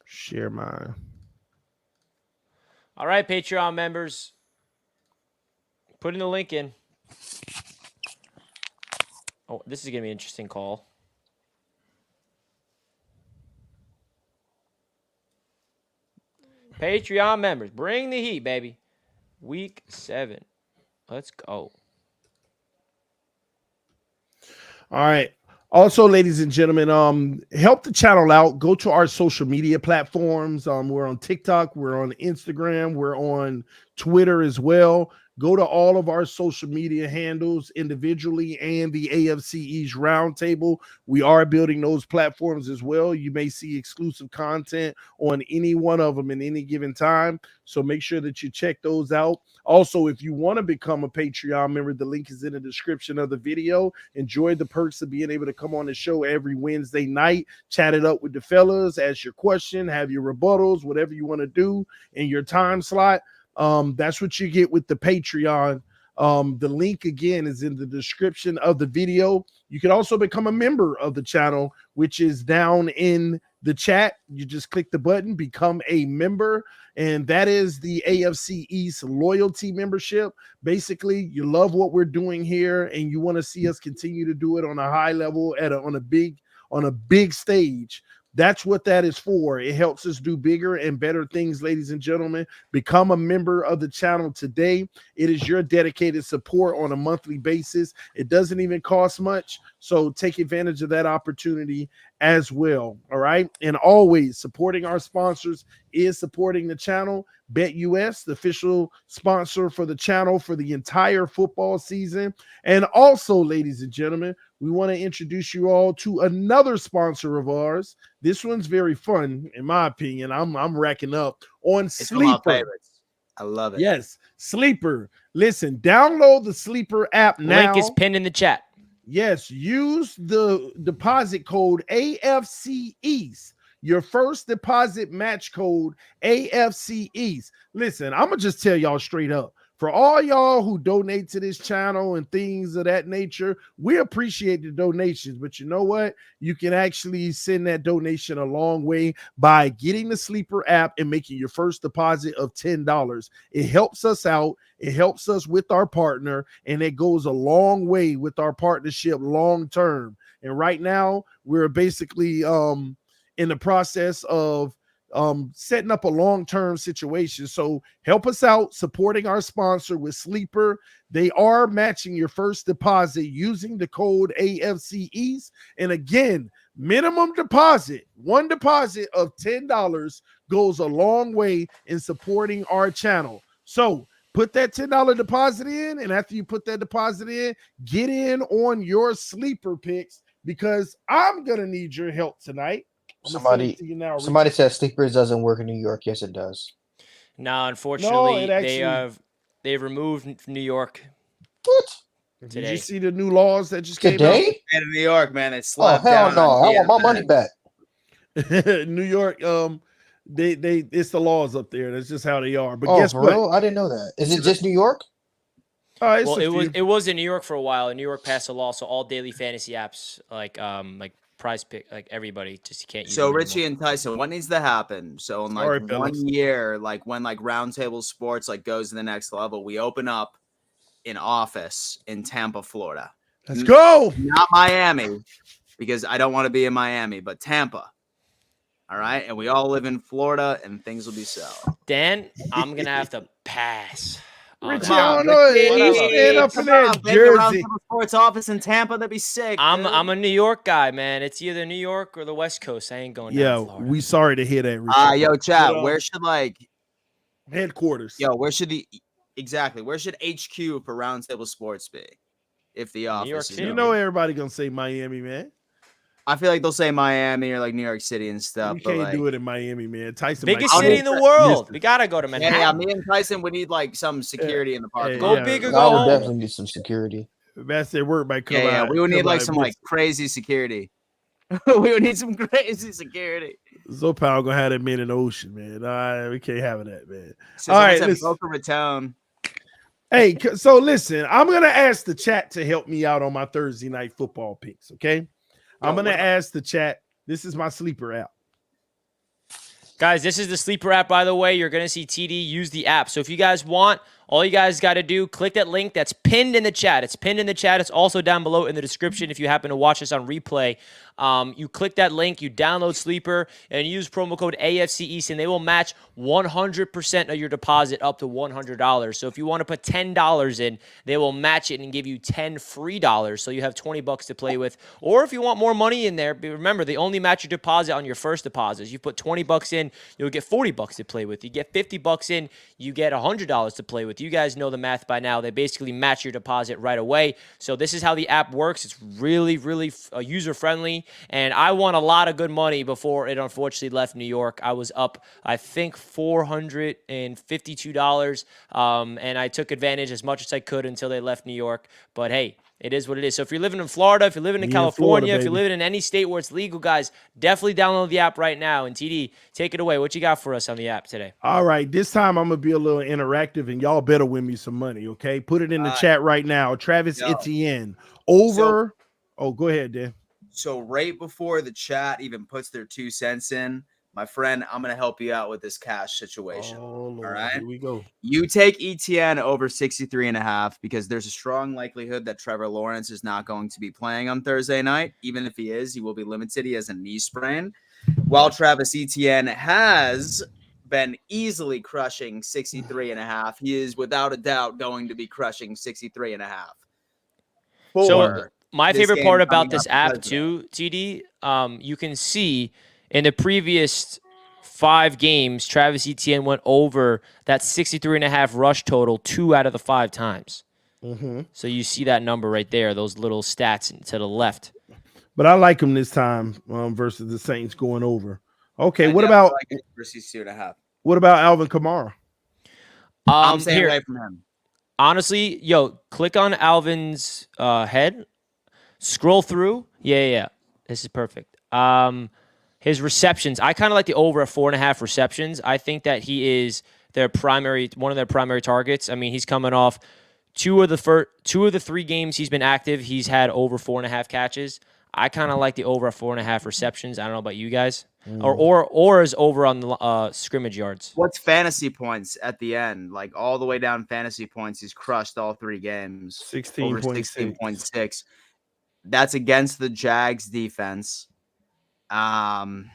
Share mine. All right, Patreon members. Putting the link in. Oh, this is going to be an interesting call. Patreon members, bring the heat, baby. Week 7. Let's go. All right. Also, ladies and gentlemen, help the channel out. Go to our social media platforms. We're on TikTok, we're on Instagram, we're on Twitter as well. Go to all of our social media handles individually and the AFC East Roundtable. We are building those platforms as well. You may see exclusive content on any one of them in any given time. So make sure that you check those out. Also, if you want to become a Patreon member, the link is in the description of the video. Enjoy the perks of being able to come on the show every Wednesday night, chat it up with the fellas, ask your question, have your rebuttals, whatever you want to do in your time slot. That's what you get with the Patreon. The link again is in the description of the video. You can also become a member of the channel, which is down in the chat. You just click the button, become a member, and that is the AFC East loyalty membership. Basically, you love what we're doing here and you want to see us continue to do it on a high level on a big stage. That's what that is for. It helps us do bigger and better things, ladies and gentlemen. Become a member of the channel today. It is your dedicated support on a monthly basis. It doesn't even cost much. So take advantage of that opportunity as well. All right. And always supporting our sponsors is supporting the channel. BetUS, the official sponsor for the channel for the entire football season. And also, ladies and gentlemen, we want to introduce you all to another sponsor of ours. This one's very fun, in my opinion. I'm racking up on It's one of my Sleeper. favorites. I love it. Yes, Sleeper. Listen, download the Sleeper app now. Link is pinned in the chat. Yes, use the deposit code AFC East. Your first deposit match code AFC East. Listen, I'm going to just tell y'all straight up. For all y'all who donate to this channel and things of that nature, we appreciate the donations. But you know what? You can actually send that donation a long way by getting the Sleeper app and making your first deposit of $10. It helps us out. It helps us with our partner, and it goes a long way with our partnership long term. And right now, we're basically in the process of setting up a long-term situation. So help us out supporting our sponsor with Sleeper. They are matching your first deposit using the code AFC East. And again, minimum deposit, one deposit of $10 goes a long way in supporting our channel. So put that $10 deposit in, and after you put that deposit in, get in on your sleeper picks because I'm going to need your help tonight. Somebody says sleepers doesn't work in New York. Yes, it does. No, unfortunately, actually, they've removed New York. What? Today. Did you see the new laws that just Today? came And in New York, man, they Oh slapped hell down no! on I want my money back. out? New York, they it's the laws up there. That's just how they are. But Oh, guess for what? real? I didn't know that. Is it just New York? It's Well, a few. it was in New York for a while, and New York passed a law, so all daily fantasy apps like Prize Pick, like everybody, just you can't use. So them Richie anymore. and Tyson, what needs to happen? So in Sorry, like fellas. 1 year, like when like Roundtable Sports like goes to the next level, we open up an office in Tampa, Florida. Let's go. Not Miami, because I don't want to be in Miami, but Tampa. All right, and we all live in Florida, and things will be so. Dan, I'm gonna have to pass. on Richie, that I one. don't know. Richie, He's staying up in come that on, baby, the Jersey. Roundtable Sports office in Tampa, that'd be sick. I'm a New York guy, man. It's either New York or the West Coast. I ain't going down Yeah, to Florida. we sorry to hear that, Richie. Yo, chat. But, Where should like headquarters? where should where should HQ for Roundtable Sports be? If the office York is City. You going? know everybody gonna say Miami, man. I feel like they'll say Miami or like New York City and stuff. We but can't like, do it in Miami, man. Tyson, Biggest might city say in the it. world. Listen. We gotta go to Manhattan. yeah, me and Tyson would need like some security in the parking Go lot. big or I go would home. definitely need some security. That's their work might come Yeah, out. we would need come like out some and like crazy security. We would need some crazy security. Zopal gonna have that man in the ocean, man. All right, we can't have that, man. So All right, said listen. Boca Raton. Hey, so listen, I'm gonna ask the chat to help me out on my Thursday night football picks. Okay, I'm gonna ask the chat. This is my sleeper app. Guys, this is the sleeper app, by the way. You're going to see TD use the app. So if you guys want, all you guys got to do, click that link that's pinned in the chat. It's pinned in the chat. It's also down below in the description if you happen to watch this on replay. You click that link, you download Sleeper, and use promo code AFC East, and they will match 100% of your deposit up to $100. So if you want to put $10 in, they will match it and give you $10 free. So you have $20 to play with. Or if you want more money in there, remember, they only match your deposit on your first deposit. You put $20 in, you'll get $40 to play with. You get $50 in, you get $100 to play with. You guys know the math by now. They basically match your deposit right away. So this is how the app works. It's really, really user-friendly. And I won a lot of good money before it unfortunately left New York. I was up, I think, $452, and I took advantage as much as I could until they left New York. But hey, it is what it is. So if you're living in Florida, if you're living in California, if you're living in any state where it's legal, guys, definitely download the app right now. And TD, take it away. What you got for us on the app today? All right, this time I'm gonna be a little interactive, and y'all better win me some money. Okay, put it in the chat right now. Travis Etienne over. Go ahead, Dan. So right before the chat even puts their 2 cents in, my friend, I'm going to help you out with this cash situation. Oh, Lord, all right. Here we go. You take ETN over 63.5 because there's a strong likelihood that Trevor Lawrence is not going to be playing on Thursday night. Even if he is, he will be limited. He has a knee sprain. While Travis Etienne has been easily crushing 63.5, he is without a doubt going to be crushing 63.5. So my favorite part about this app because of too, TD, you can see in the previous 5 games, Travis Etienne went over that 63.5 rush total 2 out of the 5 times. So you see that number right there, those little stats to the left. But I like him this time versus the Saints going over. Okay, what about versus 2.5? What about Alvin Kamara? I'm staying away from him. Honestly, click on Alvin's head, scroll through. Yeah. This is perfect. His receptions, I kind of like the over at 4.5 receptions. I think that he is one of their primary targets. I mean, he's coming off 2 of the 3 games he's been active. He's had over 4.5 catches. I kind of like the over at 4.5 receptions. I don't know about you guys. Or is over on the scrimmage yards. What's fantasy points at the end? Like all the way down fantasy points, he's crushed all 3 games. 16.6. That's against the Jags defense,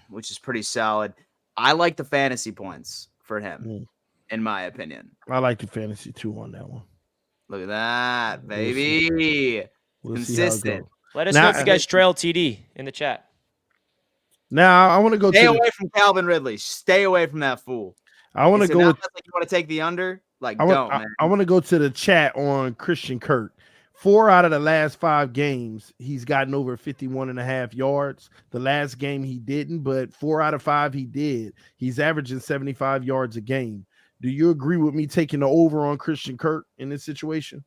which is pretty solid. I like the fantasy points for him, in my opinion. I like the fantasy too on that one. Look at that, baby. We'll consistent. Let us know if you guys trail TD in the chat. Now I want to go. Stay away from Calvin Ridley. Stay away from that fool. I want to go with. Like you want to take the under? Like man. I want to go to the chat on Christian Kirk. 4 out of the last 5 games, he's gotten over 51.5 yards. The last game he didn't, but 4 out of 5 he did. He's averaging 75 yards a game. Do you agree with me taking the over on Christian Kirk in this situation?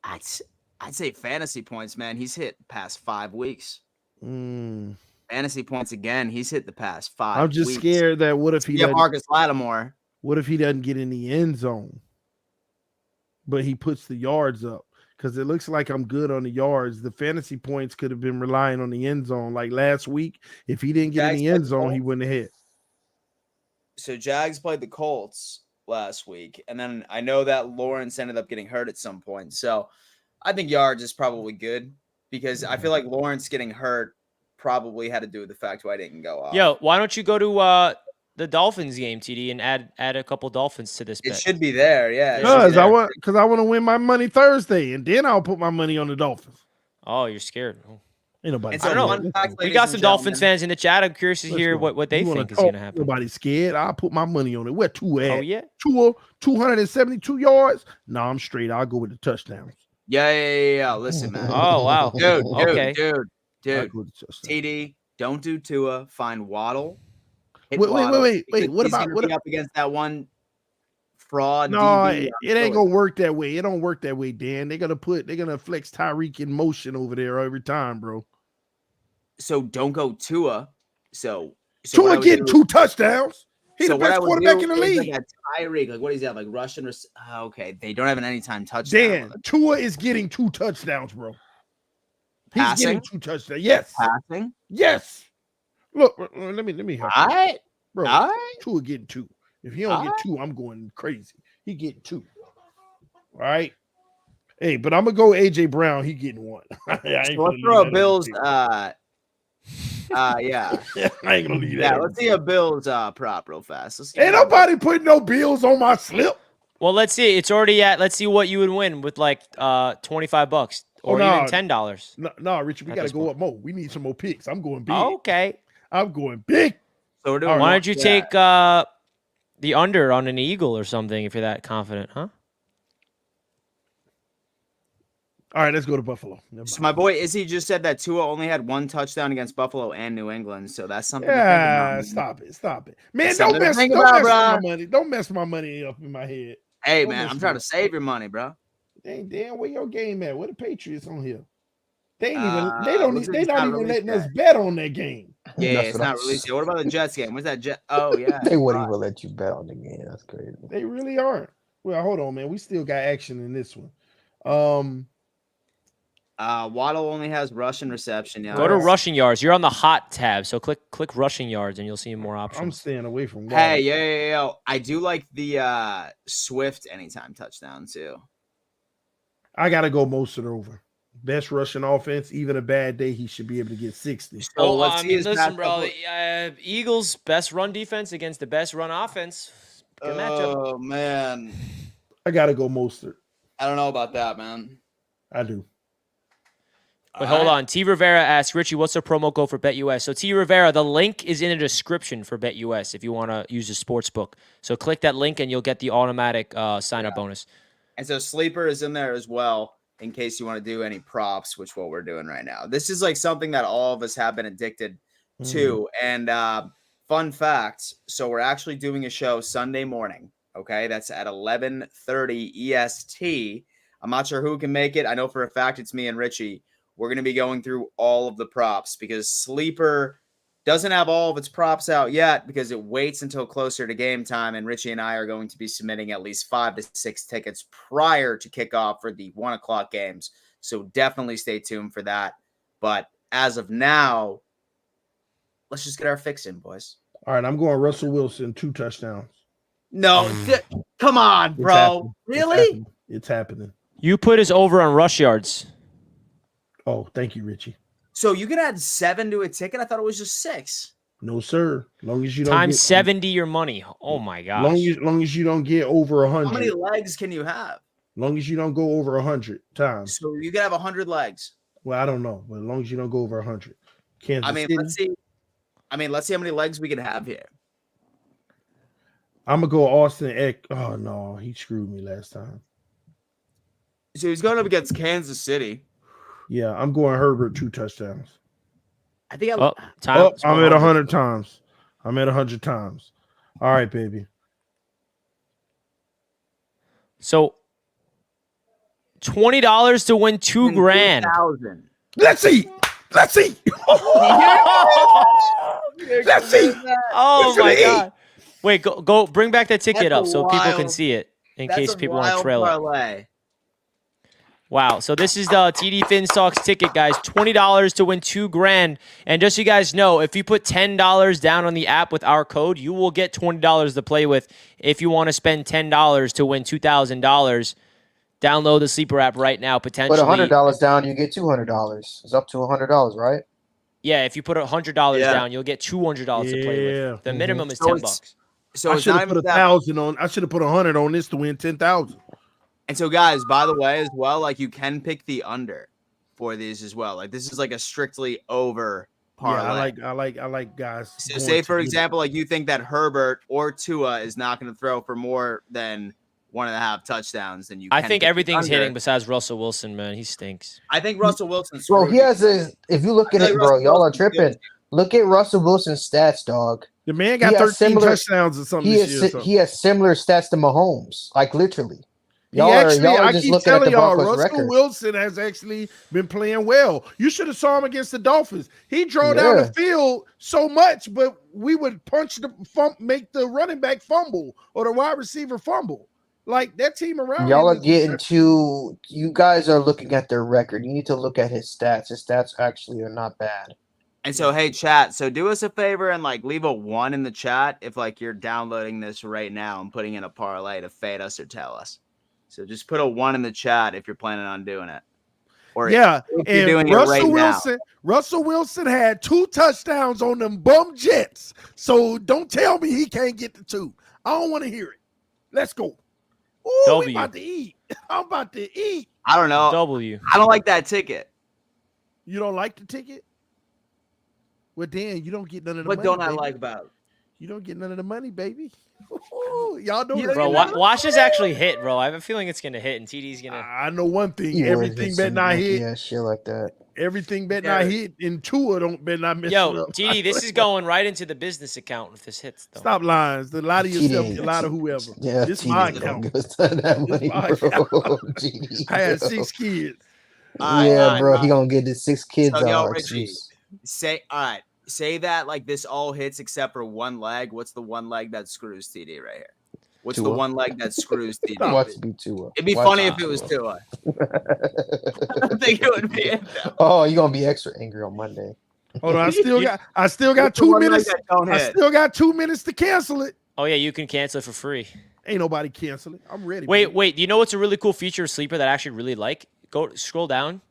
I'd say fantasy points, man. He's hit past 5 weeks. Fantasy points again. He's hit the past 5 weeks. I'm just scared that what if he Marcus Lattimore. What if he doesn't get in the end zone? but he puts the yards up because it looks like I'm good on the yards. The fantasy points could have been relying on the end zone. Like last week, if he didn't get in Jags the played end the zone, he Colts. wouldn't have hit. So Jags played the Colts last week, and then I know that Lawrence ended up getting hurt at some point. So I think yards is probably good because I feel like Lawrence getting hurt probably had to do with the fact why I didn't go off. Yo, why don't you go to the Dolphins game, TD, and add a couple Dolphins to this It bet? should be there, yeah. it should be Because there. I want to win my money Thursday, and then I'll put my money on the Dolphins. Oh, you're scared. Oh. Ain't nobody. And I so don't know. fun fact, We ladies got and some Dolphins gentlemen, fans in the chat. I'm curious to Let's hear go. what they You wanna think is going to talk, happen. Nobody's scared. I'll put my money on it. Where Tua at? Oh, yeah? Tua, 272 yards. No, I'm straight. I'll go with the touchdowns. Yeah. Listen, man. Oh, wow. Dude, Okay. I'll dude. go with the touchdowns. TD, don't do Tua. Find Waddle. Hit Wait. Waddle, What because he's about gonna be up against that one fraud No, DB? it ain't gonna work that way. It don't work that way, Dan. They're gonna flex Tyreek in motion over there every time, bro. So don't go Tua. So what I Tua would getting do- 2 touchdowns. He's so the what I best would quarterback do in the is league. like a Tyreek. Like what is that? Like Russian? Okay, they don't have an anytime touchdown. Dan, Tua is getting 2 touchdowns, bro. He's Passing? getting 2 touchdowns. Yes. Passing. Yes. Look, let me help All you. right. Bro, All right. Tua getting 2. If he don't get 2, I'm going crazy. He getting 2. All right. Hey, but I'm gonna go AJ Brown. He getting 1. So let's throw a Bills. Yeah. I ain't gonna leave Yeah. that. Let's see a Bills prop real fast. Ain't nobody putting no bills on my slip. Well, let's see. It's already at. Let's see what you would win with like $25 or even $10. No, Richard, we At gotta this go point. up more. We need some more picks. I'm going big. Okay. I'm going big. So we're doing. Why don't you take the under on an Eagle or something if you're that confident, huh? All right, let's go to Buffalo. Never So mind. my boy Izzy just said that Tua only had 1 touchdown against Buffalo and New England. So that's something. Yeah, to think about. stop it, man! That's Don't something to mess think with about, my bruh. money. Don't mess my money up in my head. Hey Don't man, mess I'm with trying it. to save your money, bro. Dang, Dan, where your game at? Where the Patriots on here? They ain't Looks even. like They it's not not even released letting us yet. bet on that game. Yeah, That's it's what not I- released yet. What about the Jets game? Where's that Jet? Oh yeah, They wouldn't even let you bet on the game. That's crazy. They really aren't. Well, hold on, man. We still got action in this one. Waddle only has rushing reception. Yeah. Go to rushing yards. You're on the hot tab, so click rushing yards and you'll see more I'm options. staying away from. Hey, yo. I do like the Swift anytime touchdown too. I gotta go most of it over. Best rushing offense, even a bad day, he should be able to get 60. So let's see his listen, past bro. couple- Eagles best run defense against the best run offense. Good matchup. Oh man, I gotta go Mostert. I don't know about that, man. I do. Wait, hold on. T. Rivera asks, Richie, what's the promo code for BetUS? So, T. Rivera, the link is in the description for BetUS if you want to use the sports book. So, click that link and you'll get the automatic sign-up bonus. And so Sleeper is in there as well in case you want to do any props, which what we're doing right now. This is like something that all of us have been addicted to. And fun fact, so we're actually doing a show Sunday morning. Okay, that's at 11:30 EST. I'm not sure who can make it. I know for a fact it's me and Richie. We're going to be going through all of the props because Sleeper doesn't have all of its props out yet because it waits until closer to game time. And Richie and I are going to be submitting at least 5 to 6 tickets prior to kickoff for the 1 o'clock games. So definitely stay tuned for that. But as of now, let's just get our fix in, boys. All right, I'm going Russell Wilson, 2 touchdowns. No, come on, It's bro. happening. Really? It's happening. You put us over on rush yards. Oh, thank you, Richie. So you can add 7 to a ticket? I thought it was just 6. No, sir. Long as you don't Times get 70 your money. Oh, my gosh. long as you don't get over How many 100. legs can you have? Long as you don't go over 100 times. So you can have 100 legs. Well, I don't know, but as long as you don't go over 100. Kansas I mean, City. let's see how many legs we can have here. I'm gonna go Austin Eck. Oh no, he screwed me last time. So he's going up against Kansas City. Yeah, I'm going Herbert 2 touchdowns. I think Oh, time. Oh, I'm at 100 times. I'm at 100 times. All right, baby. So, $20 to win $2,000. 2,000. Let's see. Let's see. Let's see. Oh, Listen my to me. God. Wait, go bring back that ticket That's up a so people can wild- see it in That's case a people want to wild trail it. parlay. Wow. So this is the TD FinStocks ticket, guys. $20 to win $2,000. And just so you guys know, if you put $10 down on the app with our code, you will get $20 to play with. If you want to spend $10 to win $2,000, download the Sleeper app right now. Potentially, Put $100 down, you get $200. It's up to $100, right? yeah. If you put $100 Yeah. down, you'll get $200 to play Yeah. with. The minimum is So $10. So I it's should not have even put that. 1,000 on. I should have put 100 on this to win 10,000. And so, guys, by the way, as well, like you can pick the under for these as well. Like this is like a strictly over parlay. Yeah, I like guys. So going say to for get it. example, like you think that Herbert or Tua is not going to throw for more than 1.5 touchdowns, then you. I can think pick the everything's under. hitting besides Russell Wilson, man. He stinks. I think Russell Wilson. Bro, screwed he you. has a. If you look at I feel it, like bro, Russell y'all are Wilson's good. tripping. Look at Russell Wilson's stats, dog. The man He got has 13 similar- touchdowns or something He this year. has so. he has similar stats to Mahomes, like literally. He Y'all actually, are I just keep looking at telling the y'all, Broncos' Russell record. Wilson has actually been playing well. You should have saw him against the Dolphins. He drove down Yeah. the field so much, but we would make the running back fumble or the wide receiver fumble. Like that team around Y'all him are is getting exceptional. too. You guys are looking at their record. You need to look at his stats. His stats actually are not bad. And so, hey, chat. So do us a favor and like leave a 1 in the chat if like you're downloading this right now and putting in a parlay to fade us or tell us. So just put a 1 in the chat if you're planning on doing it. Or Yeah, if you're and doing it Russell right Wilson, Russell Wilson had 2 touchdowns on them bum Jets. So don't tell me he can't get the 2. I don't want to hear it. Let's go. Ooh, W. we about to eat. I'm about to eat. now. I don't know. W. I don't like that ticket. You don't like the ticket? Well, Dan, you don't get none of the What money. don't I baby. like about it? You don't get none of the money, baby. Ooh, y'all know You this. don't Bro, get watch this actually hit, bro. I have a feeling it's going to hit, and TD's going to. I know one thing. Yeah, Everything it's bet not hit. Yeah, shit like that. Everything bet Yeah. not hit. And Tua don't bet not mess it Yo, up. TD, this is going right into the business account if this hits, though. Stop lying. The lie to yourself. You lie to whoever. Yeah, This TD my don't account. give us that money, my bro. account. GD, I had yo. 6 kids. Yeah, bro, he gonna get the 6 kids So, yo, out. Richie, Excuse. Say all right. Say that like this all hits except for one leg. What's the one leg that screws TD right here? What's the Tua. one leg that screws TD? Watch it be Tua. It'd be Watch funny it if it was Tua. Tua. I don't think it would be it though. Oh, you're gonna be extra angry on Monday. Hold on. I still got What's the 2 one leg minutes. that don't I hit? still got 2 minutes to cancel it. Oh, yeah, you can cancel it for free. Ain't nobody canceling. I'm ready. Wait, baby. wait. Do you know what's a really cool feature of Sleeper that I actually really like? Go scroll down.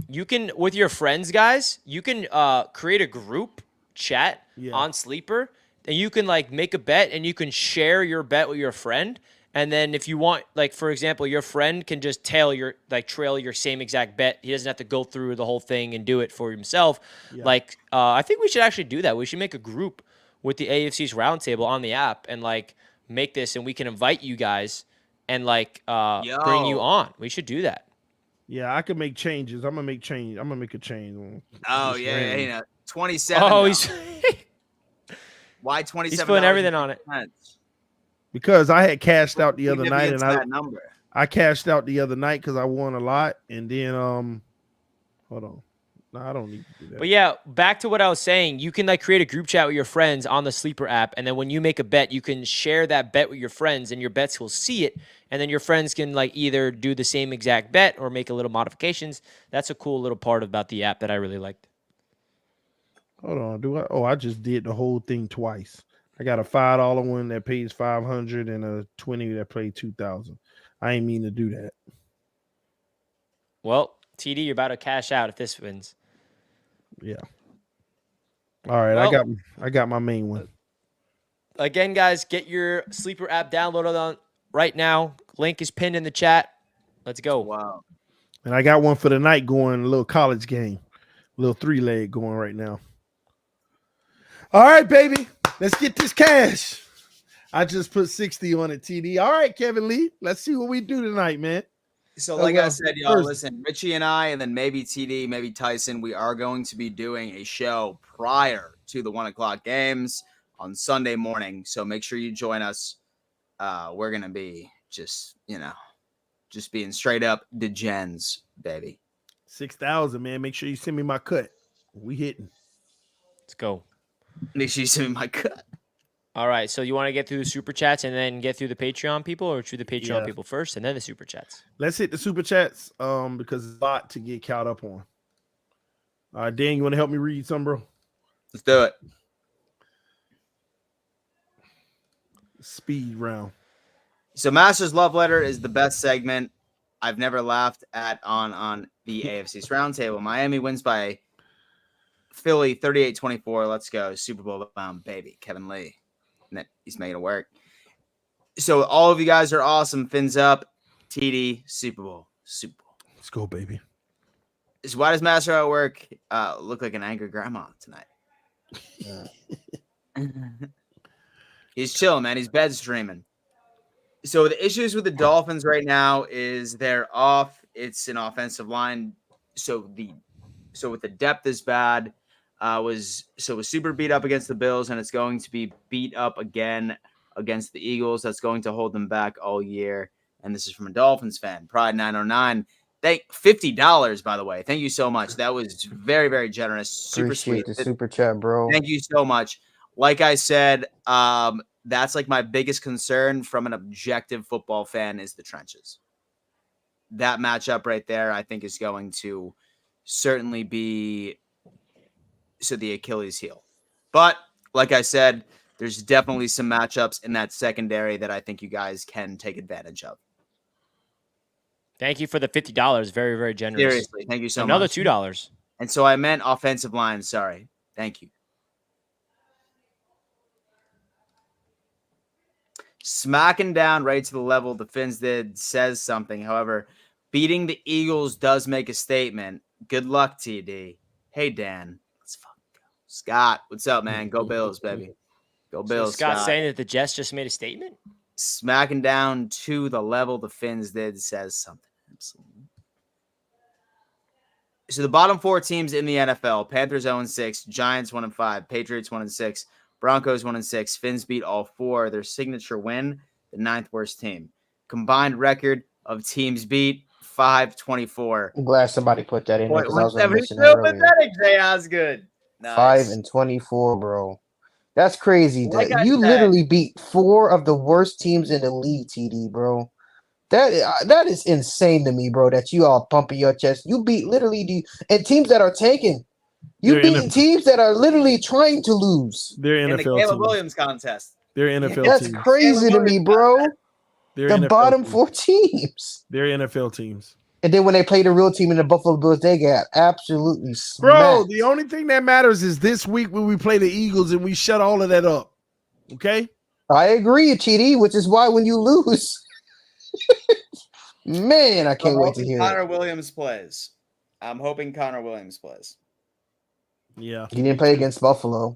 You can, with your friends, guys, you can create a group chat on Sleeper, and you can like make a bet, and you can share your bet with your friend. And then if you want, like for example, your friend can just trail your same exact bet. He doesn't have to go through the whole thing and do it for himself. Yeah. Like I think we should actually do that. We should make a group with the AFC's Roundtable on the app and like make this, and we can invite you guys and like bring you Yo. on. We should do that. Yeah, I can make changes. I'm gonna make change. I'm gonna make a change. Oh Just yeah, random. you know, 27. Oh, though. he's Why 27? he's putting everything on it. Because I had cashed out the other night, and that number. I cashed out the other night because I won a lot, and then hold on, no, I don't need to do that. But yeah, back to what I was saying. You can like create a group chat with your friends on the Sleeper app, and then when you make a bet, you can share that bet with your friends, and your bets will see it, and then your friends can like either do the same exact bet or make a little modifications. That's a cool little part about the app that I really liked. Hold on, do I? Oh, I just did the whole thing twice. I got a $5 one that pays 500 and a 20 that paid 2,000. I ain't mean to do that. Well, TD, you're about to cash out if this wins. Yeah. All right, Well, I got my main one. Again, guys, get your Sleeper app downloaded on right now. Link is pinned in the chat. Let's go. Wow. And I got one for the night going, a little college game, a little 3-leg going right now. All right, baby, let's get this cash. I just put 60 on it, TD. All right, Kevin Lee, let's see what we do tonight, man. So, like I well, said, y'all, first- listen, Richie and I, and then maybe TD, maybe Tyson, we are going to be doing a show prior to the 1:00 games on Sunday morning. So make sure you join us. We're going to be just being straight up degens, baby. 6,000, man. Make sure you send me my cut. We hitting. Let's go. Make sure you send me my cut. All right. So you want to get through the super chats and then get through the Patreon people, or through the Patreon Yeah. people first and then the super chats? Let's hit the super chats because it's a lot to get caught up on. All right, Dan, you want to help me read some, bro? Let's do it. Speed round. So Masters Love Letter is the best segment I've never laughed at on the AFC's Roundtable. Miami wins by Philly 38-24. Let's go. Super Bowl bound, baby. Kevin Lee. He's making it work. So all of you guys are awesome. Fins up. TD. Super Bowl. Super Bowl. Let's go, baby. So why does Master at work look like an angry grandma tonight? He's chilling, man. He's bed streaming. So the issues with the Dolphins right now is they're off. It's an offensive line. So with the depth is bad. Was super beat up against the Bills, and it's going to be beat up again against the Eagles. That's going to hold them back all year. And this is from a Dolphins fan, Pride 909. $50, by the way. Thank you so much. That was very, very generous. Super Appreciate sweet. the super chat, bro. Thank you so much. Like I said, that's like my biggest concern from an objective football fan is the trenches. That matchup right there, I think, is going to certainly be the Achilles heel. But like I said, there's definitely some matchups in that secondary that I think you guys can take advantage of. Thank you for the $50. Very, very generous. Seriously, thank you so Another much. $2. And so I meant offensive line. Sorry. Thank you. Smacking down right to the level the Finns did says something. However, beating the Eagles does make a statement. Good luck, TD. Hey, Dan. Let's fucking go. Scott, what's up, man? Go Bills, baby. Go Bills, So Scott's Scott. saying that the Jets just made a statement? Smacking down to the level the Finns did says something. Absolutely. So the bottom four teams in the NFL: Panthers 0-6, Giants 1-5, Patriots 1-6, Broncos 1-6. Finns beat all four. Their signature win, the ninth worst team. Combined record of teams beat 5-24. I'm glad somebody put that in there because I was going to mention that so earlier. pathetic, Jay Osgood. Nice. 5-24, bro. That's crazy. Like I you said, literally beat four of the worst teams in the league, TD, bro. That is insane to me, bro. That you all pumping your chest. You beat literally and teams that are tanking. You beat teams that are literally trying to lose. They're in NFL the Caleb teams. Williams contest. They're NFL That's teams. crazy to me, bro. They're The NFL bottom teams. four teams. They're NFL teams. And then when they play the real team in the Buffalo Bills, they got absolutely smacked. Bro, the only thing that matters is this week when we play the Eagles and we shut all of that up. Okay? I agree, TD, which is why when you lose, man, I can't wait to hear Connor it. Williams plays. I'm hoping Connor Williams plays. Yeah. He didn't play against Buffalo.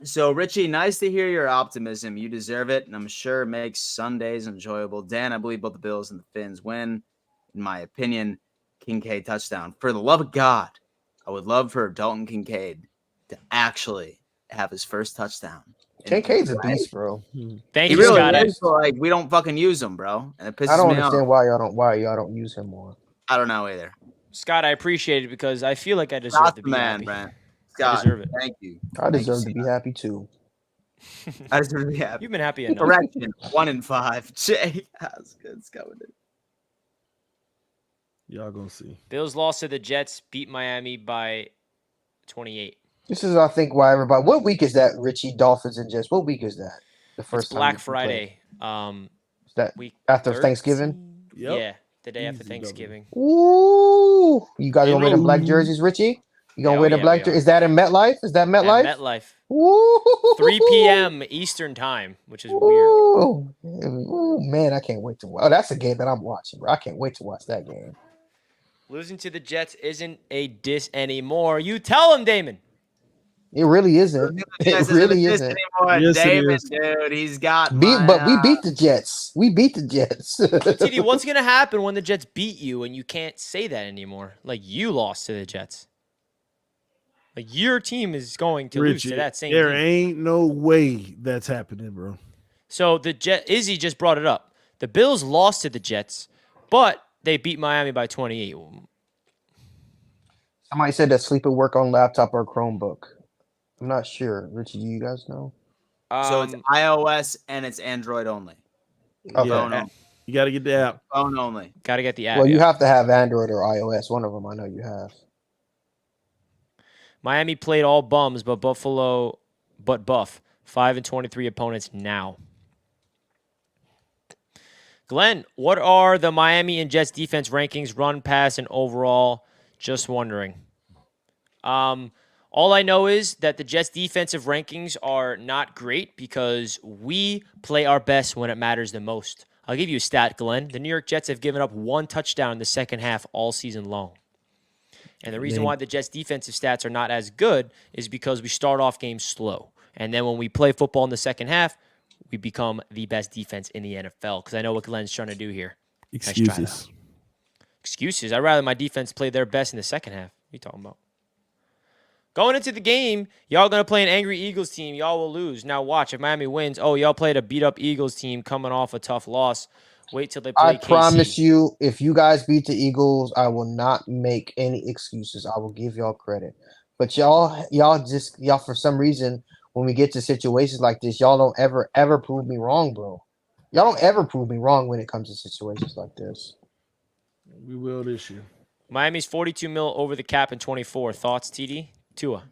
So, Richie, nice to hear your optimism. You deserve it, and I'm sure it makes Sundays enjoyable. Dan, I believe both the Bills and the Finns win. In my opinion, Kincaid touchdown. For the love of God, I would love for Dalton Kincaid to actually have his first touchdown. Kincaid's a beast, bro. Thank He you, really Scott. is, but, like, we don't fucking use him, bro. And it pisses I don't me off. understand why y'all don't use him more. I don't know either. Scott, I appreciate it because I feel like I deserve Not to the be man, happy. Brent. I Scott, deserve it. thank you. I Thank you, deserve to be happy too. I deserve to be happy. You've been happy enough. Correction, 1-5. Jay, that's good. It's coming in. Y'all gonna see. Bills lost to the Jets, beat Miami by 28. This is, I think, why everybody. What week is that, Richie? Dolphins and Jets. What week is that? The It's first time Black we play? Friday. Is that Week after 13? Thanksgiving? Yep. Yeah, the day after Easy Thanksgiving. Ooh, you guys gonna wear the Hello. black jerseys, Richie? You gonna Yeah, wear the yeah, black we jersey? are. Is that in MetLife? Is that At MetLife? MetLife. Ooh. 3 p.m. Eastern time, which is weird. Ooh. Ooh, man, I can't wait to watch. Oh, that's a game that I'm watching, bro. I can't wait to watch that game. Losing to the Jets isn't a diss anymore. You tell him, Damon. It really isn't. It really isn't. Yes, it Damon, is. dude, he's got But we beat the Jets. We beat the Jets. TD, what's going to happen when the Jets beat you and you can't say that anymore? Like, you lost to the Jets. Like, your team is going to lose Richie, to that same there team. ain't no way that's happening, bro. So, Izzy just brought it up. The Bills lost to the Jets, but they beat Miami by 28. Somebody said that sleep at work on laptop or Chromebook. I'm not sure. Richie, do you guys know? So it's iOS and it's Android only. Okay. Phone only. You got to get the app. Phone only. Got to get the app. Well, you yeah. have to have Android or iOS. One of them I know you have. Miami played all bums, but buff. 5-23 opponents now. Glenn, what are the Miami and Jets defense rankings, run, pass, and overall? Just wondering. All I know is that the Jets defensive rankings are not great because we play our best when it matters the most. I'll give you a stat, Glenn. The New York Jets have given up 1 touchdown in the second half all season long. And the reason why the Jets defensive stats are not as good is because we start off games slow. And then when we play football in the second half, we become the best defense in the NFL. Because I know what Glenn's trying to do here. Excuses. Nice. Excuses. I'd rather my defense play their best in the second half. What are you talking about? Going into the game, y'all going to play an angry Eagles team. Y'all will lose. Now watch. If Miami wins, y'all played a beat-up Eagles team coming off a tough loss. Wait till they play KC. I promise you, if you guys beat the Eagles, I will not make any excuses. I will give y'all credit. But y'all for some reason, when we get to situations like this, y'all don't ever prove me wrong, bro. Y'all don't ever prove me wrong when it comes to situations like this. We will this year. Miami's $42 million over the cap in 24. Thoughts, TD? Tua.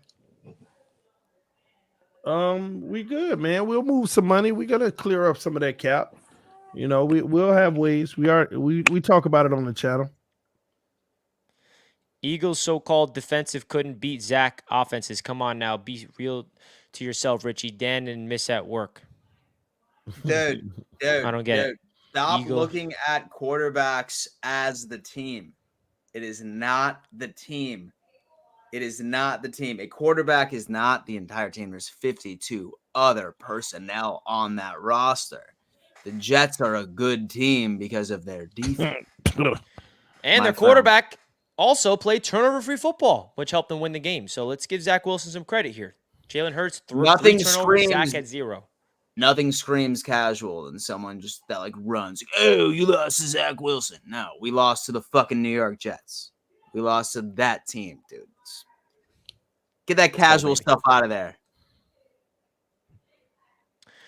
We good, man. We'll move some money. We gotta clear up some of that cap. You know, we'll have ways. We talk about it on the channel. Eagles' so-called defensive couldn't beat Zach offenses. Come on now, be real to yourself, Richie. Dan and miss at work. Dude, I don't get it. Stop looking at quarterbacks as the team. It is not the team. It is not the team. A quarterback is not the entire team. There's 52 other personnel on that roster. The Jets are a good team because of their defense. And their quarterback also played turnover-free football, which helped them win the game. So let's give Zach Wilson some credit here. Jalen Hurts, 3 turnovers, Zach had 0. Nothing screams casual than someone just that like runs. Oh, you lost to Zach Wilson. No, we lost to the fucking New York Jets. We lost to that team, dude. Get that casual stuff out of there.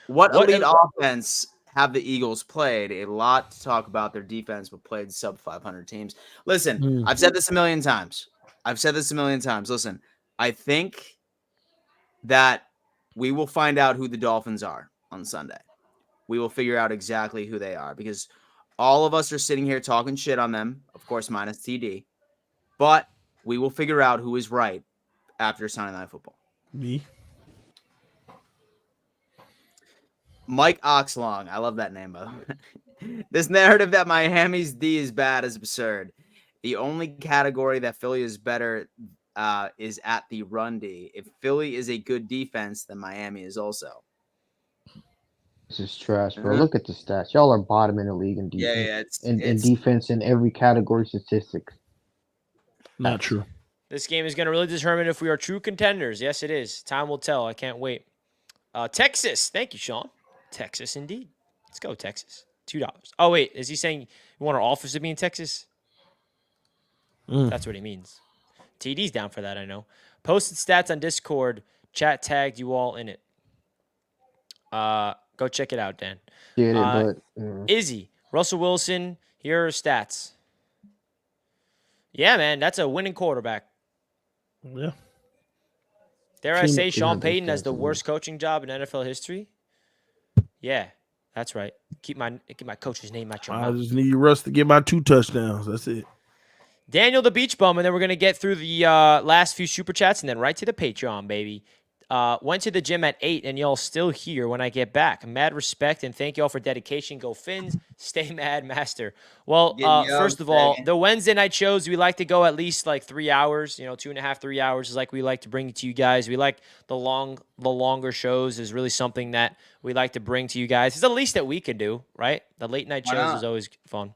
What elite offense have the Eagles played? A lot to talk about their defense, but played sub 500 teams. Listen, I've said this a million times. Listen, I think that we will find out who the Dolphins are on Sunday. We will figure out exactly who they are because all of us are sitting here talking shit on them, of course, minus TD. But we will figure out who is right after Sunday Night Football. Me. Mike Oxlong. I love that name, by the way. This narrative that Miami's D is bad is absurd. The only category that Philly is better is at the run D. If Philly is a good defense, then Miami is also. This is trash, bro. Look at the stats. Y'all are bottom in the league in defense. Yeah, in defense in every category statistic. Not true. This game is going to really determine if we are true contenders. Yes, it is. Time will tell. I can't wait. Texas. Thank you, Sean. Texas, indeed. Let's go, Texas. $2. Oh, wait. Is he saying you want our office to be in Texas? That's what he means. TD's down for that, I know. Posted stats on Discord. Chat tagged you all in it. Go check it out, Dan. Izzy. Russell Wilson. Here are stats. Yeah, man. That's a winning quarterback. Yeah. Dare I say Sean Payton has the worst coaching job in NFL history? Yeah, that's right. Keep my coach's name out your mouth. I just need Russ to get my 2 touchdowns. That's it. Daniel the Beach Bum, and then we're going to get through the last few Super Chats and then right to the Patreon, baby. Went to the gym at 8, and y'all still here when I get back. Mad respect, and thank y'all for dedication. Go Fins. Stay mad, master. Well, first of all, the Wednesday night shows, we like to go at least like 3 hours. 2.5, 3 hours is like we like to bring it to you guys. We like the longer shows is really something that we like to bring to you guys. It's the least that we can do, right? The late night shows is always fun.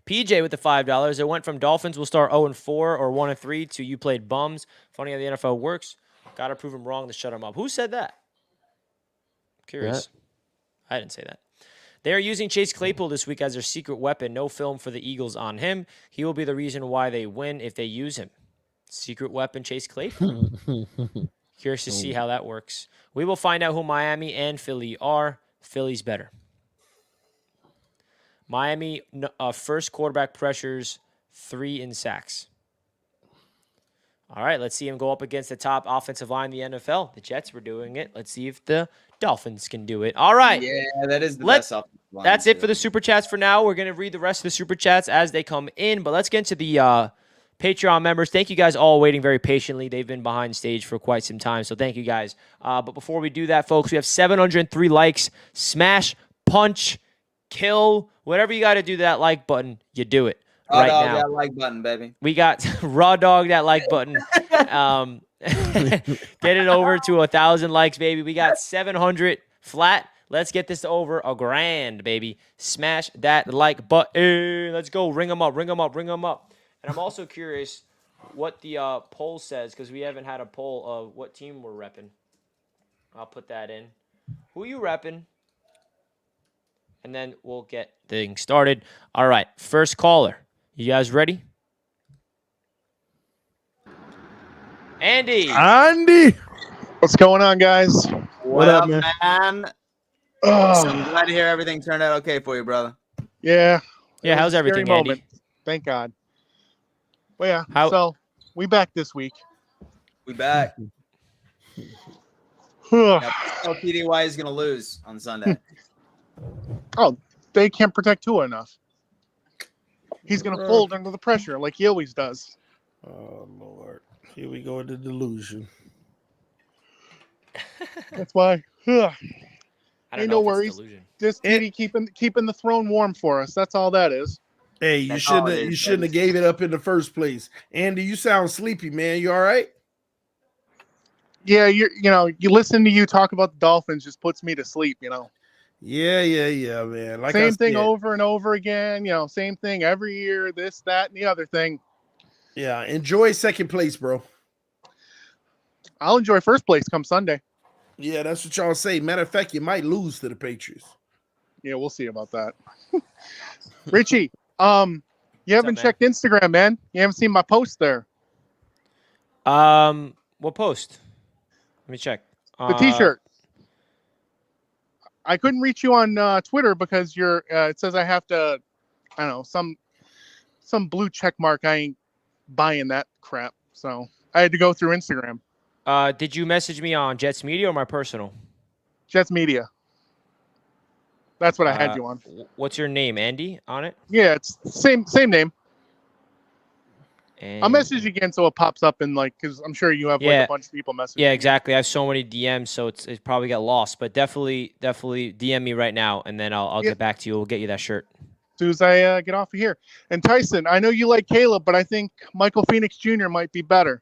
PJ with the $5. It went from Dolphins will start 0-4 or 1-3 to you played bums. Funny how the NFL works. Got to prove him wrong to shut him up. Who said that? Curious. Yeah. I didn't say that. They are using Chase Claypool this week as their secret weapon. No film for the Eagles on him. He will be the reason why they win if they use him. Secret weapon Chase Claypool. Curious to see how that works. We will find out who Miami and Philly are. Philly's better. Miami first quarterback pressures 3 in sacks. All right, let's see him go up against the top offensive line in the NFL. The Jets were doing it. Let's see if the Dolphins can do it. All right. Yeah, that is the best offensive line. That's it for the Super Chats for now. We're going to read the rest of the Super Chats as they come in, but let's get into the Patreon members. Thank you guys all waiting very patiently. They've been behind stage for quite some time, so thank you guys. But before we do that, folks, we have 703 likes. Smash, punch, kill, whatever you got to do to that like button, you do it. Right now, that like button, baby. We got raw dog that like button. Get it over to 1,000 likes, baby. We got 700 flat. Let's get this over $1,000, baby. Smash that like button. Let's go. Ring them up. Ring them up. Ring them up. And I'm also curious what the poll says because we haven't had a poll of what team we're repping. I'll put that in. Who you repping? And then we'll get things started. All right. First caller. You guys ready? Andy. What's going on, guys? What up, man? So I'm glad to hear everything turned out okay for you, brother. Yeah. Yeah, how's everything, Andy? Moment. Thank God. Well, yeah. So we back this week. We back. TDY is gonna lose on Sunday. Oh, they can't protect Tua enough. He's gonna fold under the pressure like he always does. Oh Lord, here we go with the delusion. That's why. Ain't no worries. Just TD keeping the throne warm for us. That's all that is. Hey, you shouldn't have gave it up in the first place. Andy, you sound sleepy, man. You all right? Yeah, you listen to you talk about the Dolphins just puts me to sleep, Yeah, man. Like same thing over and over again, same thing every year, this, that, and the other thing. Yeah, enjoy second place, bro. I'll enjoy first place come Sunday. Yeah, that's what y'all say. Matter of fact, you might lose to the Patriots. Yeah, we'll see about that. Richie, you haven't checked Instagram, man. You haven't seen my post there. What post? Let me check. The T-shirt. I couldn't reach you on Twitter because you're. It says I have to. I don't know, some blue check mark. I ain't buying that crap, so I had to go through Instagram. Did you message me on Jets Media or my personal? Jets Media. That's what I had you on. What's your name, Andy, on it? Yeah, it's same name. And I'll message you again so it pops up in because I'm sure you have like a bunch of people messaging. Yeah, exactly. I have so many DMs, so it probably got lost. But definitely DM me right now, and then I'll get back to you. We'll get you that shirt. As soon as I get off of here. And Tyson, I know you like Caleb, but I think Michael Phoenix Jr. might be better.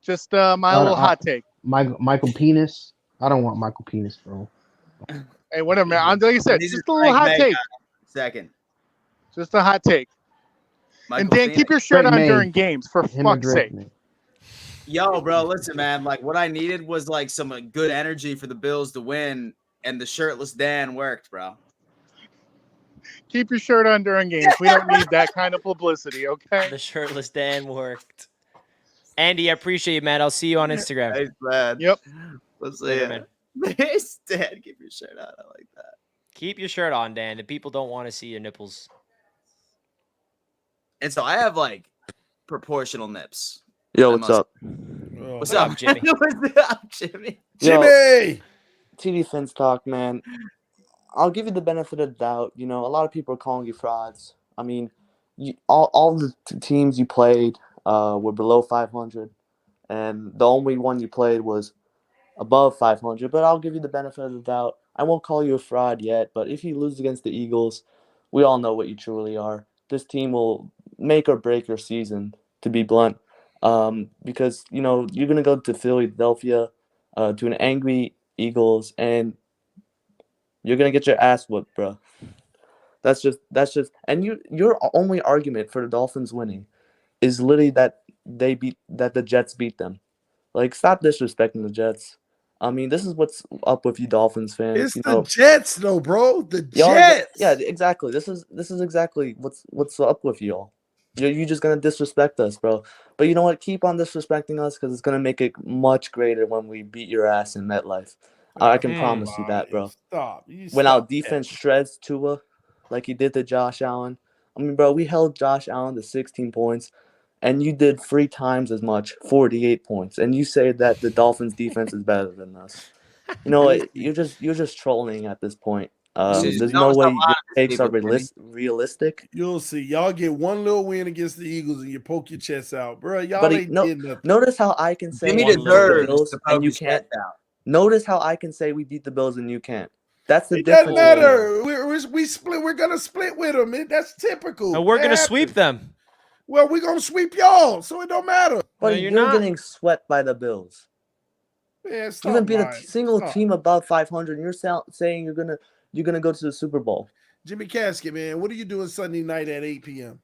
Just my little hot take. Michael Penis? I don't want Michael Penis, bro. Hey, whatever, man. Like I said, just a little hot take. Second. Just a hot take. Michael and Dan, Phoenix. keep your shirt on during games, for fuck's sake. Yo, bro, listen, man. Like, what I needed was like some good energy for the Bills to win, and the shirtless Dan worked, bro. Keep your shirt on during games. We don't need that kind of publicity, okay? The shirtless Dan worked. Andy, I appreciate you, man. I'll see you on Instagram. Thanks, man. Yep. Let's see it. Man. Dan, keep your shirt on. I like that. Keep your shirt on, Dan. The people don't want to see your nipples. And so I have like proportional nips. Yo, what's up? What's up, Jimmy? What's up, Jimmy? Jimmy! TV Fins talk, man. I'll give you the benefit of the doubt. A lot of people are calling you frauds. I mean, all the teams you played were below 500, and the only one you played was above 500. But I'll give you the benefit of the doubt. I won't call you a fraud yet, but if you lose against the Eagles, we all know what you truly are. This team will make or break your season, to be blunt, because you're gonna go to Philadelphia, to an angry Eagles, and you're gonna get your ass whooped, bro. That's just, and your only argument for the Dolphins winning is literally that the Jets beat them. Like, stop disrespecting the Jets. I mean, this is what's up with you Dolphins fans. It's the Jets, though, bro. The Jets. Yeah, exactly. This is exactly what's up with y'all. You're just gonna disrespect us, bro. But you know what? Keep on disrespecting us because it's gonna make it much greater when we beat your ass in MetLife. I can promise you that, bro. Stop. You When our stop defense that. shreds Tua, like he did to Josh Allen. I mean, bro, we held Josh Allen to 16 points, and you did 3 times as much, 48 points. And you say that the Dolphins' defense is better than us. You know, you're just trolling at this point. There's no Don't stop way lying your to these takes are people, Jimmy. realistic. You'll see. Y'all get one little win against the Eagles and you poke your chest out. Bro, y'all But ain't did nothing. notice how I can say Jimmy we beat the deserves Bills to and poke you his can't. chest out. Notice how I can say we beat the Bills and you can't. That's the It doesn't difference. in the league. matter. We split. We're gonna split with them. That's typical. And we're That gonna happens. sweep them. Well, we're gonna sweep y'all, so it don't matter. But you're you're not. getting swept by the Bills. Man, You stop haven't beat a lying. single Stop. team above 500. And you're saying you're gonna go to the Super Bowl. Jimmy Casket, man, what are you doing Sunday night at 8 p.m.?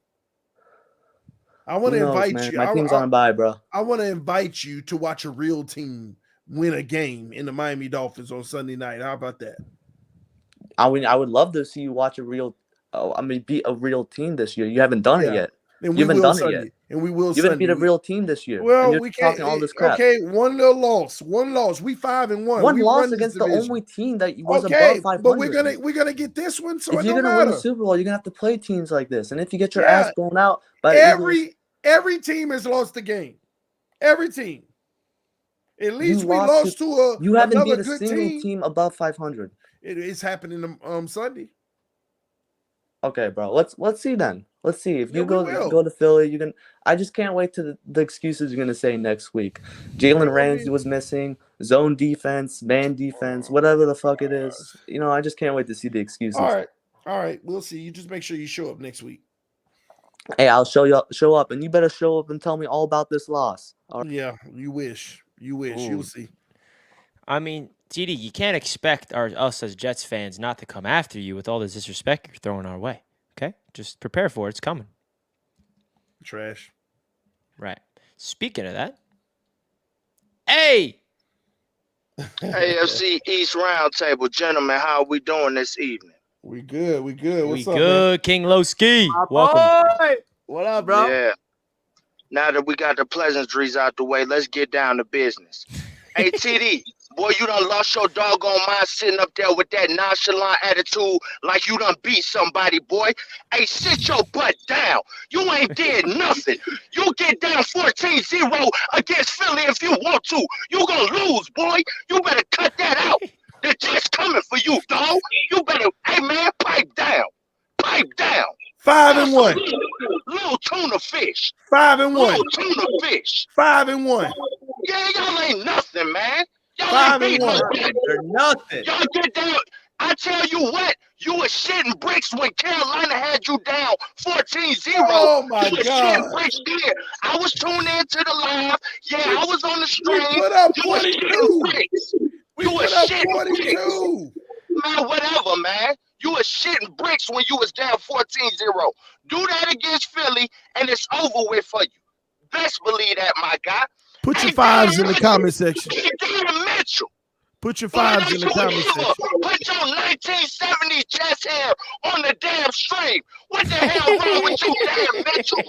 I want Who to knows, invite man? you. My team's on a bye, bro. I want to invite you to watch a real team win a game in the Miami Dolphins on Sunday night. How about that? I would love to see you watch beat a real team this year. You haven't done it yet. And You we haven't will done Sunday. it yet. And we will You haven't Sunday. beat a real team this year. Well, and you're we can't. talking all this crap. Okay, one little loss. One loss. We 5-1. One we loss run against this the division. only team that was Okay, above 500. but we're gonna get this one, so if it you're don't gonna win matter. the Super Bowl, you're gonna have to play teams like this. And if you get your ass blown out by the Eagles, every team has lost the game. Every team. At least we lost to you haven't another beat a good single team above 500. It's happening Sunday. Okay, bro. Let's see then. Let's see if you we will. go to Philly. You can. I just can't wait to the excuses you're gonna say next week. Jalen Ramsey was missing, zone defense, man defense, whatever the fuck it is. You know, I just can't wait to see the excuses. All right. We'll see. You just make sure you show up next week. Hey, I'll show up, and you better show up and tell me all about this loss. All right. Yeah, you wish. You'll see. I mean, TD, you can't expect us as Jets fans not to come after you with all this disrespect you're throwing our way. Okay? Just prepare for it. It's coming. Trash. Right. Speaking of that, hey! AFC East Roundtable, gentlemen, how are we doing this evening? We good. What's we up, good, man? King Lowski. Welcome. Welcome. What up, bro? Yeah. Now that we got the pleasantries out the way, let's get down to business. Hey, TD, boy, you done lost your doggone mind sitting up there with that nonchalant attitude like you done beat somebody, boy. Hey, sit your butt down. You ain't did nothing. You get down 14-0 against Philly if you want to. You gonna lose, boy. You better cut that out. The Jets coming for you, dog. You better, hey, man, pipe down. Pipe down. 5-1. Little tuna fish. 5-1. Little tuna fish. 5-1. Yeah, y'all ain't nothing, man. Y'all 5-1. They're nothing. Y'all get down. I tell you what, you were shitting bricks when Carolina had you down 14-0. Oh my you were God. shitting bricks there. I was tuned into the live. Yeah, I was on the stream. We put up You were 42. shitting bricks. We You were put up shitting 42. Man, whatever, man. You was shitting bricks when you was down 14-0. Do that against Philly, and it's over with for you. Best believe that, my guy. Put your fives in the comment section. Hey, Darren Mitchell. Put your fives in the comment section. Put your 1970s chest hair on the damn stream. What the hell wrong with you, Darren Mitchell?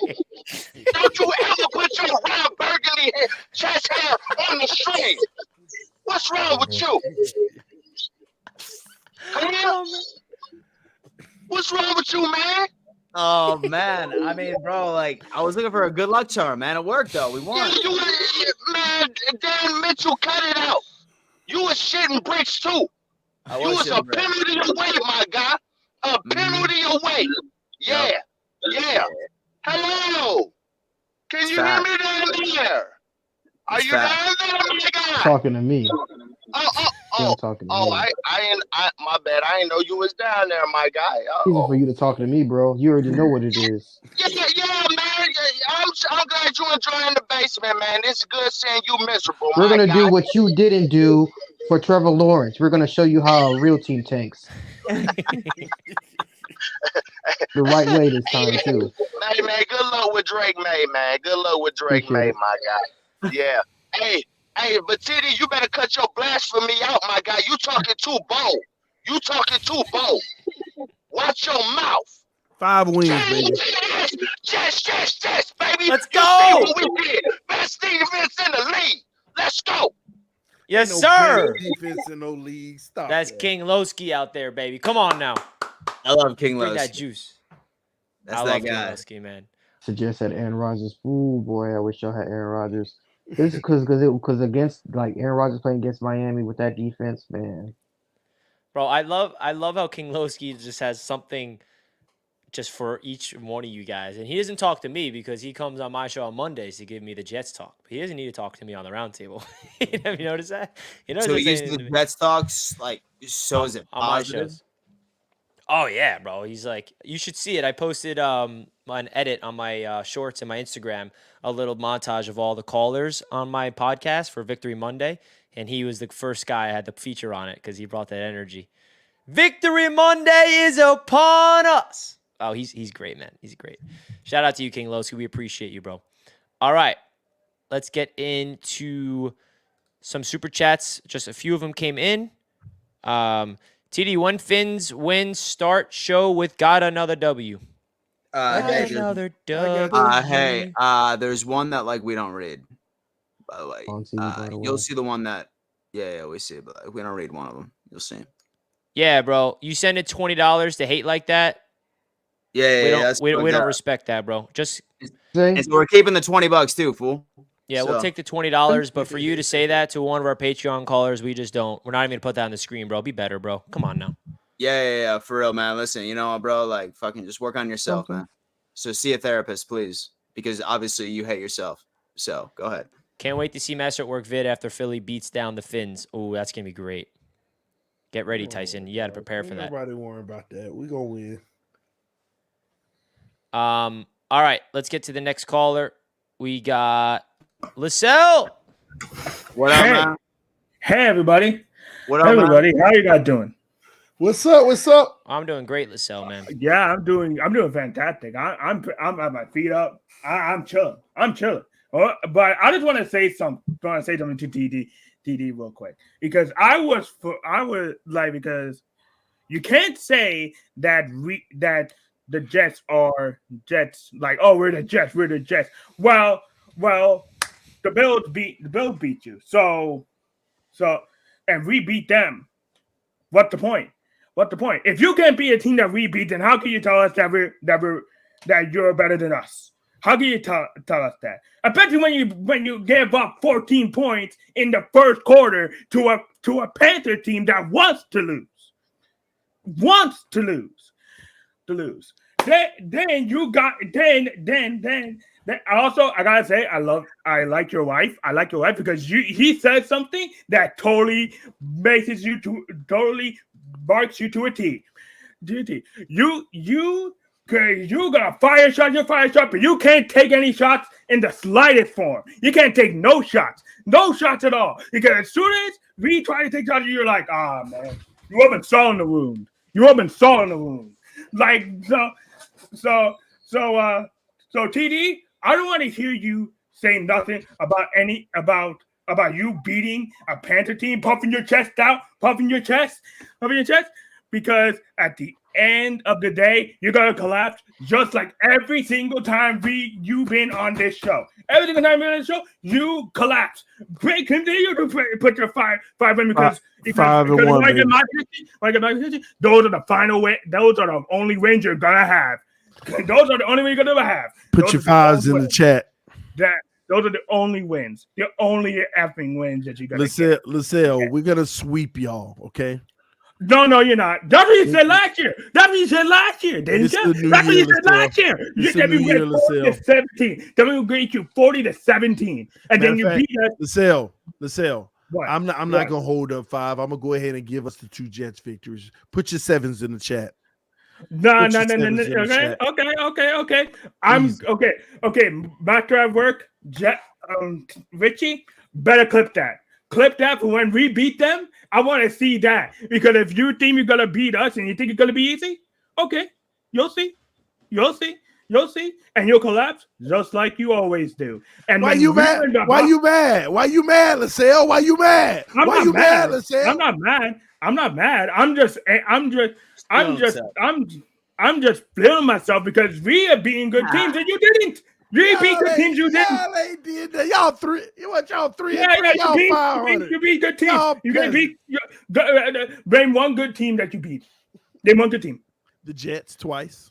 Don't you ever put your round burgundy chest hair on the stream. What's wrong with you? What's wrong with you, man? Oh man, I mean, bro, like I was looking for a good luck charm, man. It worked though. We won. Man, Dan Mitchell, cut it out. You was shitting bricks too. You was a penalty away, my guy. A penalty away. Yeah, yeah. Hello. Can you hear me down there? Are you down there, my guy? Talking to me. Oh, talking to oh, me. my bad. I didn't know you was down there, my guy. Easy for you to talk to me, bro. You already know what it is. Yeah, man. I'm glad you enjoying the basement, man. It's good seeing you miserable. We're gonna do what you didn't do for Trevor Lawrence. We're gonna show you how a real team tanks. The right way this time too. Hey, man, good luck with Drake May, man. Good luck with Drake May, my guy. Yeah. Hey, but Titty, you better cut your blasphemy out, my guy. You talking too bold. Watch your mouth. 5 wins, baby. Yes, baby. Let's You go. see what we did. Best defense in the league. Let's go. Yes, Ain't no sir. better defense in no league. Stop. That's that. King Lowski out there, baby. Come on now. I love King Bring that Lowski. juice. That's I that love King guy. Lowski, man. Suggest had Aaron Rodgers. Ooh boy, I wish y'all had Aaron Rodgers. This is because against like Aaron Rodgers playing against Miami with that defense, man. Bro, I love how King Lowski just has something just for each one of you guys. And he doesn't talk to me because he comes on my show on Mondays to give me the Jets talk. He doesn't need to talk to me on the roundtable. Have you noticed that? He So doesn't he say uses anything the to me Jets talks like. So is it on my positive? shows. Oh yeah, bro. He's like, you should see it. I posted an edit on my shorts and my Instagram, a little montage of all the callers on my podcast for Victory Monday, and he was the first guy I had to feature on it because he brought that energy. Victory Monday is upon us. Oh, he's great, man. He's great. Shout out to you, King Lowski. We appreciate you, bro. All right, let's get into some super chats. Just a few of them came in. TD, when Finns win, start show with got another W. Hey, Another W. hey, there's one that like we don't read. By the way, On TV, by the way. you'll see the one that we see, but like, we don't read one of them. You'll see. Yeah, bro. You send it $20 to hate like that. Yeah, We don't respect that, bro. Just and so we're keeping the $20 too, fool. yeah, we'll So- take the $20, but for you to say that to one of our Patreon callers, we just don't. We're not even gonna put that on the screen, bro. Be better, bro. Come on now. Yeah, for real, man. Listen, you know, bro, like fucking just work on yourself, man. So see a therapist, please, because obviously you hate yourself. So go ahead. Can't wait to see Master at Work vid after Philly beats down the Finns. Oh, that's gonna be great. Get ready, Tyson. You got to prepare for that. Nobody worry about that. We gonna win. All right, let's get to the next caller. We got LaSalle. What up, man? Hey, everybody. What up, Hey, man? everybody. How you guys doing? What's up? What's up? I'm doing great, LaSalle, man. Yeah, I'm doing fantastic. I'm at my feet up. I'm chilling. But I just want to say something to TD real quick because because you can't say that the Jets are Jets like, oh, we're the Jets. Well, the Bills beat you. So and we beat them. What's the point? If you can't beat a team that we beat, then how can you tell us that you're better than us? How can you tell us that? Especially when you gave up 14 points in the first quarter to a Panther team that wants to lose. Then also I gotta say I like your wife. I like your wife because he said something that totally barks you to a T. You got fire shot, but you can't take any shots in the slightest form. You can't take no shots at all. Because as soon as we try to take shots, you're like, man, you haven't saw in the wound. Like so TD, I don't want to hear you say nothing about you beating a Panther team, puffing your chest, because at the end of the day, you're gonna collapse just like every single time you've been on this show. Every single time you're on this show, you collapse. Great, continue to put your five in because 5-1, baby. those are the final win. Those are the only wins you're gonna have. Those are the only wins you're gonna have. Put Those your are fives the in only the chat. those are the only wins. The only effing wins that you got. LaSalle, we're gonna sweep y'all, okay? No, you're not. That's what you said last year. Didn't you? That's what you said last year. You said we went 40-17. Then we grade you 40-17, and then you beat us. LaSalle. What? I'm not gonna hold up 5. I'm gonna go ahead and give us the 2 Jets victories. Put your 7s in the chat. No. Put your 7s in the chat. Okay. I'm Easy. okay. Master at Work, Richie, better clip that. Clip that for when we beat them. I want to see that because if you think you're gonna beat us and you think it's gonna be easy, okay, you'll see, and you'll collapse just like you always do. And Why you mad? Why you mad, LaSalle? Why you mad? LaSalle? I'm not mad. I'm just I'm just feeling myself because we are beating good teams and you didn't. You beat good teams, you didn't. Y'all ain't did that. Y'all three. What y'all 3 and 3? Yeah, Y'all 500. you beat good teams. Y'all You gotta peasant. beat. Name one good team that you beat. Name one good team. The Jets twice.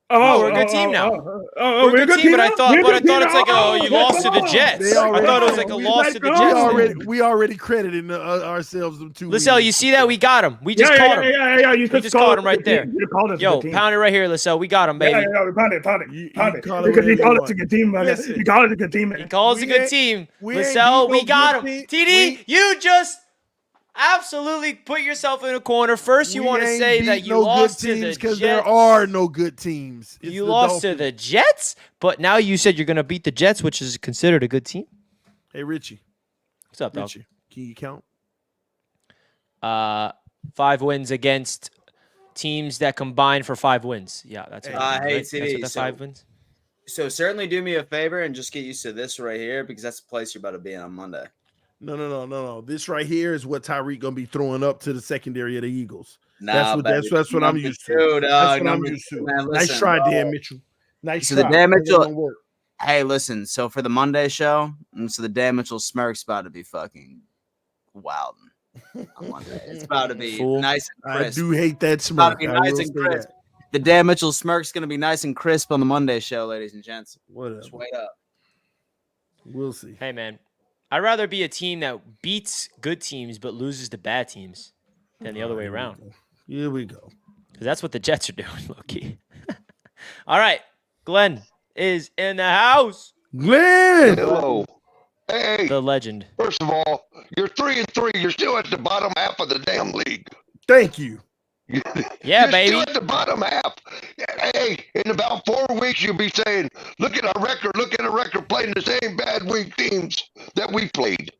Oh, we're a good team now. We're a good team, but I thought it's like, you lost to the They Jets. I already- thought it was like a loss to the Jets. We already credited ourselves them 2 Lissell, you see that? We got him. We just caught him. Yeah. You We just caught him right there. You called us a Yo, good team. pound it right here, Lissell. We got him, baby. Yeah, pound it. call it Because you whatever called you us a good team, man. Listen. You called us a good team, He man. calls a We good ain't- team. we ain't Lissell, beat we no got good him. team. TD, you just absolutely put yourself in a corner. First, you want to ain't say beat that you no lost good to the teams because Jets. there are no good teams. It's You the lost to Dolphins. the Jets, but now you said you're going to beat the Jets, which is considered a good team. Hey, Richie. What's up, dog? Richie, can you count? 5 wins against teams that combine for 5 wins. Yeah, that's what it means, hey, right? TD, That's what the so- 5 wins. So certainly do me a favor and just get used to this right here because that's the place you're about to be in on Monday. No. This right here is what Tyreek gonna be throwing up to the secondary of the Eagles. Nah, That's what I'm used to. Two, That's dog, what I'm number used to. two, man, Nice listen, try, bro. Dan Mitchell. Nice So try. the Dan That Mitchell- don't work. Hey, listen. So for the Monday show, so the Dan Mitchell smirk's about to be fucking wild on Monday. It's about to be Fool. nice and I crisp. do hate that It's about to smirk. be I nice will and say crisp. that. The Dan Mitchell smirk's gonna be nice and crisp on the Monday show, ladies and gents. Whatever. Just wait up. We'll see. Hey, man, I'd rather be a team that beats good teams but loses to bad teams than the other way around. Here we go. Because that's what the Jets are doing, low-key. All right, Glenn is in the house. Glenn. Hello. Hey, The legend. first of all, you're 3-3. You're still at the bottom half of the damn league. Thank you. Yeah, You're baby. still at the bottom half. Hey, in about 4 weeks, you'll be saying, look at our record. Look at our record playing the same bad weak teams that we played.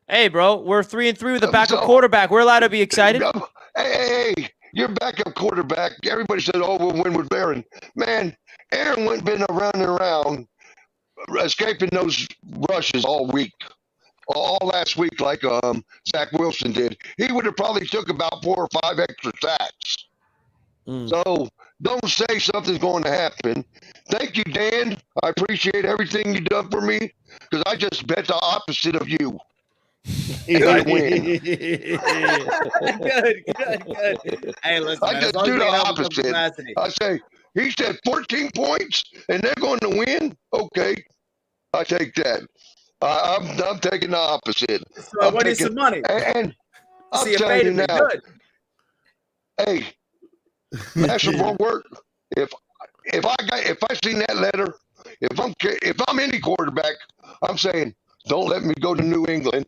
Hey, bro, we're 3-3 with a backup So- quarterback. We're allowed to be excited. Hey, your backup quarterback. Everybody said, oh, we'll win with Aaron. Man, Aaron went been around and around, escaping those rushes all week. All last week, like Zach Wilson did. He would have probably took about 4 or 5 extra sacks. So don't say something's going to happen. Thank you, Dan. I appreciate everything you've done for me because I just bet the opposite of you. And I win. Good. Hey, listen, I man, just as long do as the you have some opposite. capacity. I say, he said 14 points and they're going to win. Okay, I take that. I'm taking the opposite. So I won you some money. And I'm See, you telling you faded me. now, Good. hey, national work. If I seen that letter, if I'm any quarterback, I'm saying, don't let me go to New England.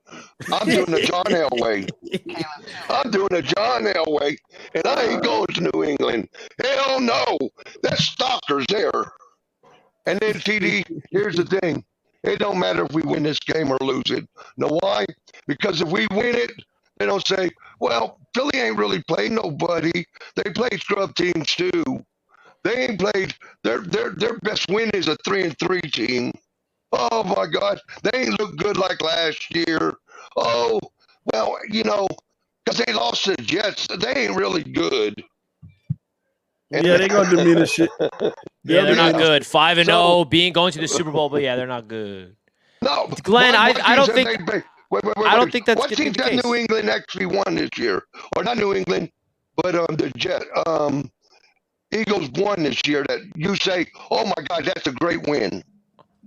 I'm doing the John Elway. I'm doing the John Elway, and I ain't going to New England. Hell no. That stalker's there. And then, TD, here's the thing. It don't matter if we win this game or lose it. Know why? Because if we win it, they don't say, well, Philly ain't really played nobody. They played scrub teams too. They ain't played. Their best win is a 3-3 team. Oh my God, they ain't look good like last year. Oh, well, because they lost to the Jets, they ain't really good. Yeah, they gonna diminish it. Yeah, they're not good. 5-0, So- going to the Super Bowl, but yeah, they're not good. No, Glenn, what I don't teams think- have they- wait, I don't think that's what gonna be teams the that case. New England actually won this year, or not New England, but the Eagles won this year. That you say, oh my God, that's a great win.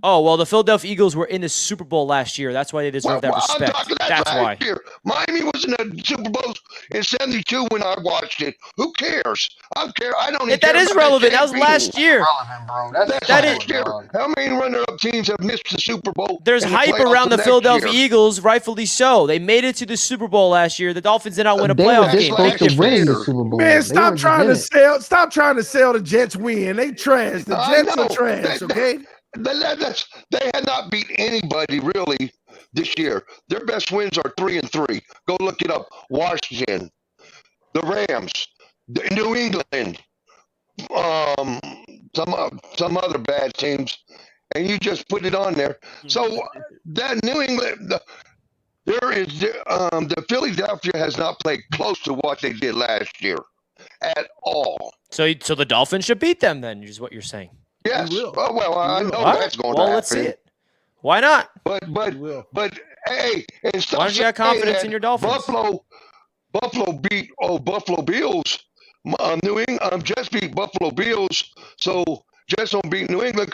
Oh, well, the Philadelphia Eagles were in the Super Bowl last year. That's why they deserve that I'm respect. talking That's why. last year. Miami was in the Super Bowl in '72 when I watched it. Who cares? I don't care. I don't even That care is about relevant. That was champion. last year. Relevant, bro. That's That solid, is- Year. dog. How many runner-up teams have missed the Super Bowl? There's in the hype playoffs around the next Philadelphia year? Eagles, rightfully so. They made it to the Super Bowl last year. The Dolphins did not win a They were playoff just game. supposed Last to win the year. Super Bowl. Man, They stop weren't trying to just in it. Stop trying to sell the Jets win. They trash. The I Jets know. are trash. Okay. They had not beat anybody really this year. Their best wins are 3-3. Go look it up. Washington, the Rams, New England, some other bad teams, and you just put it on there. So that New England, the Philadelphia has not played close to what they did last year. at all. So the Dolphins should beat them then, is what you're saying. Yes. will. Well, I know All right. that's going to Well, happen. let's see it. Why not? But hey, and stop Why don't you have saying confidence that in your Dolphins? Buffalo beat Buffalo Bills. New England Jets beat Buffalo Bills, so Jets don't beat New England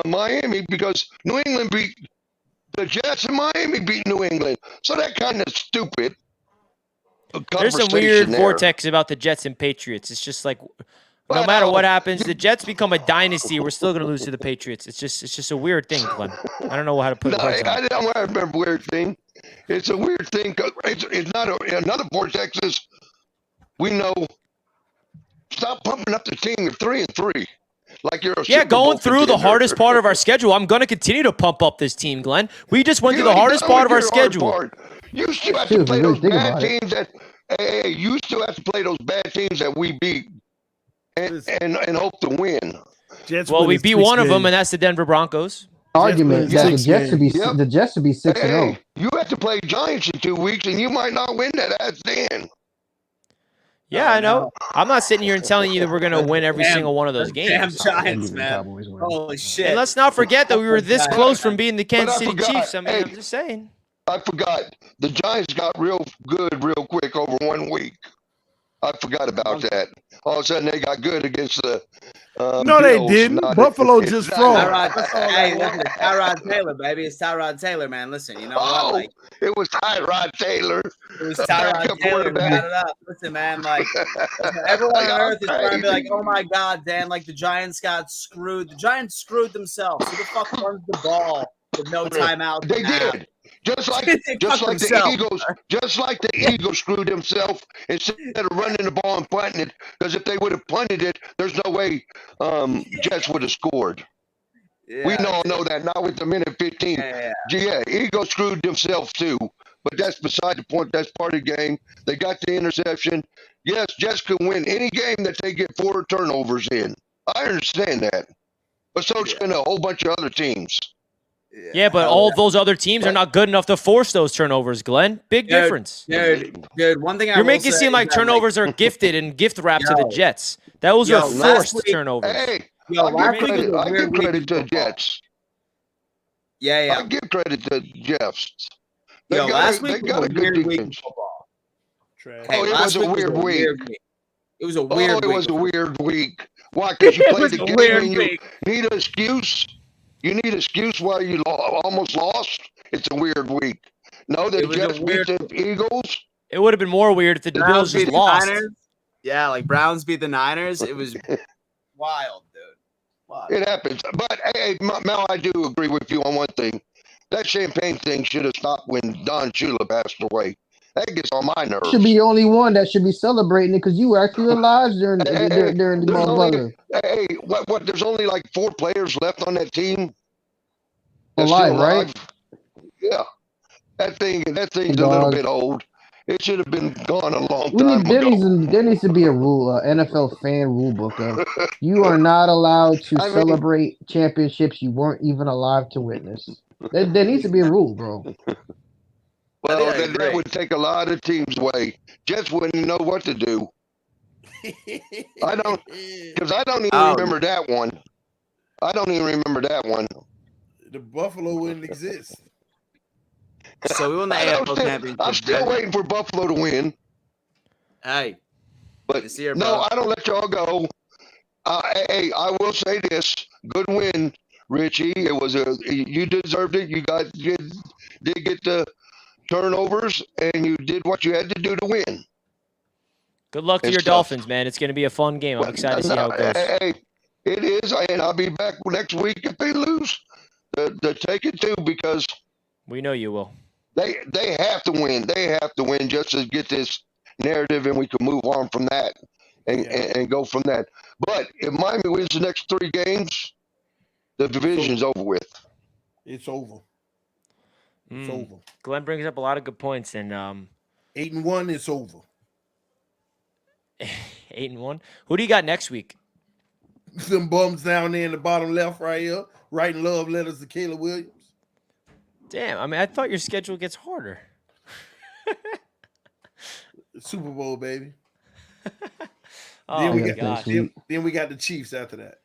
Miami, because New England beat the Jets and Miami beat New England. So that kind of stupid. There's some weird vortex about the Jets and Patriots. It's just like no matter what happens, the Jets become a dynasty. We're still going to lose to the Patriots. It's just a weird thing, Glenn. I don't know how to put words on it. I don't remember weird thing. It's a weird thing. It's not another vortex. Is we know. Stop pumping up the team of 3-3. Like you're a Super Bowl going through the contender. hardest part of our schedule. I'm going to continue to pump up this team, Glenn. We just went through the hardest part of our schedule. You still have to play those bad teams you still have to play those bad teams that we beat and hope to win. Well, we beat one of them, and that's the Denver Broncos. Argument that the Jets should be 6-0. Hey, you have to play Giants in 2 weeks, and you might not win that. That's then. Yeah, I know. I'm not sitting here and telling you that we're going to win every single one of those games. Damn Giants, man. Holy shit. And let's not forget that we were this close from beating the Kansas City Chiefs. I mean, I'm just saying. I forgot. The Giants got real good real quick over 1 week. I forgot about that. All of a sudden, they got good against the No, they didn't. Buffalo just froze. Hey, listen, it's Tyrod Taylor, baby. It's Tyrod Taylor, man. Listen, you know what? Like, it was Tyrod Taylor. It was Tyrod Taylor who got it up. Listen, man, like, everyone on earth is trying to be like, oh my God, Dan, like the Giants got screwed. The Giants screwed themselves. Who the fuck runs the ball with no timeout? They did. Just like the Eagles screwed themselves instead of running the ball and punting it. Because if they would have punted it, there's no way Jets would have scored. Yeah, we all know that now with the minute 15. Yeah, Eagles screwed themselves too. But that's beside the point. That's part of the game. They got the interception. Yes, Jets can win any game that they get 4 turnovers in. I understand that. But so can a whole bunch of other teams. Yeah, but all those other teams are not good enough to force those turnovers, Glenn. Big difference. Dude, one thing you're making it seem like turnovers are gifted and gift wrapped to the Jets. Those are forced turnovers. Hey, I give credit to the Jets. Yeah. I give credit to Jets. Last week was a weird week in football. It was a weird week. It was a weird week. It was a weird week. Why? Because you played the game and you need an excuse? You need an excuse why you almost lost? It's a weird week. No, the Jets beat the Eagles. It would have been more weird if the Bills just lost. Yeah, like Browns beat the Niners. It was wild, dude. Wild. It happens. But, hey, Mel, I do agree with you on one thing. That champagne thing should have stopped when Don Shula passed away. That gets on my nerves. Should be the only one that should be celebrating it because you were actually alive during the motherfucker. Hey, what? There's only like 4 players left on that team. Alive, right? Yeah. That thing's a little bit old. It should have been gone a long time ago. There needs to be a rule, NFL fan rule book. You are not allowed to celebrate championships you weren't even alive to witness. There needs to be a rule, bro. Well, that would take a lot of teams away. Jets wouldn't know what to do. I don't even remember that one. I don't even remember that one. The Buffalo wouldn't exist. So we won the AFL championship. I'm still waiting for Buffalo to win. Hey, but I don't let y'all go. Hey, I will say this: good win, Richie. You deserved it. You guys did get the turnovers, and you did what you had to do to win. Good luck to your Dolphins, man. It's going to be a fun game. I'm excited to see how it goes. Hey, it is, and I'll be back next week if they lose. To take it too, because we know you will. They have to win. They have to win just to get this narrative, and we can move on from that and go from that. But if Miami wins the next 3 games, the division's over with. It's over. It's over. Glenn brings up a lot of good points, and 8-1, it's over. 8-1. Who do you got next week? Some bums down there in the bottom left right here, writing love letters to Caleb Williams. Damn, I mean, I thought your schedule gets harder. Super Bowl, baby. Oh Then we my got gosh. then we got the Chiefs after that.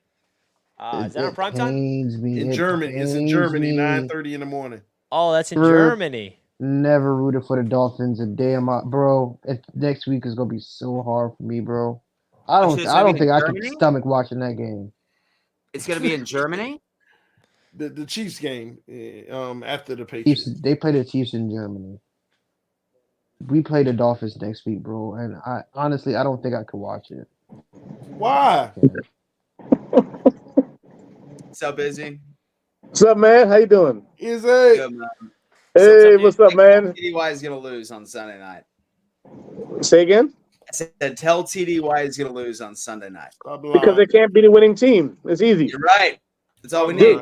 Is that on prime time? Pains me. In It Germany. It's in pains Germany, me. 9:30 in the morning. Oh, that's in Never- Germany. Never rooted for the Dolphins a day of my bro. Next week is gonna be so hard for me, bro. I don't think I can stomach watching that game. It's going to be in Germany? The Chiefs game after the Chiefs, Patriots. they play the Chiefs in Germany. We play the Dolphins next week, bro. And I honestly don't think I could watch it. Why? What's up, Izzy? What's up, man? How you doing? Is Good, man. Hey, what's up, man? TDY is going to lose on Sunday night. Say again? I said tell TDY is going to lose on Sunday night. Because they can't beat a winning team. It's easy. You're right. That's all we need.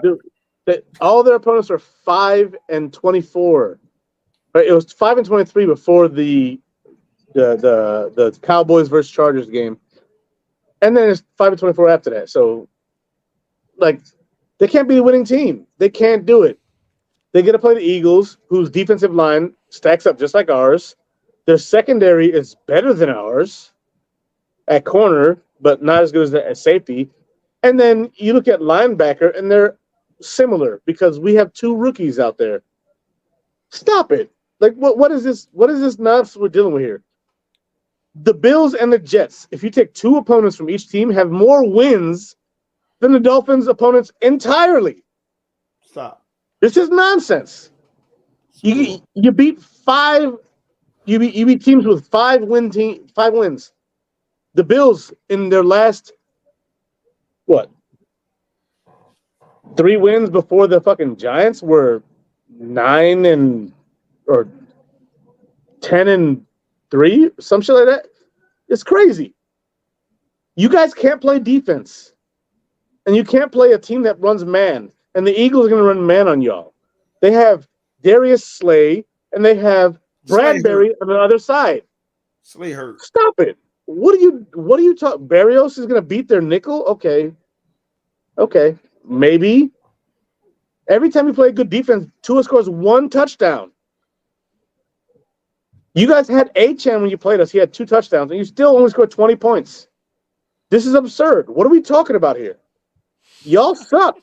All their opponents are 5-24. Right? It was 5-23 before the Cowboys versus Chargers game, and then it's 5-24 after that. So, like, they can't be the winning team. They can't do it. They get to play the Eagles, whose defensive line stacks up just like ours. Their secondary is better than ours at corner, but not as good as safety. And then you look at linebacker, and they're similar because we have two rookies out there. Stop it. Like, what is this? What is this nonsense we're dealing with here? The Bills and the Jets, if you take two opponents from each team, have more wins than the Dolphins' opponents entirely. Stop. This is nonsense. You beat five. You beat teams with 5 wins. The Bills in their last 3 wins before the fucking Giants were 9 or 10-3, some shit like that. It's crazy. You guys can't play defense, and you can't play a team that runs man. And the Eagles are going to run man on y'all. They have Darius Slay, and they have Bradbury on the other side. Slay hurt. Stop it. What are you talking? Barrios is going to beat their nickel? Okay. Maybe. Every time you play good defense, Tua scores 1 touchdown. You guys had Achane when you played us. He had 2 touchdowns, and you still only scored 20 points. This is absurd. What are we talking about here? Y'all suck.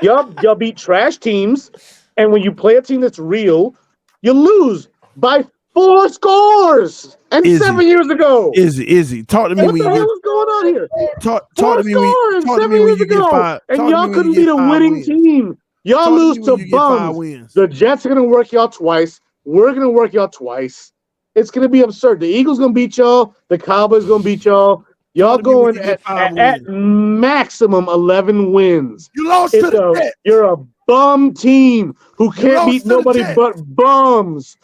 Y'all beat trash teams, and when you play a team that's real, you lose by 4 scores. And Izzy. 7 years ago. Izzy. Talk to me what when the you hell is going on here? talk Four to me when scores talk to 7 me when years you get ago, 5. and Talk to y'all me when couldn't you beat get a 5 winning wins. team. Y'all Talk to me lose when to you get 5 bums. wins. The Jets are going to work y'all twice. We're going to work y'all twice. It's going to be absurd. The Eagles going to beat y'all. The Cowboys going to beat y'all. Y'all Talk to me when going you get 5 at wins. maximum 11 wins. You lost to the Jets. You're a bum team who can't lost beat to the nobody Jets. but bums.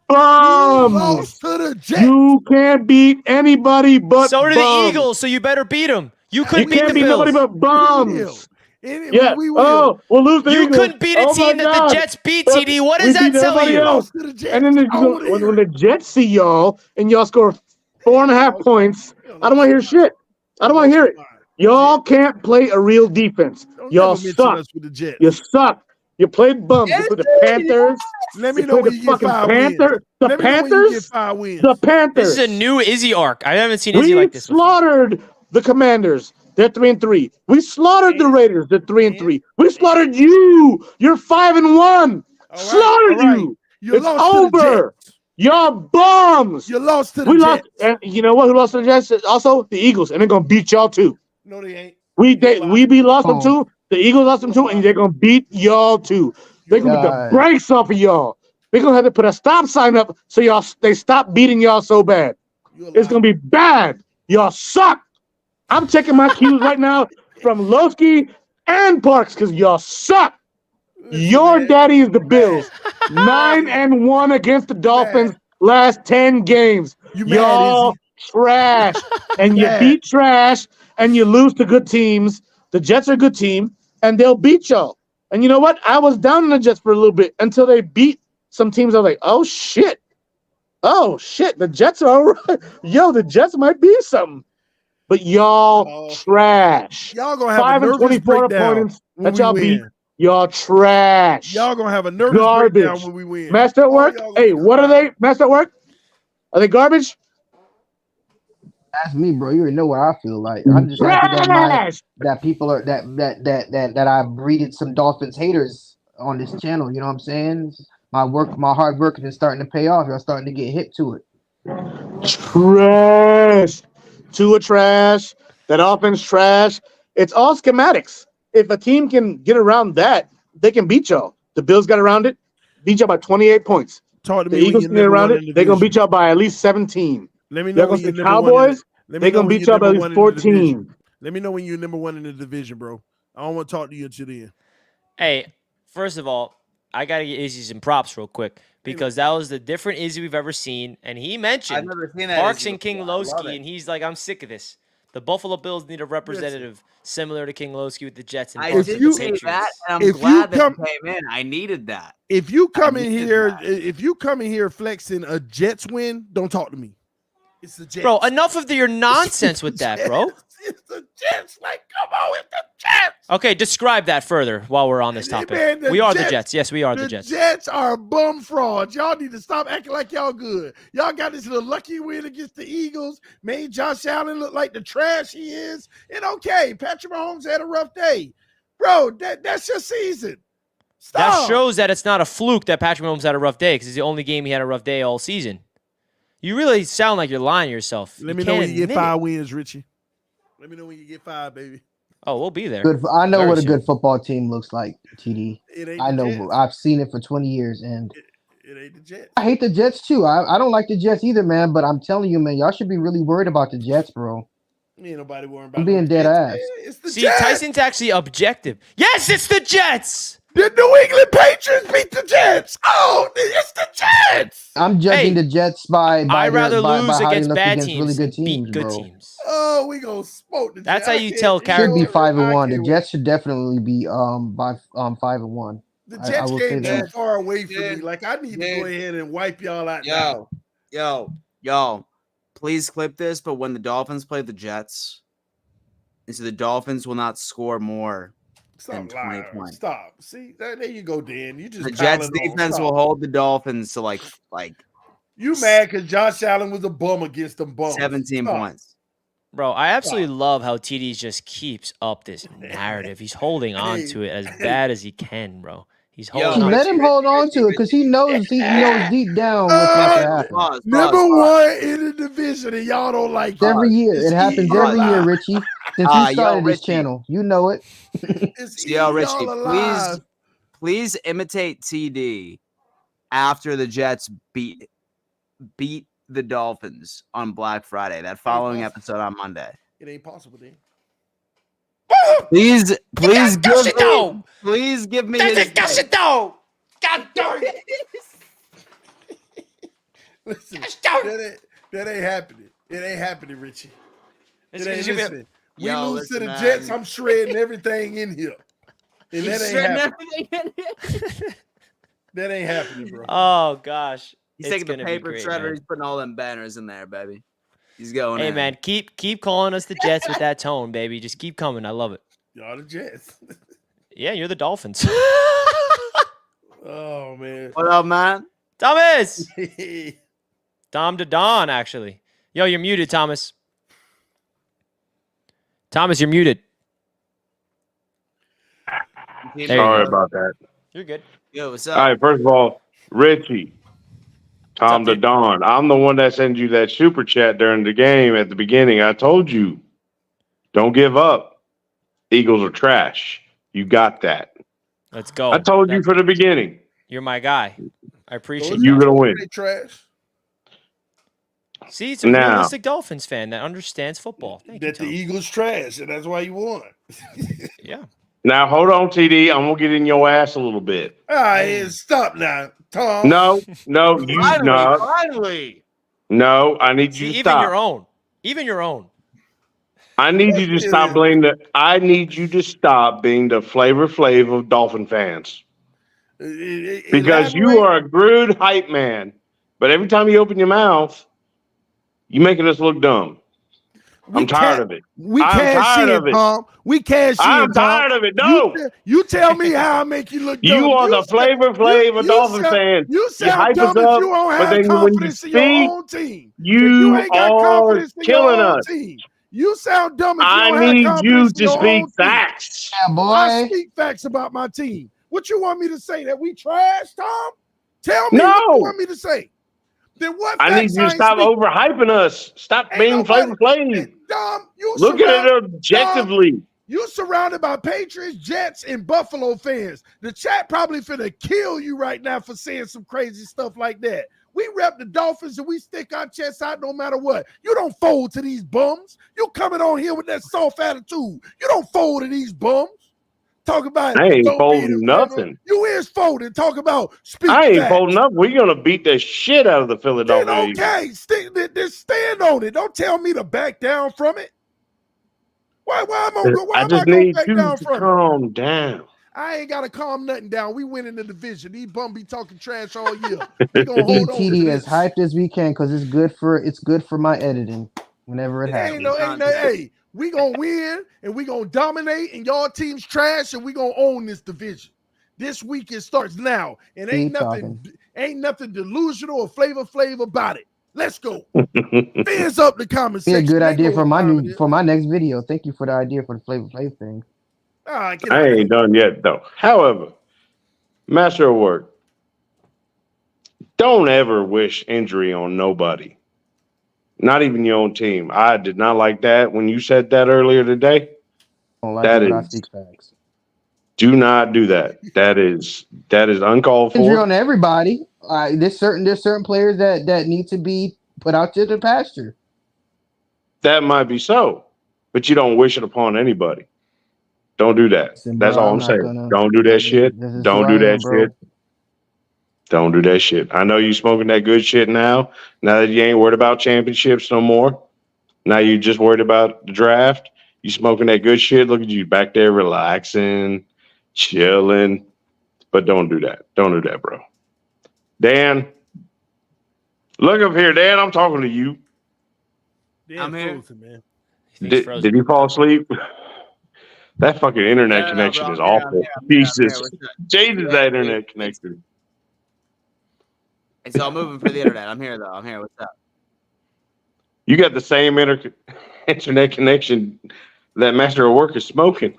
You lost to the Jets. You can't beat anybody but So do the bums. Eagles, so you better beat them. You You couldn't beat can't the beat nobody Bills. but bums. Yeah. We will. Oh, we'll lose the You Eagles. couldn't beat a Oh my team that the God. Jets beat, But TD. What we does that beat tell everybody you? else. To the Jets. And then when the Jets see y'all and y'all score 4.5 points, I don't want to hear shit. I don't want to hear it. Y'all can't play a real defense. Don't Y'all never mention suck. us with the Jets. You suck. You played bums. You played the Panthers. Let me You know played when the you get fucking 5 wins. Panthers. The Let me know when you get Panthers. 5 wins. The Panthers. This is a new Izzy arc. I haven't seen Izzy We like this before. slaughtered the Commanders. They're 3-3. We slaughtered the Raiders. They're 3-3. We slaughtered you. You're 5-1. Slaughtered you. You It's lost to the over. Jets. Y'all bums. You lost to the We Jets. lost. And you know what? Who lost to the Jets? Also, the Eagles. And they're going to beat y'all too. No, they ain't. We lost them too. The Eagles lost them too. And they're going to beat y'all too. They're going to beat the brakes off of y'all. They're going to have to put a stop sign up so they stop beating y'all so bad. It's going to be bad. Y'all suck. I'm checking my cues right now from Lowski and Parks because y'all suck. Your daddy is the Bills. 9-1 against the Dolphins last 10 games. Y'all trash. And you beat trash and you lose to good teams. The Jets are a good team and they'll beat y'all. And you know what? I was down on the Jets for a little bit until they beat some teams. I was like, oh shit. The Jets are all right. Yo, the Jets might be something. But y'all trash. Y'all gonna have 5 a and nervous 24 breakdown opponents when that we y'all win. beat. Y'all trash. Y'all gonna have a nervous garbage. breakdown when we win. Master at work? Hey, what are they? Master at work? Are they garbage? That's me, bro. You already know what I feel like. I'm just happy that people are that I breeded some Dolphins haters on this channel. You know what I'm saying? My hard work is starting to pay off. Y'all starting to get hip to it. Trash. Tua trash. That offense trash. It's all schematics. If a team can get around that, they can beat y'all. The Bills got around it, beat y'all by 28 points. Talk to The me when Eagles you're can get number around one it, in the they're gonna beat division. y'all by at least 17. Let me Y'all know when gonna you're say number one. Cowboys, they're gonna beat y'all by at least 14. Let me know when you're number one in the division, bro. I don't want to talk to you until then. Hey, first of all, I got to get Izzy some props real quick because that was the different Izzy we've ever seen. And he mentioned never seen that Parks Izzy and King before. I love Lowski, it. and he's like, I'm sick of this. The Buffalo Bills need a representative similar to King Lowski with the Jets and I Parks did with the say Patriots. that, and I'm If you glad that come- he came in. I needed that. If you come I in needed here, that. if you come in here flexing a Jets win, don't talk to me. It's the Jets. Bro, enough of your nonsense with that, bro. It's the Jets. Like, come on, it's the Jets. Okay, describe that further while we're on this topic. Man, we are the Jets. Yes, we are the Jets. The Jets are bum frauds. Y'all need to stop acting like y'all good. Y'all got this little lucky win against the Eagles, made Josh Allen look like the trash he is. And okay, Patrick Mahomes had a rough day. Bro, that's your season. Stop. That shows that it's not a fluke that Patrick Mahomes had a rough day because it's the only game he had a rough day all season. You really sound like you're lying to yourself. Let me know when you get 5 wins, Richie. Let me know when you get 5, baby. Oh, we'll be there. Good. I know Very what a soon. good football team looks like, TD. I know. Jets. I've seen it for 20 years, and it ain't the Jets. I hate the Jets too. I don't like the Jets either, man. But I'm telling you, man, y'all should be really worried about the Jets, bro. Ain't nobody worrying about I'm being dead Jets, ass. man. It's the See, Jets. Tyson's actually objective. Yes, it's the Jets. The New England Patriots beat the Jets. Oh, it's the Jets. I'm judging the Jets by I'd rather lose how they against look bad against teams really good than beat teams, good bro. teams. Oh, we gonna smoke the Jets. That's how you tell Should character. be 5-1. The Jets should definitely be by 5-1. The I Jets will say came too that. far away from me. Like, I need to go ahead and wipe y'all out now. Yo, please clip this. But when the Dolphins play the Jets, so the Dolphins will not score more than 20 points. Stop. See, there you go, Dan. You just The Jets defense will hold the Dolphins to like you mad because Josh Allen was a bum against them bums. 17 points. Bro, I absolutely love how TD just keeps up this narrative. He's holding on to it as bad as he can, bro. He's holding on. Let him hold on to it because he knows deep down what's not gonna happen. Number one in the division, and y'all don't like it. Every year. It happens every year, Richie. Since you started this channel. You know it. Yo, Richie, please imitate TD after the Jets beat the Dolphins on Black Friday, that following episode on Monday. It ain't possible, Dan. Please give me his God darn it. Listen, that ain't happening. It ain't happening, Richie. It ain't listen. We lose to the Jets, I'm shredding everything in here. And that ain't happening. That ain't happening, bro. Oh gosh. He's taking the paper shredder. Man. He's putting all them banners in there, baby. He's going. Hey man, keep calling us the Jets with that tone, baby. Just keep coming. I love it. Y'all the Jets. Yeah, you're the Dolphins. Oh man. What up, man? Thomas. Tom to Don, actually. Yo, you're muted, Thomas. Thomas, you're muted. Sorry about that. You're good. Yo, what's up? All right, first of all, Richie, Tom to Don. I'm the one that sent you that super chat during the game at the beginning. I told you, don't give up. Eagles are trash. You got that. Let's go. I told you from the beginning. You're my guy. I appreciate You're that. going to win. Trash. See, it's a realistic Dolphins fan that understands football. Thank you, the Eagles trash, and that's why you won. Yeah. Now, hold on, TD. I'm going to get in your ass a little bit. All right, stop now, Tom. No, you not. Finally. No, I need you to even stop. Even your own. I need you to stop I need you to stop being the Flavor Flav of Dolphin fans. Because you are a Grood hype man, but every time you open your mouth, you making us look dumb. I'm tired of it. We I'm cash tired in, of it. Tom. We cash I'm in, Tom. tired of it. No. You tell me how I make you look dumb. You are the Flavor Flav Dolphin fan. You You sound hype us dumb if up, you don't but have then when you confidence in your speak, own team. If you you ain't got are confidence in your killing own us. team. You sound dumb if you I don't have need you confidence in to your speak own team. facts. Yeah, boy. I speak facts about my team. What you want me to say? That we trash, Tom? Tell me No. what you want me to say. Then what I need facts you to I ain't stop speak? overhyping us. Stop Ain't being nobody. Flavor Flav. Dom, Look at it objectively. You surrounded by Patriots, Jets, and Buffalo fans. The chat probably finna kill you right now for saying some crazy stuff like that. We rep the Dolphins and we stick our chests out no matter what. You don't fold to these bums. You coming on here with that soft attitude. You don't fold to these bums. Talk about I ain't don't beat folding them. nothing. You is folding. Talk about speak I ain't facts. folding up. We're going to beat the shit out of the Philadelphia Then Eagles. okay, stand on it. Don't tell me to back down from it. Why am I just going need back you down to from it? calm down. I ain't got to calm nothing down. We win in the division. These bum be talking trash all year. We gonna hold on to TD as this. hyped as we can because it's good for my editing whenever it happens. Hey, we gonna win and we gonna dominate, and y'all team's trash, and we gonna own this division. This week it starts now, and ain't nothing delusional or flavor about it. Let's go. Fans up the comment Be a section. good They idea know for what time it is. my next video. Thank you for the idea for the Flavor Flav thing. I ain't done yet, though. However, master of work, don't ever wish injury on nobody, not even your own team. I did not like that when you said that earlier today. I don't like it, but I speak facts. Do not do that. That is uncalled Injury for. on everybody. There's certain players that need to be put out to the pasture. That might be so, but you don't wish it upon anybody. Don't do that. Listen, That's bro, all I'm saying. Don't do that shit. Don't do that shit. Don't do that shit. I know you smoking that good shit now. Now that you ain't worried about championships no more. Now you just worried about the draft. You smoking that good shit. Look at you back there relaxing, chilling. But don't do that. Don't do that, bro. Dan, look up here, Dan. I'm talking to you. I'm here, man. Did you fall asleep? That fucking internet connection is awful. Jesus. Changes that internet connection. It's all moving for the internet. I'm here, though. I'm here. What's up? You got the same internet connection that Master of Work is smoking.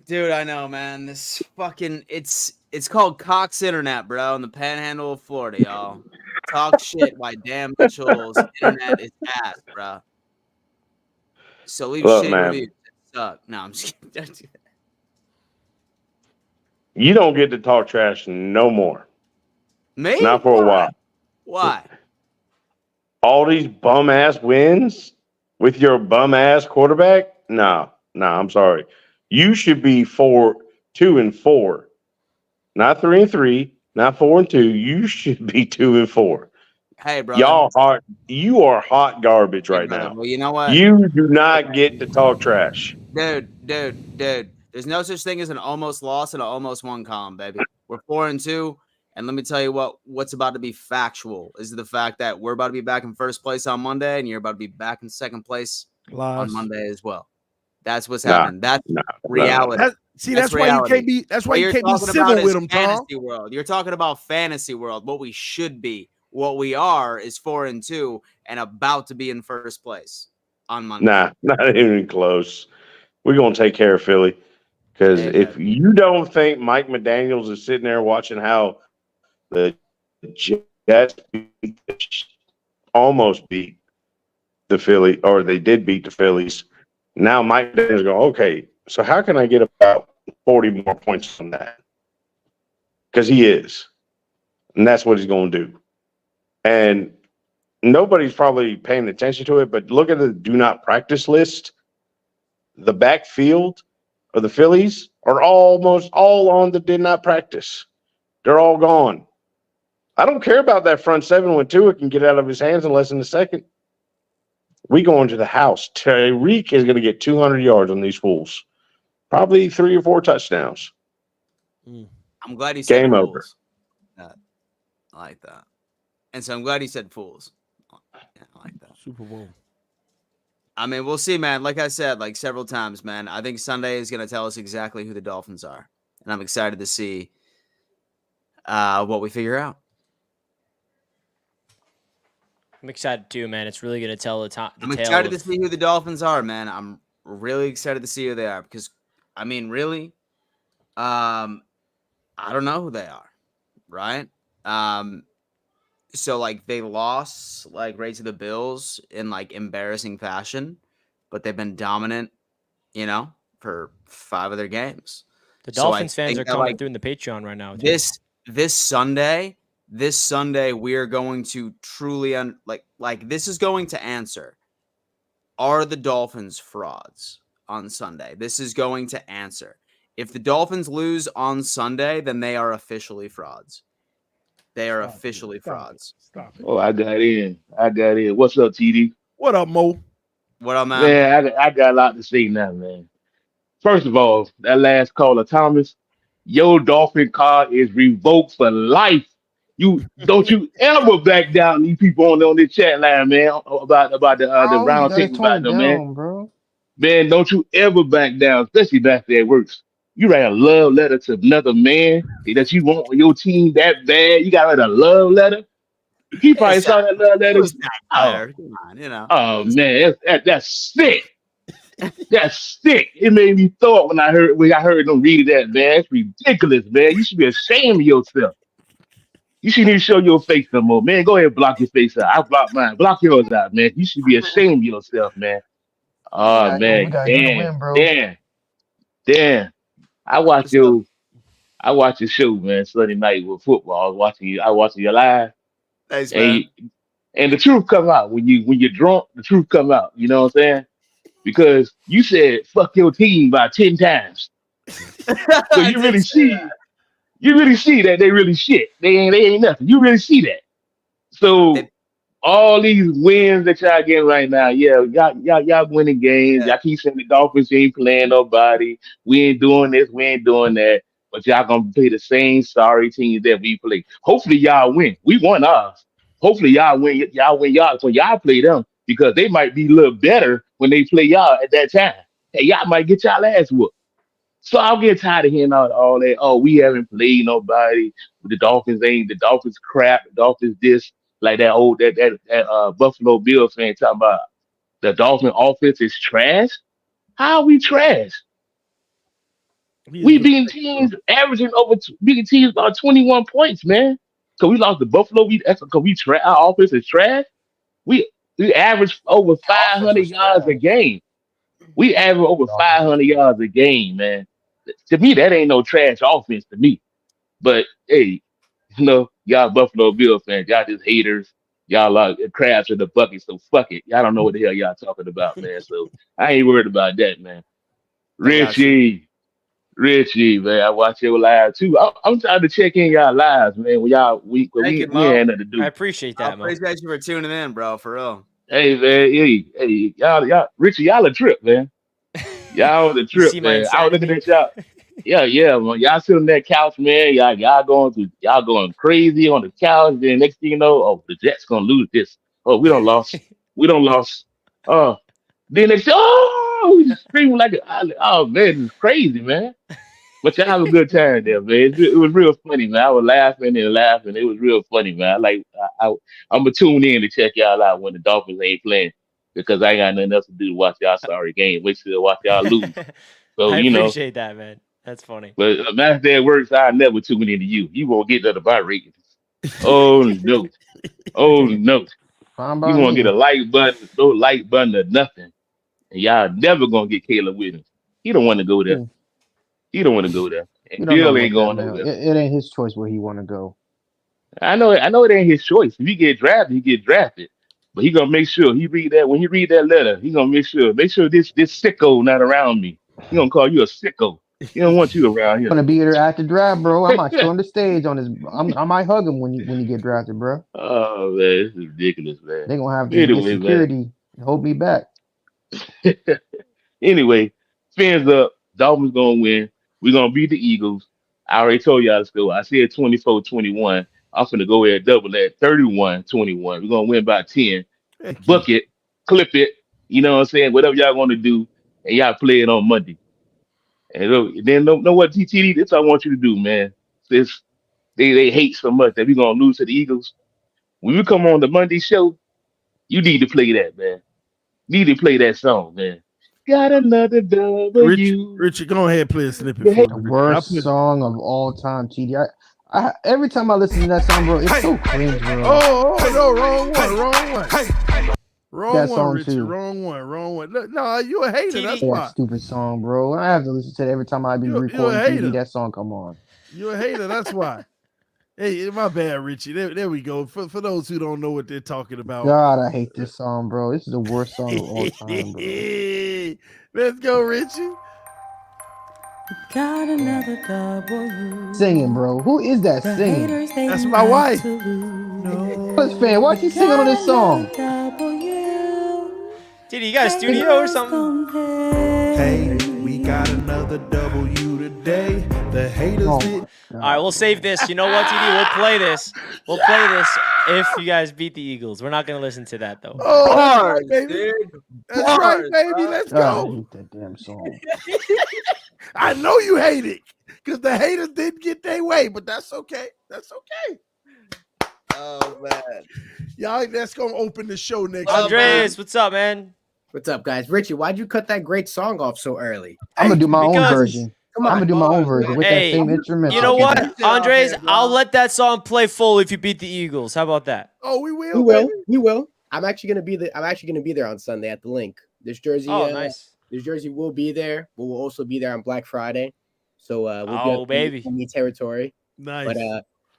Dude, I know, man. This fucking it's called Cox Internet, bro, in the panhandle of Florida, y'all. Talk shit by Dan Mitchell's internet is ass, bro. So leave shit reviews. Suck. No, I'm just kidding. You don't get to talk trash no more. Me? Not for a while. Why? All these bum ass wins with your bum ass quarterback? Nah, I'm sorry. You should be 2-4. Not 3-3, not 4-2. You should be 2-4. Hey, brother. You are hot garbage right now. Well, you know what? You do not get to talk trash. Dude. There's no such thing as an almost loss and an almost won column, baby. We're 4-2. And let me tell you what's about to be factual is the fact that we're about to be back in first place on Monday, and you're about to be back in second place on Monday as well. That's what's happening. That's reality. That's why you can't be. That's why you can't be civil with them, Tom. Fantasy world. You're talking about fantasy world. What we should be, what we are, is 4-2 and about to be in first place on Monday. Nah, not even close. We're gonna take care of Philly because if you don't think Mike McDaniels is sitting there watching how the Jets almost beat the Philly, or they did beat the Phillies. Now Mike Daniels go, okay, so how can I get about 40 more points from that? Because he is. And that's what he's going to do. And nobody's probably paying attention to it, but look at the do not practice list. The backfield of the Phillies are almost all on the did not practice. They're all gone. I don't care about that front seven when Tua can get out of his hands in less than a second. We go into the house. Tyreek is going to get 200 yards on these fools. Probably 3 or 4 touchdowns. I'm glad he said game fools. over. I like that. And so I'm glad he said fools. Yeah, I like that. Super Bowl. I mean, we'll see, man. Like I said, like several times, man, I think Sunday is going to tell us exactly who the Dolphins are. And I'm excited to see what we figure out. I'm excited too, man. It's really going to tell the I'm excited to see who the Dolphins are, man. I'm really excited to see who they are because, I mean, really, I don't know who they are, right? So like they lost like right to the Bills in like embarrassing fashion, but they've been dominant, for 5 of their games. The So I Dolphins fans think are that, coming like, through in the Patreon right now. Too. This Sunday, we are going to truly this is going to answer: are the Dolphins frauds on Sunday? This is going to answer. If the Dolphins lose on Sunday, then they are officially frauds. They are officially frauds. Stop it. Oh, I got in. What's up, TD? What up, Mo? What up, man? Man, I got a lot to say now, man. First of all, that last caller, Thomas, your Dolphin card is revoked for life. You don't you ever back down these people on this chat line, man, about the Oh, you round gotta table tone about it them, man. down, bro. Man, don't you ever back down, especially back there at works. You write a love letter to another man that you want on your team that bad. You got to write a love letter. He probably It's saw that love it letter. was Oh, backfire. Come on, oh man, that's sick. That's sick. It made me thought when I heard them read that, man. It's ridiculous, man. You should be ashamed of yourself. You shouldn't even show your face no more, man. Go ahead and block your face out. I block mine. Block yours out, man. You should be ashamed of yourself, man. Oh We man, gotta do the damn, win, bro. damn, damn. I watched So, your show, man, Sunday night with football. I was watching you live, thanks, and man. and the truth come out when you're drunk. The truth come out. You know what I'm saying? Because you said "fuck your team" about 10 times. So I did say that. you really see that they really shit. They ain't nothing. You really see that. So They, all these wins that y'all getting right now, yeah, y'all winning games. yeah, Y'all keep saying the Dolphins ain't playing nobody. We ain't doing this, we ain't doing that. But y'all gonna play the same sorry teams that we play. Hopefully y'all win. We won ours. Hopefully y'all win. Y'all win y'all when y'all play them because they might be a little better when they play y'all at that time. Hey, y'all might get y'all ass whooped. So I'll get tired of hearing all that. Oh, we haven't played nobody. The Dolphins crap. The Dolphins this like that Buffalo Bills fan talking about the Dolphin offense is trash. How are we trash? We beating teams averaging beating teams about 21 points, man. So we lost to Buffalo. Our offense is trash. We we average over Offense 500 was yards a trash. game. We average over The offense. 500 yards a game, man. To me, that ain't no trash offense to me. But hey, y'all Buffalo Bill fans, y'all just haters. Y'all like crabs in the bucket, so fuck it. Y'all don't know what the hell y'all talking about, man. So I ain't worried about that, man. I got you. Richie, man, I watch your live too. I'm trying to check in y'all lives, man. When Thank you, we Mo. ain't nothing to I do. appreciate I that, Mo. appreciate you for tuning in, bro. For real. Hey, man, hey, Richie, y'all a trip, man. Y'all on the You trip, see my man. I was looking insanity? at y'all. Yeah, man. Y'all sitting on that couch, man. Y'all going crazy on the couch. Then next thing you know, oh, the Jets gonna lose this. Oh, we don't lost. We don't lost. Oh, then they say, oh, we just screaming like, oh man, it's crazy, man. But y'all have a good time there, man. It was real funny, man. I was laughing and laughing. It was real funny, man. I'm gonna tune in to check y'all out when the Dolphins ain't playing because I ain't got nothing else to do to watch y'all sorry game. Wait till watch y'all lose. So I you know. appreciate that, man. That's funny. But master that works, I never tune into you. You won't get none of my ratings. Oh no. Oh no. Fine You by won't get a me. like button, no like button or nothing. And y'all never gonna get Caleb Williams. He don't want to go there. Yeah, He don't want to go there. we And don't know Bill ain't about that, going man. over there. It ain't his choice where he want to go. I know it ain't his choice. If he get drafted, he get drafted. But he gonna make sure he read that when he read that letter, he gonna make sure this sicko not around me. He gonna call you a sicko. He don't want you around I'm here. gonna be there at the draft, bro. I might show him the stage on his. I might hug him when he get drafted, bro. Oh man, this is ridiculous, man. They gonna have to get Anyway, man. security and hold me back. Anyway, fins up. Dolphins gonna win. We're gonna beat the Eagles. I already told y'all the score. I said 24-21. I'm gonna go ahead and double that 31-21. We're gonna win by 10. Heck yeah. Book it, clip it. You know what I'm saying? Whatever y'all want to do, and y'all play it on Monday. And then know what, TTD, this I want you to do, man. This they hate so much that we're gonna lose to the Eagles. When you come on the Monday show, you need to play that, man. You need to play that song, man. Got another W. Richard, go ahead and play a snippet The for The me. worst song of all time, TD. Every time I listen to that song, bro, it's so cringe, bro. Oh, no, wrong one. Wrong That one, song Richard. too. Wrong one. Look, no, you a hater. That's That why. stupid song, bro. I have to listen to it every time I be You a recording hater. TV. That song come on. You a hater. That's why. Hey, my bad, Richie. There we go. For those who don't know what they're talking about. God, I hate this song, bro. This is the worst song of all time, bro. Let's go, Richie. Got another W. Singing, bro. Who is that The singing? haters, they That's my like wife. to lose. What's fan? Why she singing on this song? Dude, you got a studio or something? Hey, we got another W today. The haters Oh did. my All right, we'll save this. You know what, TD? We'll play this. We'll play this if you guys beat the Eagles. We're not going to listen to that, though. Oh, that's Bars, right, baby. dude. That's Bars, right, baby. bro. Let's God, I go. hate that damn song. I know you hate it because the haters didn't get their way, but that's okay. That's okay. Oh man, Y'all, that's gonna open the show next week. Andres, what's up, man? What's up, guys? Richie, why'd you cut that great song off so early? I'm gonna do my own because- version. Come I'm on. gonna do my own version with that Hey, same instrumental. You know what, Get it Andres? out here, bro. I'll let that song play full if you beat the Eagles. How about that? Oh, we will. We will. Baby. We will. I'm actually gonna be there on Sunday at the link. This jersey. Oh, nice. This jersey will be there. But we'll also be there on Black Friday. So we'll Oh, be baby. in territory. Nice.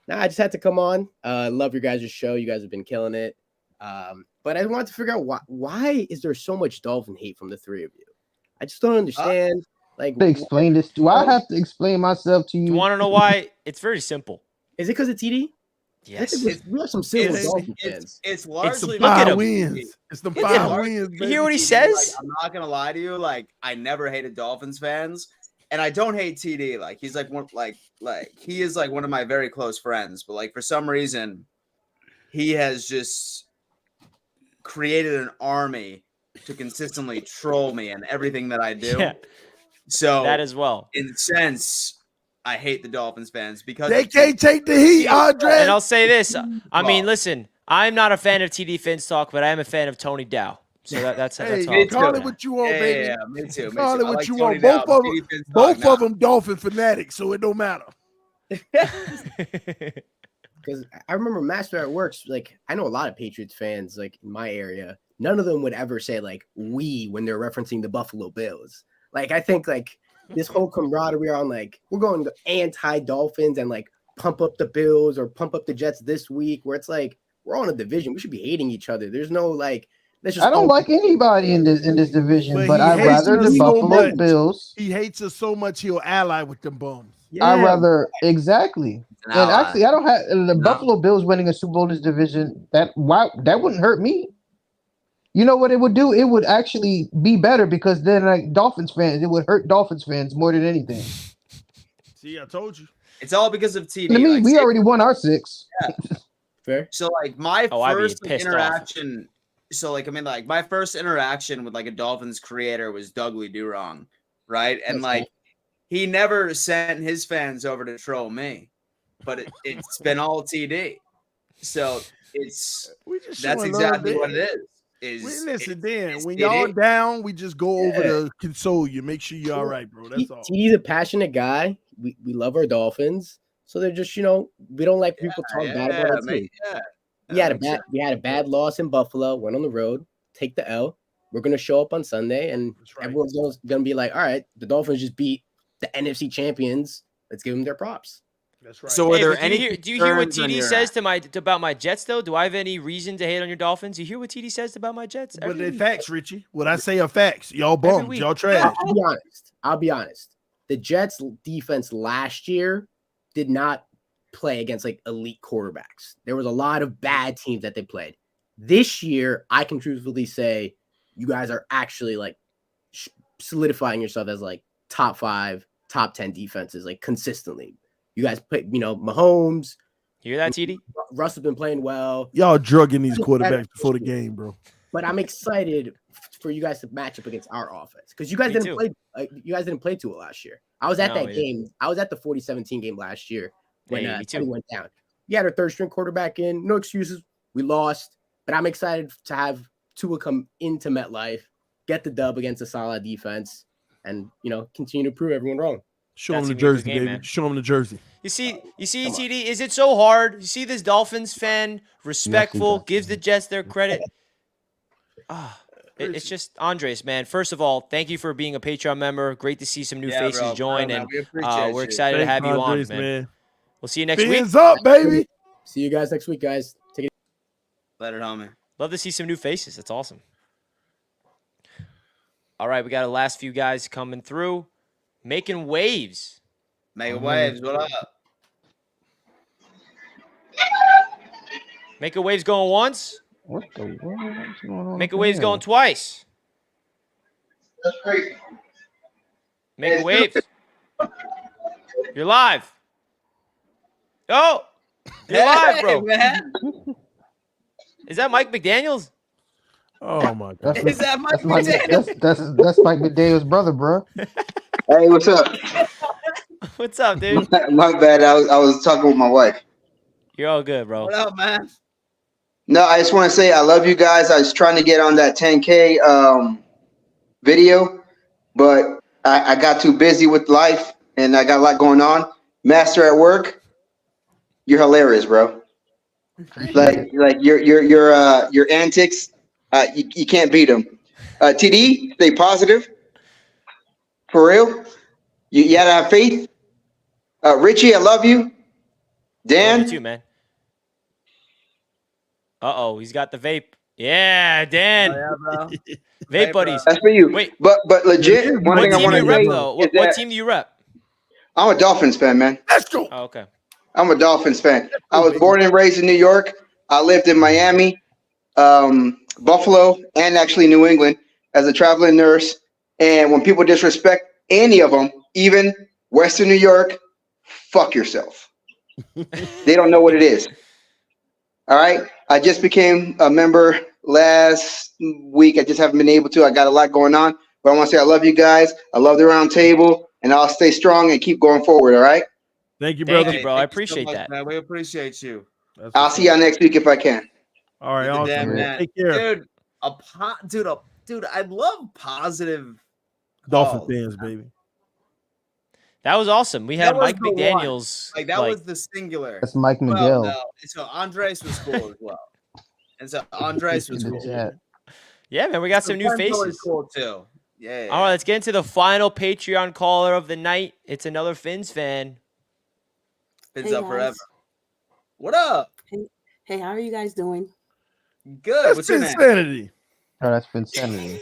But I just had to come on. Love your guys' show. You guys have been killing it. But I wanted to figure out why is there so much Dolphin hate from the three of you? I just don't understand. Like, To explain this, do I have to explain myself to You you? want to know why? It's very simple. is it because of TD? Yes. We have some civil it's, Dolphin fans. it's largely look at Five him. wins. It's the It's five largely- wins. You Baby. hear what he Like, says? I'm not gonna lie to you. Like, I never hated Dolphins fans, and I don't hate TD. Like, he's like one, like he is like one of my very close friends. But like for some reason, he has just created an army to consistently troll me and everything that I do. Yeah, So that as well. in a sense, I hate the Dolphins fans because They of can't take the heat, Andre. And I'll say this. I mean, Well- listen, I'm not a fan of TD Finns talk, but I am a fan of Tony Dow. So that's Hey, how I'll call take it that. what you want, Yeah, baby. yeah, me too. Me Call too. it I what like you Tony want. Dow, Both of TD them, Finns both talk, of them Dolphin fanatics, so it don't matter. Because I remember Master at Works, like I know a lot of Patriots fans, like in my area, none of them would ever say like we when they're referencing the Buffalo Bills. Like I think like this whole camaraderie on like we're going to anti-Dolphins and like pump up the Bills or pump up the Jets this week, where it's like we're on a division. We should be hating each other. There's no like let's just I don't like anybody in this division, But but he I'd hates rather us the so Buffalo much. Bills. He hates us so much he'll ally with them bums. I'd rather exactly. An And ally. actually, I don't have the Buffalo Bills winning a Super Bowl in this division. That wouldn't hurt me. You know what it would do? It would actually be better because then, like Dolphins fans, it would hurt Dolphins fans more than anything. See, I told you. It's all because of TD. To me, Like, we say- already won our 6. fair. So like my Oh, I'd be first pissed off. interaction. So like I mean like my first interaction with like a Dolphins creator was Douglas Durong, right? And That's like he never sent his fans over to troll me, but it's been all TD. So it's We just that's showing love exactly there. what it is. Is Listen, Dan, when TD. y'all down, we just go over Yeah. to console you, make sure you're all right, bro. That's all. TD's a passionate guy. We love our Dolphins. So they're just, we don't like people talk bad about our mate, team. yeah. We had a bad loss in Buffalo, went on the road, take the L. We're gonna show up on Sunday, and right. everyone's gonna be like, all right, the Dolphins just beat the NFC champions. Let's give them their props. That's right. So are Hey, there but any do you hear what concerns on TD your says end? about my Jets though? Do I have any reason to hate on your Dolphins? You hear what TD says about my Jets? But Every they week. facts, Richie. What I say are facts. Y'all bums. week. Y'all trash. I'll be honest. The Jets defense last year did not play against like elite quarterbacks. There was a lot of bad teams that they played. This year, I can truthfully say you guys are actually like solidifying yourself as like top 5, top 10 defenses, like consistently. You guys put, Mahomes. You hear that, TD? Russ has been playing well. Y'all drugging these quarterbacks before the game, bro. But I'm excited for you guys to match up against our offense because you guys Me didn't too. play. You guys didn't play Tua last year. I was at No, that yeah. game. I was at the 40-17 game last year when Hey, me Teddy too. went down. You had our third string quarterback in. No excuses. We lost, but I'm excited to have Tua come into MetLife, get the dub against a solid defense, and continue to prove everyone wrong. Show That's him the gonna be a good jersey, game, baby. man. Show him the jersey. You see, Come on. TD, is it so hard? You see this Dolphins fan, respectful, does. gives the Jets their credit. It's just Andres, man. First of all, thank you for being a Patreon member. Great to see some new faces bro, join, man, and we appreciate we're you. excited to Thanks, have you on, Andres, man. We'll see you next week. Fins up, baby. See you guys next week, guys. Take it. Later, homie. Love to see some new faces. That's awesome. All right, we got the last few guys coming through, making waves. Making waves. What up? Making waves going once. What the world? What's going on? Making waves going twice. That's crazy. Making waves. You're live. Oh, you're live, bro. Man. Is that Mike McDaniels? Oh my God. Is that Mike That's Mike. McDaniel? That's Mike McDaniel's brother, bro. Hey, what's up? What's up, dude? My bad. I was talking with my wife. You're all good, bro. What up, man? No, I just want to say I love you guys. I was trying to get on that 10K video, but I got too busy with life and I got a lot going on. Master at work, you're hilarious, bro. Like your antics, you can't beat them. TD, stay positive. For real, you gotta have faith. Richie, I love you. Dan, Love you too, man. Uh-oh, he's got the vape. Yeah, Dan. Oh, yeah, bro. Vape Hey, buddies. that's for you. Wait, but legit, one what thing I team want do to you rep, say though? is What that team do you rep? I'm a Dolphins fan, man. Let's go. Oh, okay. I'm a Dolphins fan. I was born and raised in New York. I lived in Miami, Buffalo, and actually New England as a traveling nurse. And when people disrespect any of them, even Western New York, fuck yourself. They don't know what it is. All right. I just became a member last week. I just haven't been able to. I got a lot going on. But I want to say I love you guys. I love the round table. And I'll stay strong and keep going forward. All right. Thank you, brother. Thank you, bro. I Thank you so appreciate much, that. man. We appreciate you. That's I'll what's see up. y'all next week if I can. All right, You're the awesome. damn Man. man. Take care. Dude, I love positive Dolphin calls. fans, baby. That was awesome. We That had was Mike the one. McDaniels. Like that was the singular. That's Mike Well, Miguel. no. So Andres was cool as well. And so Andres was in the cool. chat. Yeah, man, we got some new Ben's always faces. cool too. Yeah. All right, let's get into the final Patreon caller of the night. It's another Fins fan. Fins Hey, up guys. forever. What up? Hey, how are you guys doing? Good. That's What's your name? insanity. Oh, that's Vinsanity.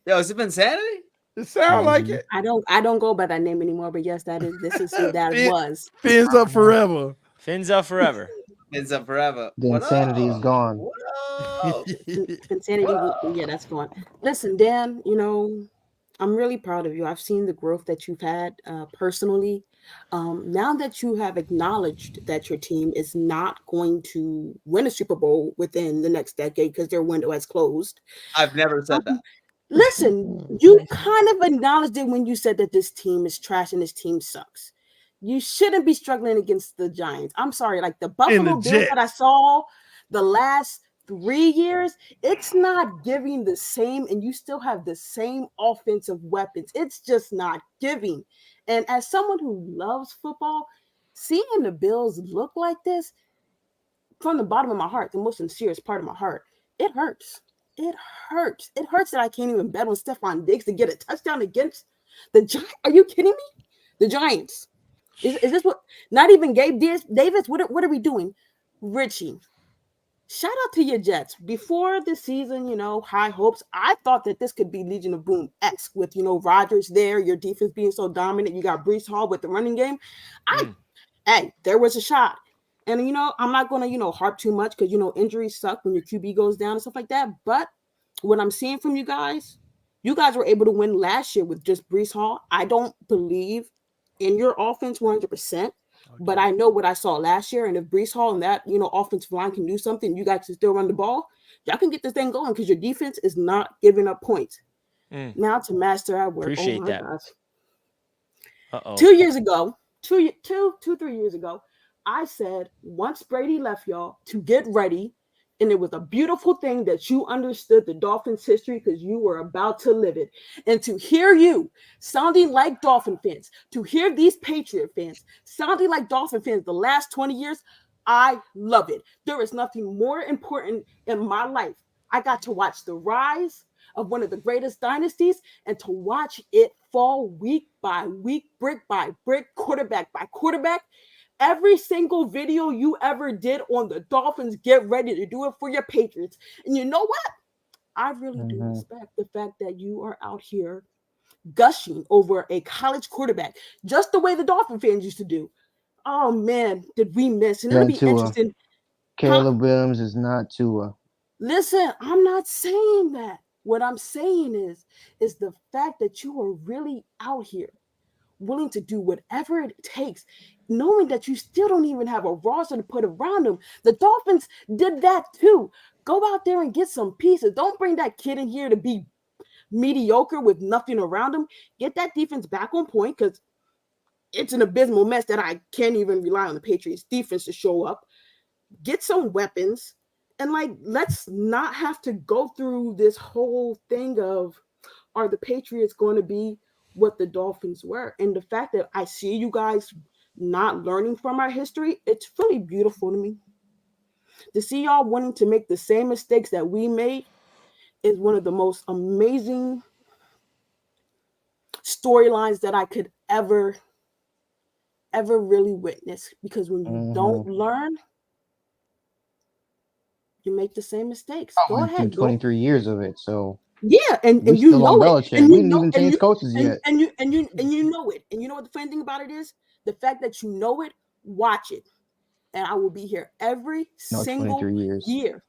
Yo, is it Insanity? It sound like it. I don't go by that name anymore, but yes, this is who that Fin- was. Fins up forever. Fins up forever. Fins up forever. The What insanity is up? gone. What up? Insanity, yeah, that's gone. Listen, Dan, I'm really proud of you. I've seen the growth that you've had personally. Now that you have acknowledged that your team is not going to win a Super Bowl within the next decade because their window has closed. I've never said that. Listen, you kind of acknowledged it when you said that this team is trash and this team sucks. You shouldn't be struggling against the Giants. I'm sorry, like the Buffalo Bills that I saw the last 3 years, it's not giving the same, and you still have the same offensive weapons. It's just not giving. And as someone who loves football, seeing the Bills look like this, from the bottom of my heart, the most sincerest part of my heart, it hurts. It hurts. It hurts that I can't even bet on Stephon Diggs to get a touchdown against the Giants. Are you kidding me? The Giants. Is this what? Not even Gabe Davis. What are we doing? Richie, shout out to your Jets. Before the season, high hopes. I thought that this could be Legion of Boom-esque with, Rodgers there, your defense being so dominant. You got Breece Hall with the running game. Hey, there was a shot. And, I'm not going to, harp too much because, injuries suck when your QB goes down and stuff like that. But what I'm seeing from you guys were able to win last year with just Breece Hall. I don't believe in your offense 100%. But I know what I saw last year, and if Breece Hall and that offensive line can do something, you guys can still run the ball. Y'all can get this thing going because your defense is not giving up points. Now to master at work. Appreciate oh my that. gosh. Uh-oh. 2 years ago, 3 years ago, I said once Brady left y'all to get ready, and it was a beautiful thing that you understood the Dolphins' history because you were about to live it. And to hear you sounding like Dolphin fans, to hear these Patriot fans sounding like Dolphin fans the last 20 years, I love it. There is nothing more important in my life. I got to watch the rise of one of the greatest dynasties and to watch it fall week by week, brick by brick, quarterback by quarterback. Every single video you ever did on the Dolphins, get ready to do it for your Patriots. And you know what? I really do respect the fact that you are out here gushing over a college quarterback, just the way the Dolphin fans used to do. Oh man, did we miss? And it'll be interesting. Caleb Williams is not Tua. Listen, I'm not saying that. What I'm saying is the fact that you are really out here willing to do whatever it takes, knowing that you still don't even have a roster to put around them. The Dolphins did that too. Go out there and get some pieces. Don't bring that kid in here to be mediocre with nothing around him. Get that defense back on point because it's an abysmal mess that I can't even rely on the Patriots defense to show up. Get some weapons. And let's not have to go through this whole thing of, are the Patriots going to be what the Dolphins were? And the fact that I see you guys not learning from our history, it's really beautiful to me. To see y'all wanting to make the same mistakes that we made is one of the most amazing storylines that I could ever really witness. Because when you don't learn, you make the same mistakes. Go ahead. 23 years of it, so yeah, and we you still on know it, Belichick. and We you didn't know, even and change you coaches yet. and you know it, and you know what the funny thing about it is? The fact that you know it, watch it, and I will be here every single 23 years. year.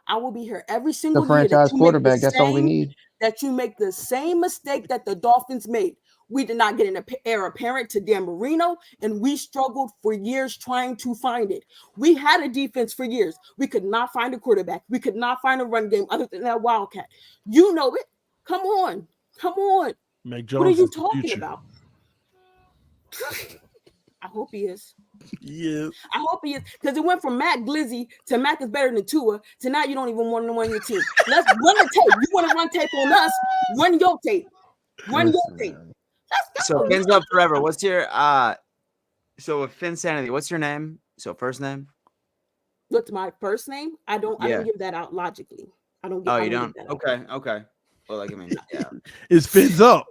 I will be here every The single year franchise that you make the quarterback. That's all we same need. that you make the same mistake that the Dolphins made. We did not get an heir apparent to Dan Marino, and we struggled for years trying to find it. We had a defense for years. We could not find a quarterback. We could not find a run game other than that Wildcat. You know it. Come on. Mac What Jones are you is the talking future. about? I hope he is. Yes. I hope he is, because it went from Matt Glizzy to Mac is better than Tua to now you don't even want to run your team. Let's run the tape. You want to run tape on us? Run your tape. Run your tape. Let's go. So Finn's up forever. What's your so with Finsanity, what's your name? So first name? What's my first name? I don't give that out logically. I don't give. Oh, I you don't don't? give that out. Okay. Well, like I mean, yeah. It's Fins up.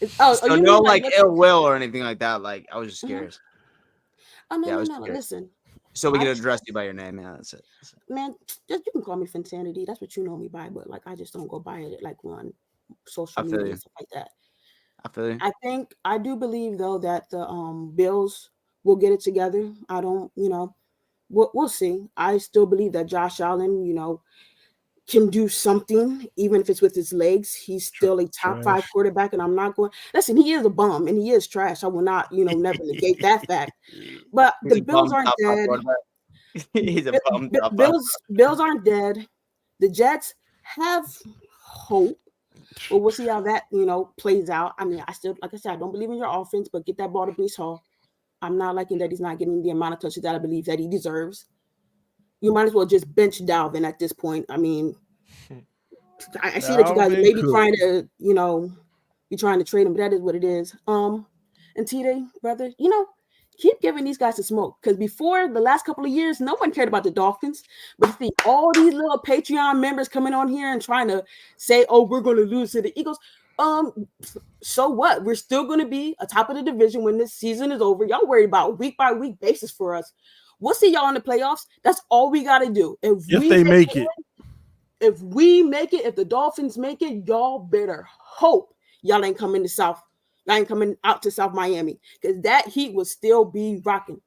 So you no mean like what's- ill will or anything like that. Like I was just curious. Oh no, Yeah, I was no. curious. Listen, So we can address you by your name. Yeah, that's it. man. Just you can call me Finsanity. That's what you know me by. But like, I just don't go by it like on social media and stuff like that. I feel you. I do believe though that the Bills will get it together. I don't, we'll see. I still believe that Josh Allen, can do something, even if it's with his legs. He's still a top 5 quarterback, and I'm not going. Listen, he is a bum and he is trash. I will not, never negate that fact. But the Bills aren't dead. He's a bum. Bills aren't dead. The Jets have hope. Well, we'll see how that plays out. I mean, I still, like I said, I don't believe in your offense, but get that ball to Breece Hall. I'm not liking that he's not getting the amount of touches that I believe that he deserves. You might as well just bench Dalvin at this point. I mean, I see that you guys may be trying to, be trying to trade him, but that is what it is. And T-Day, brother, keep giving these guys the smoke, because before the last couple of years, no one cared about the Dolphins. But to see all these little Patreon members coming on here and trying to say, "Oh, we're going to lose to the Eagles." So what? We're still going to be atop of the division when this season is over. Y'all worried about week by week basis for us. We'll see y'all in the playoffs. That's all we got to do. If they make it. If we make it, if the Dolphins make it, y'all better hope y'all ain't coming to South. Y'all ain't coming out to South Miami, because that heat will still be rocking.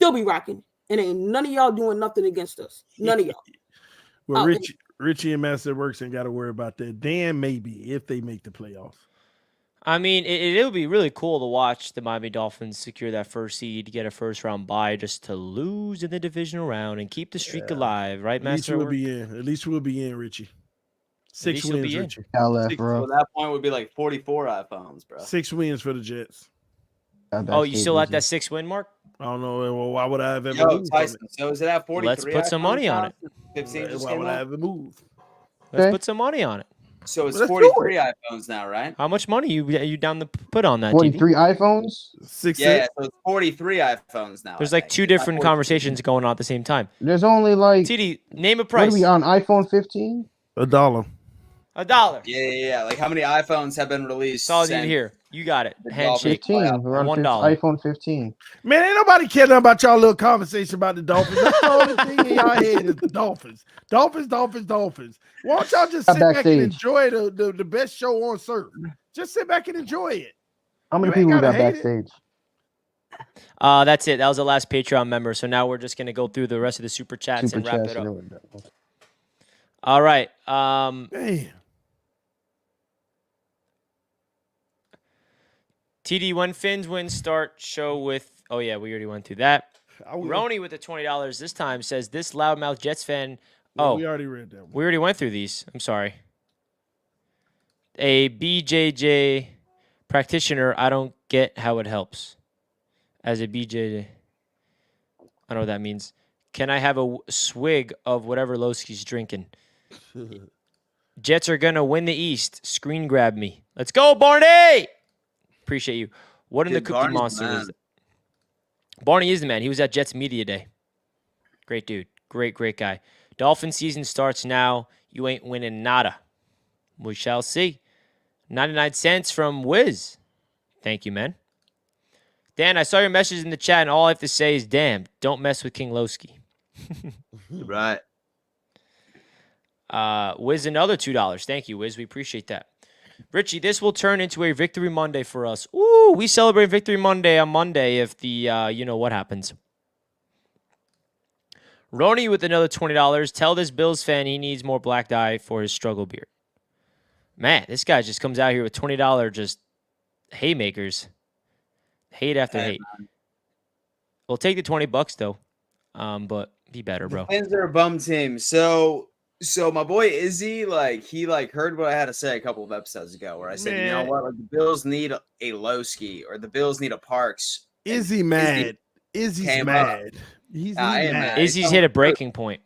And ain't none of y'all doing nothing against us. None of y'all. Well, Richie and Master Works ain't got to worry about that. Dan, maybe, if they make the playoffs. I mean, it'll be really cool to watch the Miami Dolphins secure that first seed, get a first-round bye, just to lose in the divisional round and keep the streak alive, right, At least Master? we'll be in. At least we'll be in, Richie. At least you'll wins, be in. Richie. LF, So bro. that point would be like 44 iPhones, bro. 6 wins for the Jets. Oh, you still at that 6-win mark? I don't know. Well, why would I have ever Yo, moved from Tyson, so is it at 43? Let's put some money on it. 15 just Why came would I out? ever move? Let's put some money on it. So it's Let's do 43 iPhones now, right? How much money you down to put on that? 43 iPhones? 6 Yeah, so it's 43 iPhones now. There's I like think. two It's not different 43. conversations going on at the same time. There's only like TD, name a what price. are we on iPhone 15? $1. $1. Yeah. Like how many iPhones have been released? That's all you since need here. You got it. the Handshake. Dolphins 15. We're on $1. iPhone 15. Man, ain't nobody caring about y'all little conversation about the Dolphins. That's the only thing in y'all head is the Dolphins. Dolphins. Why don't y'all just sit back and Backstage. enjoy the best show on Surf? Just sit back and enjoy it. How many You ain't people we gotta got hate it. backstage? That's it. That was the last Patreon member. So now we're just gonna go through the rest of the super chats and wrap it up. All right. Man. TD, when Fins win, start show with. Oh yeah, we already went through that. I will. Roni with the $20 this time says this loudmouth Jets fan. Well, Oh, we already read that one. we already went through these. I'm sorry. A BJJ practitioner. I don't get how it helps. As a BJJ, I don't know what that means. Can I have a swig of whatever Lowski's drinking? Jets are gonna win the East. Screen grab me. Let's go, Barney. Appreciate you. What in Dude, the Cookie Barney's the Monster man. was that? Barney is the man. He was at Jets Media Day. Great dude. Great guy. Dolphin season starts now. You ain't winning nada. We shall see. 99 cents from Wiz. Thank you, man. Dan, I saw your message in the chat, and all I have to say is, damn, don't mess with King Lowski. Right. Wiz, another $2. Thank you, Wiz. We appreciate that. Richie, this will turn into a Victory Monday for us. Ooh, we celebrate Victory Monday on Monday if the, you know what happens. Roni with another $20. Tell this Bills fan he needs more black dye for his struggle beard. Man, this guy just comes out here with $20 just haymakers. Hate after hate. Man. We'll take the $20 though. But be better, bro. The Twins are a bum team. So my boy Izzy, he heard what I had to say a couple of episodes ago, where I said, you know what, like, the Bills need a Lowski or the Bills need a Parks. Izzy mad. Izzy's mad. He's mad. Izzy's hit a breaking point.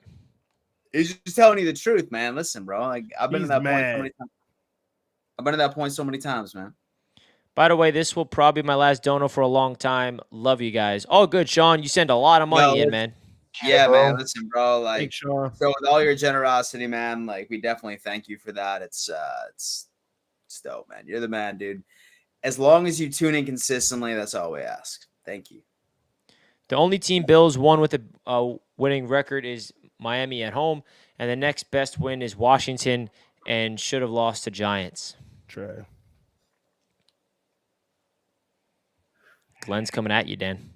He's just telling you the truth, man. Listen, bro. Like I've been He's to that point mad. so many times. I've been to that point so many times, man. By the way, this will probably be my last dono for a long time. Love you guys. Oh, good, Sean. You send a lot of money in, man. Yeah, man. Listen, bro. Like, Thanks, Sean. so with all your generosity, man, like, we definitely thank you for that. It's dope, man. You're the man, dude. As long as you tune in consistently, that's all we ask. Thank you. The only team Bills won with a winning record is Miami at home, and the next best win is Washington, and should have lost to Giants. Try. Glenn's coming at you, Dan.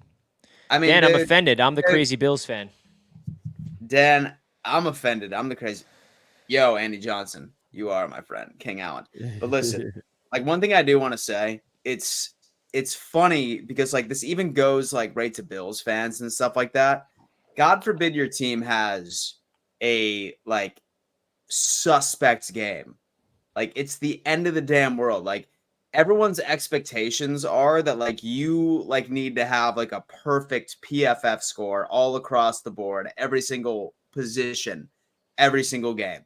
I mean, Dan, I'm dude, offended. I'm the crazy Bills fan. Dan, I'm offended. I'm the crazy. Yo, Andy Johnson, you are my friend, King Allen. But listen, like, one thing I do want to say, it's funny because, like, this even goes, like, right to Bills fans and stuff like that. God forbid your team has a, like, suspect game. Like, it's the end of the damn world. Like, everyone's expectations are that, like, you, like, need to have, like, a perfect PFF score all across the board, every single position, every single game.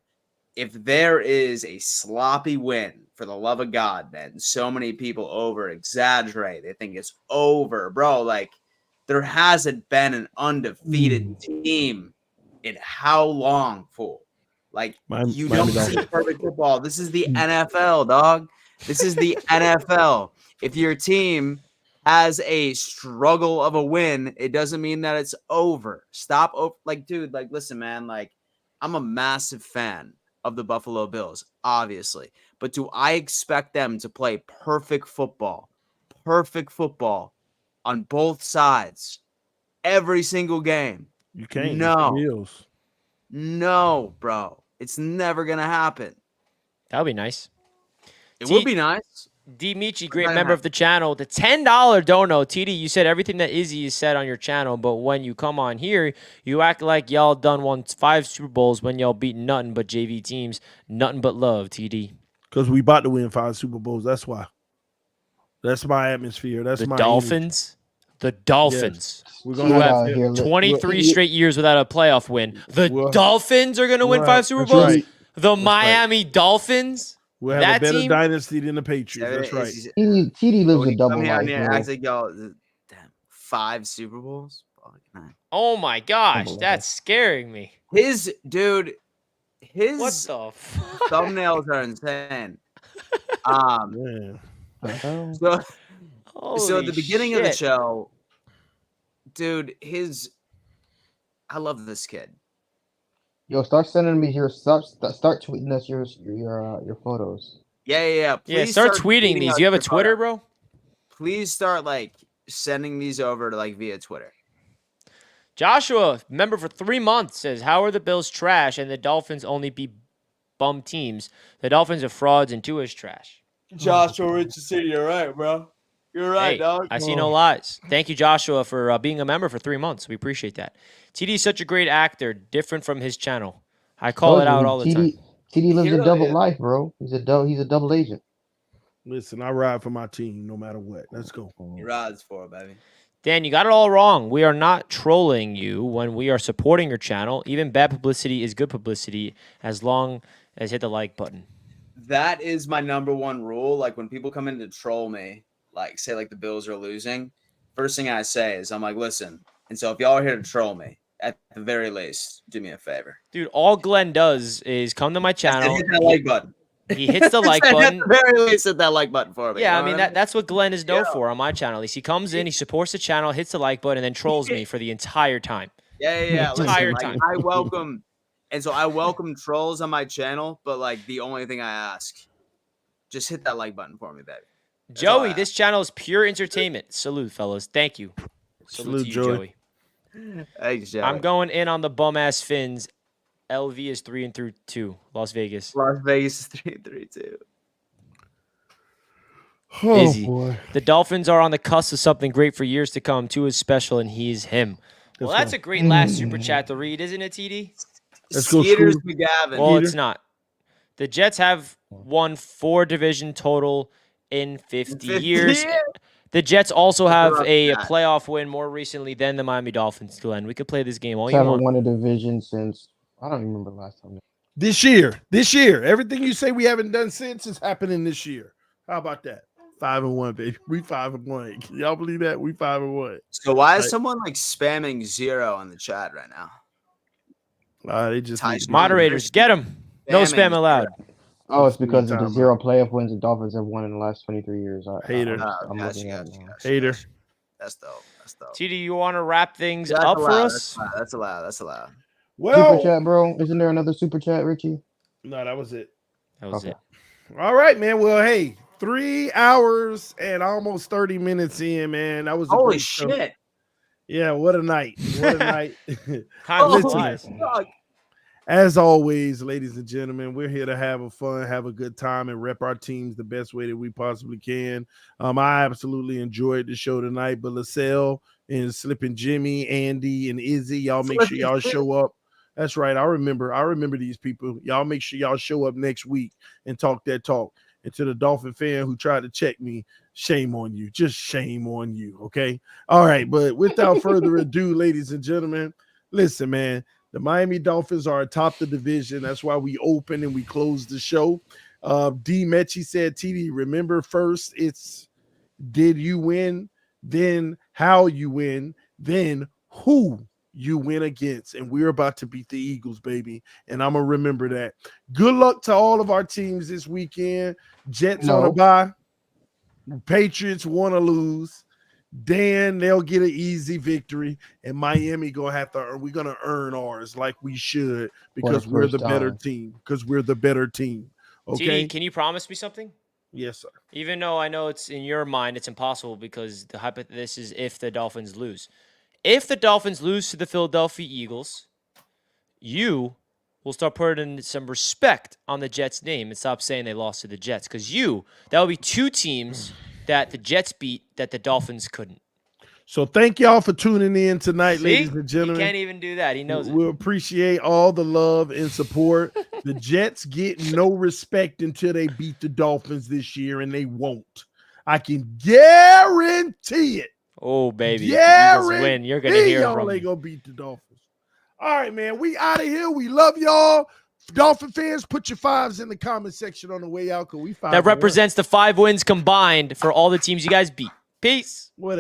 If there is a sloppy win, for the love of God, man, so many people over exaggerate. They think it's over, bro. Like, there hasn't been an undefeated team in how long, fool? Like, you don't see perfect football. This is the NFL, dog. This is the NFL. If your team has a struggle of a win, it doesn't mean that it's over. Stop. Like, dude, like, listen, man, like, I'm a massive fan of the Buffalo Bills, obviously. But do I expect them to play perfect football on both sides every single game? You can't. No, bro. It's never going to happen. That would be nice. It would be nice. D. Michi, great member of the channel. The $10 dono. TD, you said everything that Izzy has said on your channel, but when you come on here, you act like y'all won 5 Super Bowls when y'all beat nothing but JV teams. Nothing but love, TD. Because we about to win 5 Super Bowls. That's why. That's my atmosphere. That's the my Dolphins. Energy. The Dolphins. Yes. We're gonna have 23 straight years without a playoff win. The Dolphins are going to win 5 Super Bowls. Right. The Miami Dolphins. We'll have a better dynasty than the Patriots. That's right. TD lives a double come here life. and acts like y'all, damn, 5 Super Bowls. Oh my gosh, that's scaring me. His dude, his what the thumbnails are insane. So at the beginning of the show, dude, I love this kid. Yo, start sending me your start tweeting us your photos. Yeah. Please start tweeting these. You have a Twitter, bro? Please start sending these over to via Twitter. Joshua, member for 3 months, says, how are the Bills trash and the Dolphins only beat bum teams? The Dolphins are frauds and Tua's trash. Joshua Richardson, you're right, bro. You're right, dog. I see no lies. Thank you, Joshua, for being a member for 3 months. We appreciate that. TD is such a great actor, different from his channel. I call it out all the time. TD lives a double life, bro. He's a double agent. Listen, I ride for my team no matter what. Let's go. He rides for it, baby. Dan, you got it all wrong. We are not trolling you when we are supporting your channel. Even bad publicity is good publicity as long as hit the like button. That is my number one rule. When people come in to troll me, say the Bills are losing, first thing I say is I'm like, listen. And so if y'all are here to troll me, at the very least, do me a favor. Dude, all Glenn does is come to my channel. Hit that like button. He hits the like button. At the very least, hit that like button for me. Yeah, I mean, that's what Glenn is known for on my channel. He comes in, he supports the channel, hits the like button, and then trolls me for the entire time. Yeah. Entire time. I welcome trolls on my channel, but the only thing I ask, just hit that like button for me, baby. That's Joey, this channel is pure entertainment. Salute, fellas. Thank you. Salute to you, Joey. Thanks, Joey. I'm going in on the bum-ass Fins. LV is 3-2. Las Vegas. Las Vegas is 3-3 too. Izzy. Boy. The Dolphins are on the cusp of something great for years to come. Tua is special, and he's him. Well, that's a great last super chat to read, isn't it, TD? Let's go, Skeeters McGavin. Well, it's not. The Jets have won 4 division total in 50 years. The Jets also have a playoff win more recently than the Miami Dolphins, Glenn. We could play this game all you want. Haven't won a division since, I don't remember the last time. This year. Everything you say we haven't done since is happening this year. How about that? 5-1, baby. We 5-1. Can y'all believe that? We 5-1. So why is someone spamming 0 on the chat right now? They just moderators, get them. No spam allowed. Oh, it's because of the 0 playoff wins the Dolphins have won in the last 23 years. Hater. I'm looking at Hater. That's dope. TD, you want to wrap things up for us? That's allowed. Well, super chat, bro. Isn't there another super chat, Richie? No, that was it. That was it. All right, man. Well, hey, 3 hours and almost 30 minutes in, man. That was a holy great shit. show. Yeah, what a night. What a night. As always, ladies and gentlemen, we're here to have a good time, and rep our teams the best way that we possibly can. I absolutely enjoyed the show tonight, but LaSalle and Slippin' Jimmy, Andy, and Izzy, y'all make sure y'all show up. That's right. I remember these people. Y'all make sure y'all show up next week and talk that talk. And to the Dolphin fan who tried to check me, shame on you. Just shame on you, okay? All right, but without further ado, ladies and gentlemen, listen, man. The Miami Dolphins are atop the division. That's why we open and we close the show. D. Mechie said, TD, remember first it's did you win, then how you win, then who you win against. And we're about to beat the Eagles, baby. And I'm going to remember that. Good luck to all of our teams this weekend. Jets on a bye. Patriots want to lose. Dan, they'll get an easy victory, and Miami we're gonna earn ours like we should because we're the better team. Because we're the better team. Okay. TD, can you promise me something? Yes, sir. Even though I know it's in your mind, it's impossible because this is if the Dolphins lose. If the Dolphins lose to the Philadelphia Eagles, you will start putting some respect on the Jets' name and stop saying they lost to the Jets. Because that will be two teams that the Jets beat that the Dolphins couldn't. So thank y'all for tuning in tonight, See? ladies and gentlemen. He can't even do that. He knows it. We appreciate all the love and support. The Jets get no respect until they beat the Dolphins this year, and they won't. I can guarantee it. Oh, baby. If the Eagles win, you're going to hear y'all from ain't going to beat the Dolphins. All right, man. We out of here. We love y'all. Dolphin fans, put your 5s in the comment section on the way out because we 5. That represents the 5 wins combined for all the teams you guys beat. Peace. Whatever.